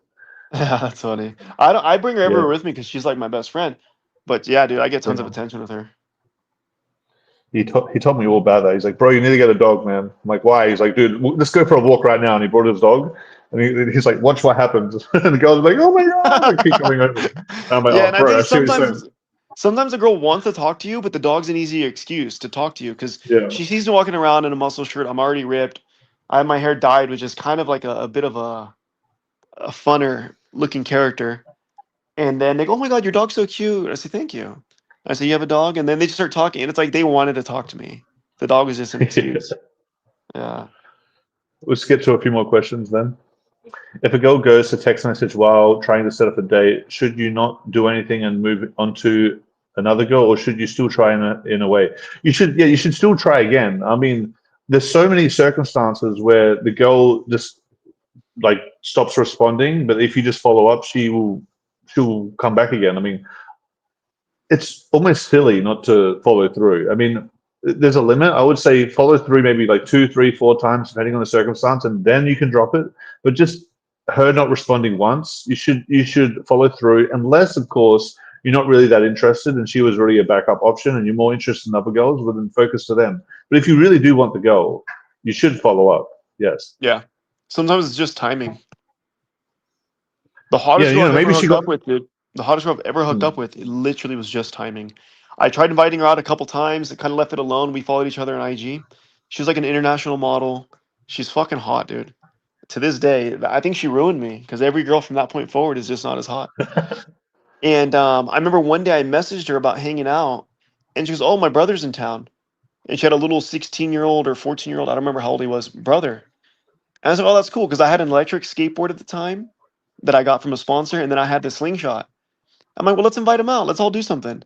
Yeah, that's funny. I bring her everywhere Yeah. with me because she's like my best friend. But yeah, dude, I get tons of Yeah. attention with her. He told me all about that. He's like, bro, you need to get a dog, man. I'm like, why? He's like, dude, let's go for a walk right now. And he brought his dog, and he's like, watch what happens. And the girl's like, oh my god, and keep coming over. And I'm like, Yeah, oh, and I bro, I think see what you're saying. sometimes a girl wants to talk to you, but the dog's an easy excuse to talk to you because Yeah. she sees me walking around in a muscle shirt. I'm already ripped. I have my hair dyed, which is kind of like a bit of a funner looking character. And then they go, "Oh my god, your dog's so cute." I say, "Thank you." I say, "You have a dog?" And then they just start talking, and it's like they wanted to talk to me. The dog was just an excuse. Yeah. Let's get to a few more questions then. If a girl goes to text message while trying to set up a date, should you not do anything and move on to another girl, or should you still try in a way? You should, yeah, you should still try again. I mean, there's so many circumstances where the girl just like stops responding, but if you just follow up, she'll come back again. I mean, it's almost silly not to follow through. I mean, there's a limit. I would say follow through maybe like 2, 3, 4 times, depending on the circumstance, and then you can drop it. But just her not responding once, you should follow through, unless of course you're not really that interested, and she was really a backup option, and you're more interested in other girls, well then focus to them. But if you really do want the girl, you should follow up. Yes. Yeah. Sometimes it's just timing. The Yeah, hottest girl I've ever maybe she hooked got. up with, dude. The hottest girl I've ever hooked Hmm. up with, it literally was just timing. I tried inviting her out a couple times. I kind of left it alone. We followed each other on IG. She was like an international model. She's fucking hot, dude. To this day, I think she ruined me because every girl from that point forward is just not as hot. And I remember one day I messaged her about hanging out, and she goes, "Oh, my brother's in town." And she had a little 16-year-old or 14-year-old, I don't remember how old he was, brother. And I said, "Oh, that's cool," because I had an electric skateboard at the time that I got from a sponsor, and then I had the slingshot. I'm like, "Well, let's invite him out. Let's all do something."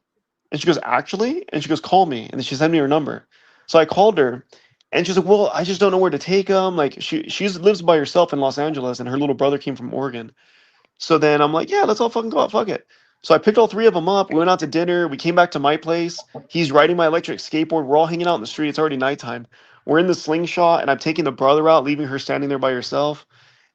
And she goes, "Actually?" And she goes, "Call me." And then she sent me her number. So I called her, and she's like, "Well, I just don't know where to take him." Like she lives by herself in Los Angeles, and her little brother came from Oregon. So then I'm like, "Yeah, let's all fucking go out. Fuck it." So I picked all three of them up. We went out to dinner. We came back to my place. He's riding my electric skateboard. We're all hanging out in the street. It's already nighttime. We're in the slingshot, and I'm taking the brother out, leaving her standing there by herself.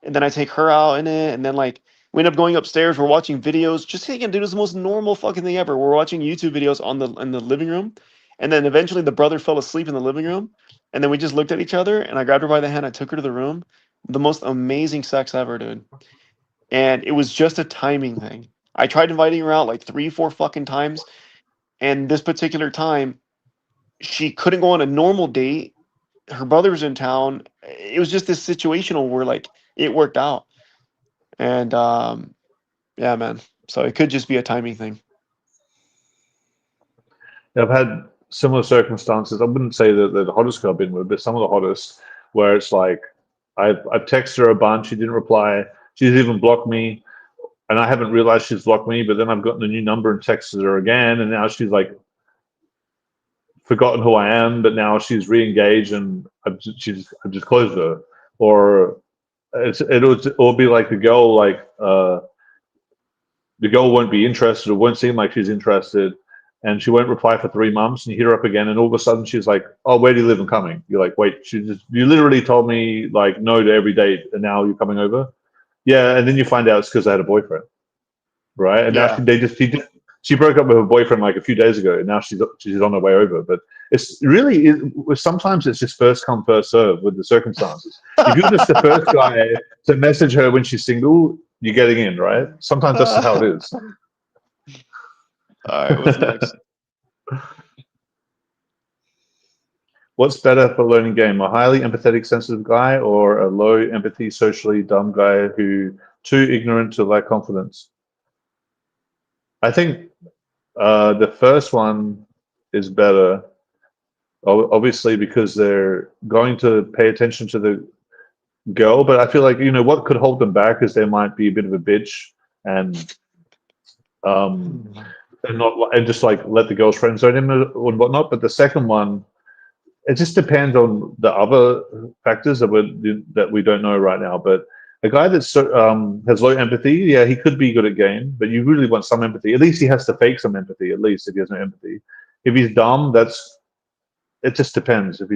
And then I take her out in it, and then like we end up going upstairs. We're watching videos. Just thinking, dude, it was the most normal fucking thing ever. We're watching YouTube videos on the in the living room, and then eventually the brother fell asleep in the living room, and then we just looked at each other, and I grabbed her by the hand. I took her to the room. The most amazing sex ever, dude. And it was just a timing thing. I tried inviting her out like 3, 4 fucking times, and this particular time, she couldn't go on a normal date. Her brother was in town. It was just this situational where like it worked out. And yeah, man. So it could just be a timing thing. I've had similar circumstances. I wouldn't say that they're the hottest girl I've been with, but some of the hottest, where it's like I've texted her a bunch, she didn't reply, she's even blocked me, and I haven't realized she's blocked me. But then I've gotten a new number and texted her again, and now she's like forgotten who I am, but now she's re-engaged, and I've just closed her. Or it'll be like the girl won't be interested or won't seem like she's interested, and she won't reply for 3 months, and you hit her up again, and all of a sudden she's like, "Oh, where do you live? I'm coming." You're like, "Wait, you literally told me like no to every date, and now you're coming over?" Yeah, and then you find out it's because I had a boyfriend, right? And now Yeah. she broke up with her boyfriend like a few days ago, and now she's on her way over. But it's really sometimes it's just first come first serve with the circumstances. If you're just the first guy to message her when she's single, you're getting in, right? Sometimes that's just how it is. All right, what's next? What's better for learning game? A highly empathetic, sensitive guy, or a low empathy, socially dumb guy who too ignorant to lack confidence? I think the first one is better, obviously, because they're going to pay attention to the girl. But I feel like what could hold them back is they might be a bit of a bitch and um and just like let the girls friend zone him and whatnot. But the second one, it just depends on the other factors that we don't know right now. But a guy that has low empathy, yeah, he could be good at game, but you really want some empathy. At least he has to fake some empathy. At least if he has no empathy. If he's dumb, it just depends. If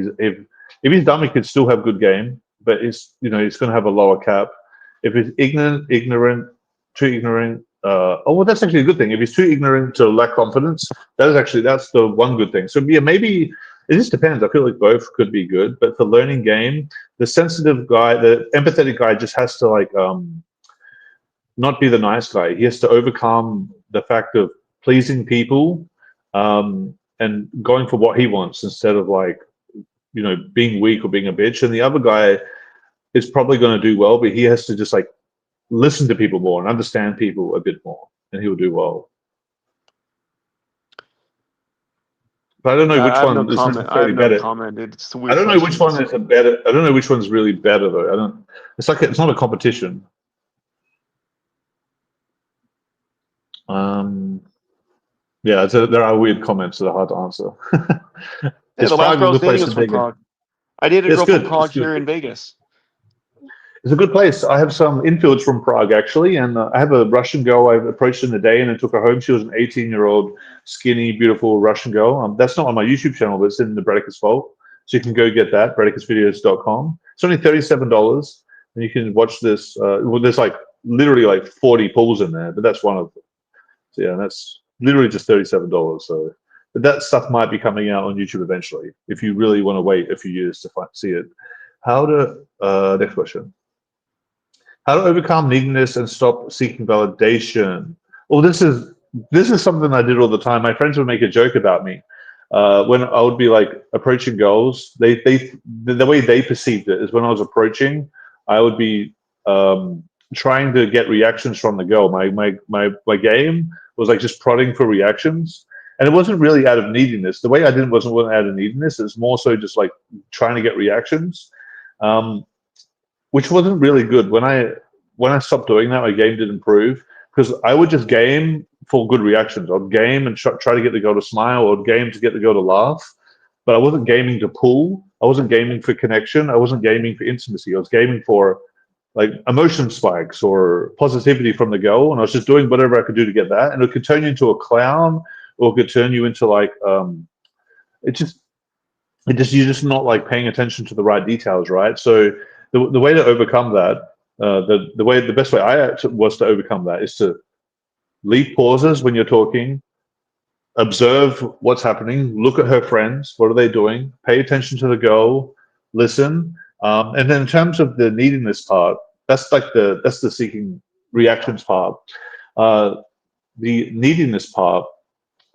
he's dumb, he could still have good game, but he's going to have a lower cap. If he's ignorant, too ignorant. Oh, well, that's actually a good thing. If he's too ignorant to lack confidence, that's the one good thing. So yeah, maybe it just depends. I feel like both could be good, but for learning game, the sensitive guy, the empathetic guy, just has to like not be the nice guy. He has to overcome the fact of pleasing people and going for what he wants instead of like, you know, being weak or being a bitch. And the other guy is probably going to do well, but he has to just like listen to people more and understand people a bit more, and he'll do well. But I don't know Yeah, which I have no one is comment. I have necessarily no better. comment. It's a I weird don't know which question. one is a better. I don't know which one's really better though. I don't. It's like it's not a competition. Yeah, there are weird comments that are hard to answer. Yeah, Is the last Prague girl a I was good place dating to was from dig in? Prague. I dated a It's girl from good. Prague It's good. here in Vegas. It's a good place. I have some infields from Prague actually, and I have a Russian girl I approached in the day and then took her home. She was an 18-year-old, skinny, beautiful Russian girl. That's not on my YouTube channel, but it's in the Bradicus Vault. So you can go get that, bradicusvideos.com. It's only $37, and you can watch this. Well, there's like literally like 40 pools in there, but that's one of them. So yeah, that's literally just $37. So, but that stuff might be coming out on YouTube eventually if you really want to wait a few years to see it. How to next question. How to overcome neediness and stop seeking validation. Well, this is something I did all the time. My friends would make a joke about me when I would be like approaching girls. The way they perceived it is when I was approaching, I would be trying to get reactions from the girl. My game was like just prodding for reactions, and it wasn't really out of neediness. The way I did it wasn't out of neediness. It's more so just like trying to get reactions. Which wasn't really good. When I stopped doing that, my game did improve because I would just game for good reactions. I'd game and try to get the girl to smile, or I'd game to get the girl to laugh. But I wasn't gaming to pull. I wasn't gaming for connection. I wasn't gaming for intimacy. I was gaming for like emotion spikes or positivity from the girl, and I was just doing whatever I could do to get that. And it could turn you into a clown, or it could turn you into like you're just not like paying attention to the right details, right? So the way to overcome that, the best way was to overcome that is to leave pauses when you're talking, observe what's happening, look at her friends, what are they doing, pay attention to the girl, listen, and then in terms of the neediness part, that's the seeking reactions part. The neediness part,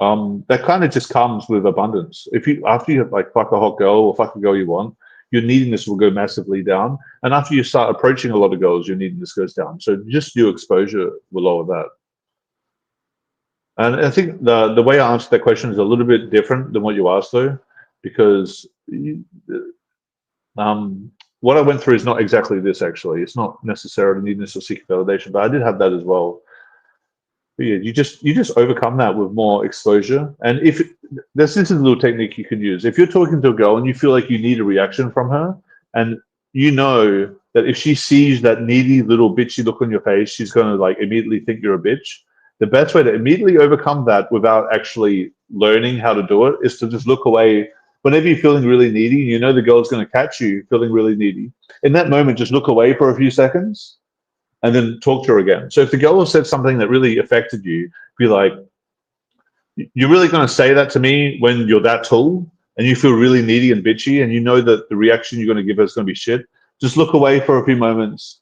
that kind of just comes with abundance. After you like fuck a hot girl or fuck a girl you want, your neediness will go massively down. And after you start approaching a lot of girls, your neediness goes down. So just your exposure will lower that. And I think the way I answered that question is a little bit different than what you asked though, because what I went through is not exactly this actually. It's not necessarily neediness or seeking validation, but I did have that as well. But yeah, you just overcome that with more exposure. And if this is a little technique you can use. If you're talking to a girl and you feel like you need a reaction from her, and you know that if she sees that needy little bitchy look on your face, she's gonna like immediately think you're a bitch. The best way to immediately overcome that without actually learning how to do it is to just look away. Whenever you're feeling really needy, you know the girl's gonna catch you feeling really needy. In that moment, just look away for a few seconds and then talk to her again. So if the girl has said something that really affected you, be like, you're really going to say that to me when you're that tall and you feel really needy and bitchy and you know that the reaction you're going to give her is going to be shit. Just look away for a few moments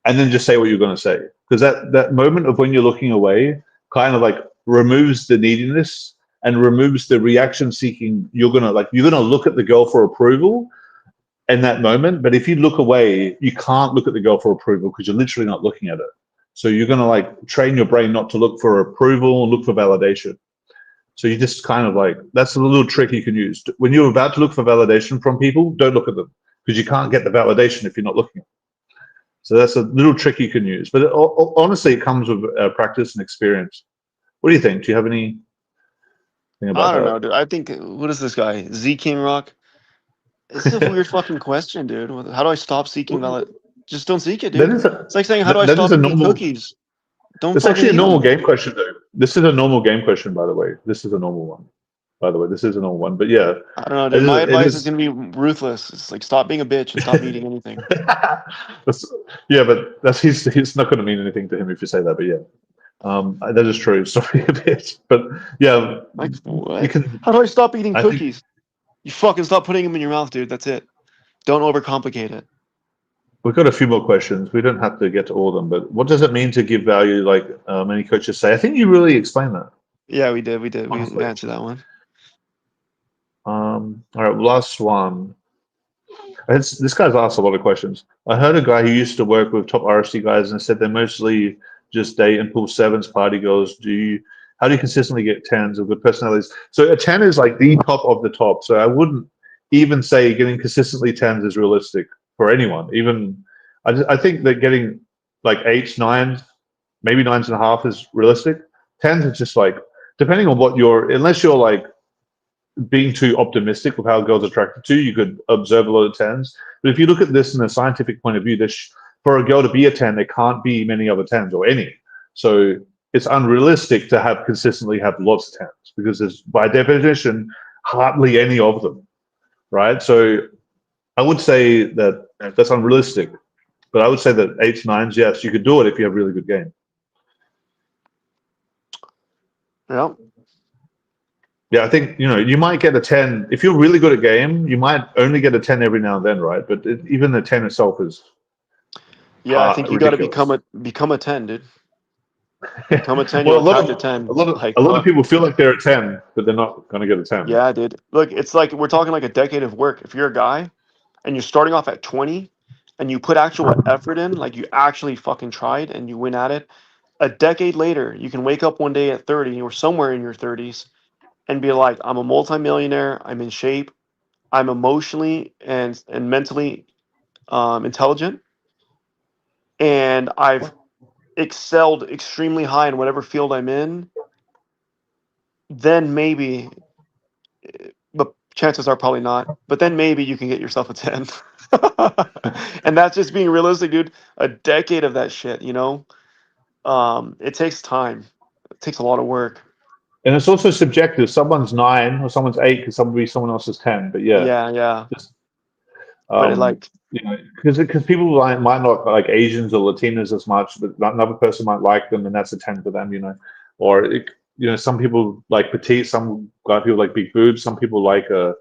and then just say what you're going to say. Because that moment of when you're looking away kind of like removes the neediness and removes the reaction seeking. You're going to look at the girl for approval in that moment, but if you look away, you can't look at the girl for approval because you're literally not looking at her. So you're going to like train your brain not to look for approval, look for validation. So you just kind of like, that's a little trick you can use. When you're about to look for validation from people, don't look at them because you can't get the validation if you're not looking at them. So that's a little trick you can use. But honestly, it comes with practice and experience. What do you think? Do you have anything about I don't that? know, dude. I think, what is this guy? Z King Rock? This is a weird fucking question, dude. How do I stop seeking validation? Just don't seek it, dude. It's like saying, how do I stop eating cookies? Don't It's fucking actually a eat normal them. game question, though. This is a normal game question, by the way. This is a normal one. by the way. This isn't all one, but yeah. I don't know, dude. My advice is gonna be ruthless. It's like stop being a bitch and stop eating anything. Yeah, but he's not going to mean anything to him if you say that. But yeah, that is true. Sorry a bit, but yeah, Like what? you can. How do I stop eating I think- cookies? You fucking stop putting them in your mouth, dude. That's it. Don't overcomplicate it. We've got a few more questions. We don't have to get to all of them, but what does it mean to give value? Like many coaches say. I think you really explained that. Yeah, we did. We did. Honestly. We answered that one. All right, last one. This guy's asked a lot of questions. I heard a guy who used to work with top RSD guys and said they mostly just date and pull sevens, party girls. How do you consistently get tens of good personalities? So a 10 is like the top of the top. So I wouldn't even say getting consistently tens is realistic for anyone. Even I think that getting like 8s, 9s, maybe 9.5 is realistic. 10s is just like, depending on what unless you're like being too optimistic with how girls are attracted to you, could observe a lot of 10s. But if you look at this in a scientific point of view, for a girl to be a 10, there can't be many other 10s or any. So it's unrealistic to consistently have lots of 10s because there's, by definition, hardly any of them, right? So I would say that that's unrealistic. But I would say that 8s, 9s, yes, you could do it if you have really good game. Yeah. Yeah, I think, you might get a 10. If you're really good at game, you might only get a 10 every now and then, right? But even the 10 itself is I think you got to ridiculous. become a 10, dude. Become a 10, Well, you'll attach a 10. A lot of people feel like they're a 10, but they're not going to get a 10. Yeah, dude. Look, it's like we're talking like a decade of work. If you're a guy and you're starting off at 20 and you put actual effort in, like you actually fucking tried and you win at it, a decade later, you can wake up one day at 30 or somewhere in your 30s and be like, I'm a multimillionaire, I'm in shape, I'm emotionally and mentally intelligent, and I've excelled extremely high in whatever field I'm in. Then maybe, but chances are probably not, but then maybe you can get yourself a 10. And that's just being realistic, dude. A decade of that shit, it takes time. It takes a lot of work. And it's also subjective. Someone's 9 or someone's 8 could be someone else's 10. But Yeah. Just, But because people might not like Asians or Latinas as much, but another person might like them, and that's a 10 for them. Or some people like petite, some people like big boobs, some people like the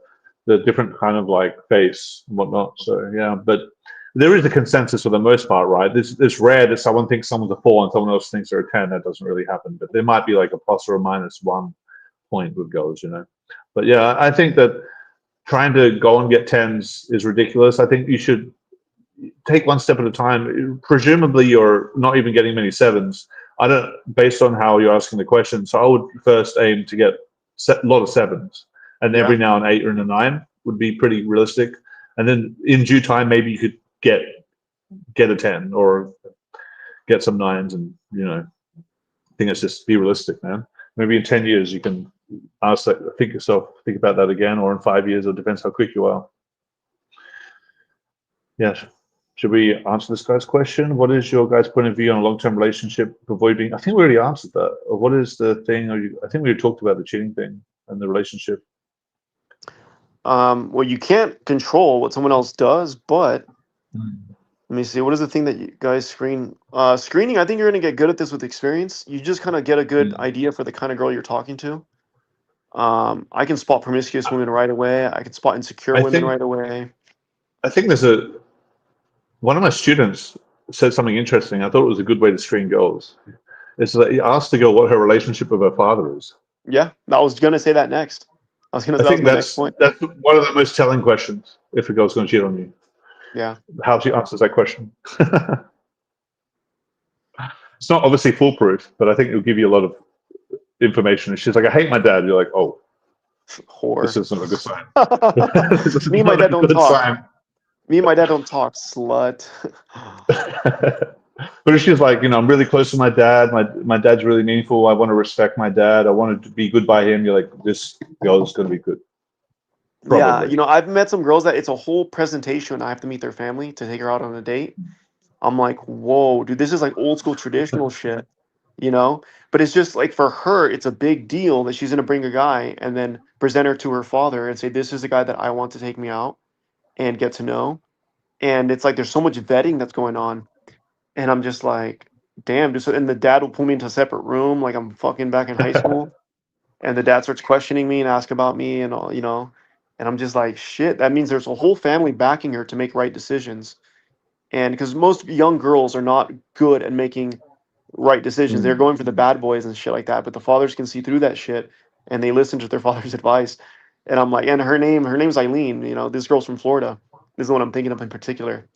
different kind of like face and whatnot. So yeah, but there is a consensus for the most part, right? It's rare that someone thinks someone's a 4 and someone else thinks they're a 10. That doesn't really happen, but there might be like a plus or a minus 1 point with girls, But yeah, I think that trying to go and get 10s is ridiculous. I think you should take one step at a time. Presumably, you're not even getting many 7s. Based on how you're asking the question. So I would first aim to get a lot of 7s, and every now an 8 or a 9 would be pretty realistic. And then in due time, maybe you could get a 10 or get some 9s, and I think it's just be realistic, man. Maybe in 10 years you can think about that again, or in 5 years. It depends how quick you are. Yes. Should we answer this guy's question? What is your guys' point of view on a long-term relationship? I think we already answered that. Or what is the thing? I think we talked about the cheating thing and the relationship. Well, you can't control what someone else does, but let me see. What is the thing that you guys screen? Screening, I think you're going to get good at this with experience. You just kind of get a good idea for the kind of girl you're talking to. I can spot promiscuous women right away. I can spot insecure women right away. I think one of my students said something interesting. I thought it was a good way to screen girls. It's that he asked the girl what her relationship with her father is. Yeah, I was going to say that next. I think that's one of the most telling questions if a girl's going to cheat on you. Yeah. How she answers that question. It's not obviously foolproof, but I think it'll give you a lot of information. She's like, I hate my dad. You're like, oh, whore. This isn't a good sign. Me and my dad don't talk. Me and my dad don't talk, slut. But if she's like, I'm really close to my dad. My dad's really meaningful. I want to respect my dad. I want to be good by him. You're like, this girl is going to be good. Probably. Yeah, I've met some girls that it's a whole presentation when I have to meet their family to take her out on a date. I'm like, whoa, dude, this is like old school traditional shit. you know. But it's just like for her, it's a big deal that she's gonna bring a guy and then present her to her father and say, "This is the guy that I want to take me out and get to know." And it's like there's so much vetting that's going on, and I'm just like, damn. Just and the dad will pull me into a separate room, like I'm fucking back in high school, and the dad starts questioning me and ask about me and all, you know. And I'm just like, shit. That means there's a whole family backing her to make right decisions, and because most young girls are not good at making right decisions, they're going for the bad boys and shit like that. But the fathers can see through that shit, and they listen to their father's advice. And I'm like, and her name's Eileen. You know, this girl's from Florida. This is the one I'm thinking of in particular.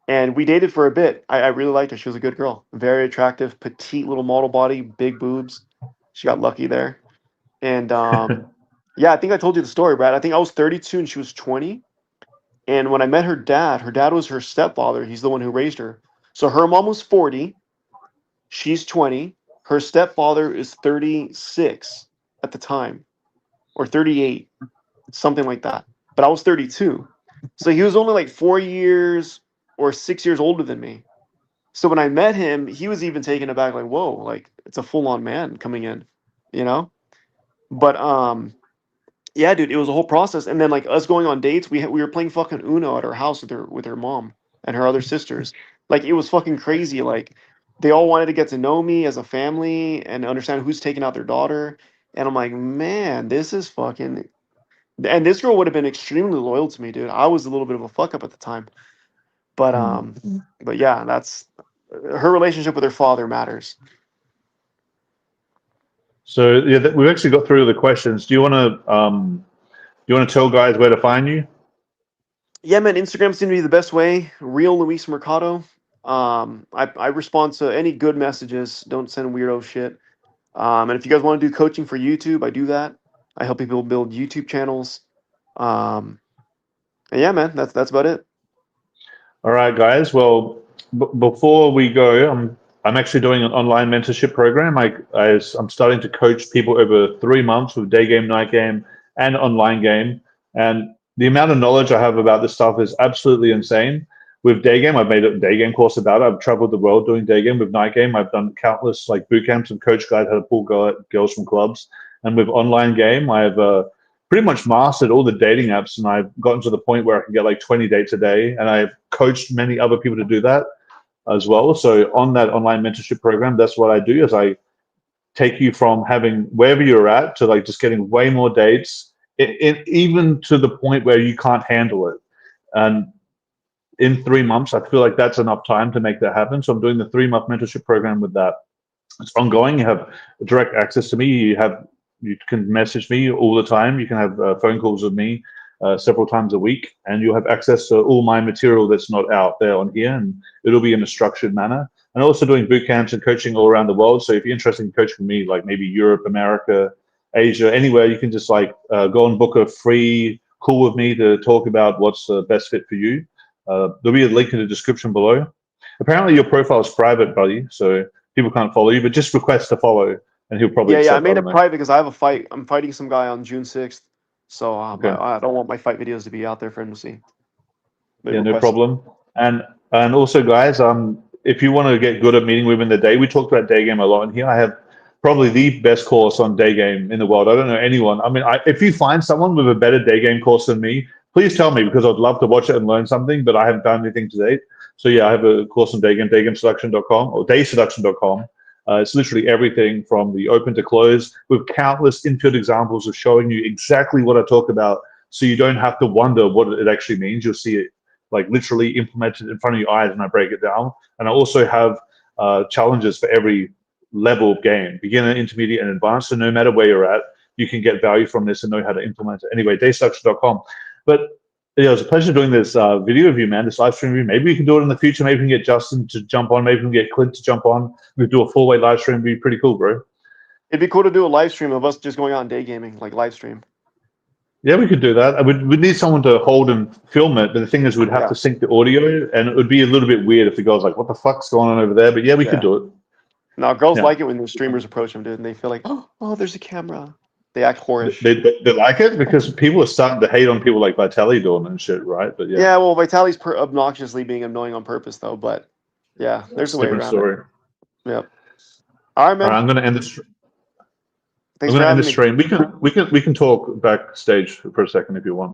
And we dated for a bit. I really liked her. She was a good girl, very attractive, petite little model body, big boobs. She got lucky there. And yeah, I think I told you the story, Brad. I think I was 32 and she was 20. And when I met her dad was her stepfather. He's the one who raised her. So her mom was 40. She's 20. Her stepfather is 36 at the time, or 38, something like that. But I was 32. So he was only like 4 years or 6 years older than me. So when I met him, he was even taken aback, like, whoa, like it's a full-on man coming in, you know? But yeah, dude, it was a whole process. And then like us going on dates, we were playing fucking Uno at her house with her mom and her other sisters. Like it was fucking crazy. Like they all wanted to get to know me as a family and understand who's taking out their daughter. And I'm like, man, this is fucking. And this girl would have been extremely loyal to me, dude. I was a little bit of a fuck up at the time. But yeah, that's her relationship with her father matters. So yeah, we've actually got through the questions. Do you want to tell guys where to find you? Yeah, man, Instagram seems to be the best way. Real Luis Mercado. I respond to any good messages. Don't send weirdo shit. And if you guys want to do coaching for YouTube, I do that. I help people build YouTube channels. And yeah, man, that's about it. All right, guys. Well, before we go, I'm actually doing an online mentorship program. I'm starting to coach people over 3 months with day game, night game, and online game. And the amount of knowledge I have about this stuff is absolutely insane. With day game, I've made a day game course about it. I've traveled the world doing day game. With night game, I've done countless like boot camps and coach guides how to pull girls from clubs. And with online game, I've pretty much mastered all the dating apps, and I've gotten to the point where I can get like 20 dates a day. And I've coached many other people to do that as well. So on that online mentorship program, that's what I do is I take you from having wherever you're at to like just getting way more dates, even to the point where you can't handle it. And in 3 months, I feel like that's enough time to make that happen. So I'm doing the 3-month mentorship program with that. It's ongoing. You have direct access to me. You can message me all the time. You can have phone calls with me several times a week, and you'll have access to all my material that's not out there on here, and it'll be in a structured manner. And also doing boot camps and coaching all around the world. So if you're interested in coaching me, like maybe Europe, America, Asia, anywhere, you can just like go and book a free call with me to talk about what's the best fit for you. There'll be a link in the description below. Apparently your profile is private, buddy, so people can't follow you, but just request to follow, and he'll probably Yeah, I accept made it that. private because I have a fight. I'm fighting some guy on June 6th. So Okay. I don't want my fight videos to be out there for him to see. But Yeah, no problem. And also, guys, if you want to get good at meeting women in the day, we talked about day game a lot in here. I have probably the best course on day game in the world. I don't know anyone. I mean, if you find someone with a better day game course than me, please tell me, because I'd love to watch it and learn something, but I haven't found anything to date. So yeah, I have a course on day game, daygameseduction.com or dayseduction.com. It's literally everything from the open to close, with countless infield examples of showing you exactly what I talk about, so you don't have to wonder what it actually means. You'll see it like literally implemented in front of your eyes when I break it down. And I also have challenges for every level of game, beginner, intermediate, and advanced. So no matter where you're at, you can get value from this and know how to implement it. Anyway, dayseduction.com. But yeah, it was a pleasure doing this video of you, man, this live stream of you. Maybe we can do it in the future. Maybe we can get Justin to jump on. Maybe we can get Clint to jump on. We do a full-weight live stream. It'd be pretty cool, bro. it'd be cool to do a live stream of us just going on day gaming, like live stream. Yeah, we could do that. We'd need someone to hold and film it, but the thing is we'd have to sync the audio, and it would be a little bit weird if the girl's like, what the fuck's going on over there? But yeah, we could do it. No, girls like it when the streamers approach them, dude, and they feel like, oh, there's a camera. They act whorish. They like it because people are starting to hate on people like Vitaly doing and shit, right? But yeah, well, Vitaly's obnoxiously being annoying on purpose, though. But yeah, there's a way around story. it. Yep. All right, All man. right, I'm going to end this. Thanks I'm for going to end having the me. stream. We can talk backstage for a second if you want.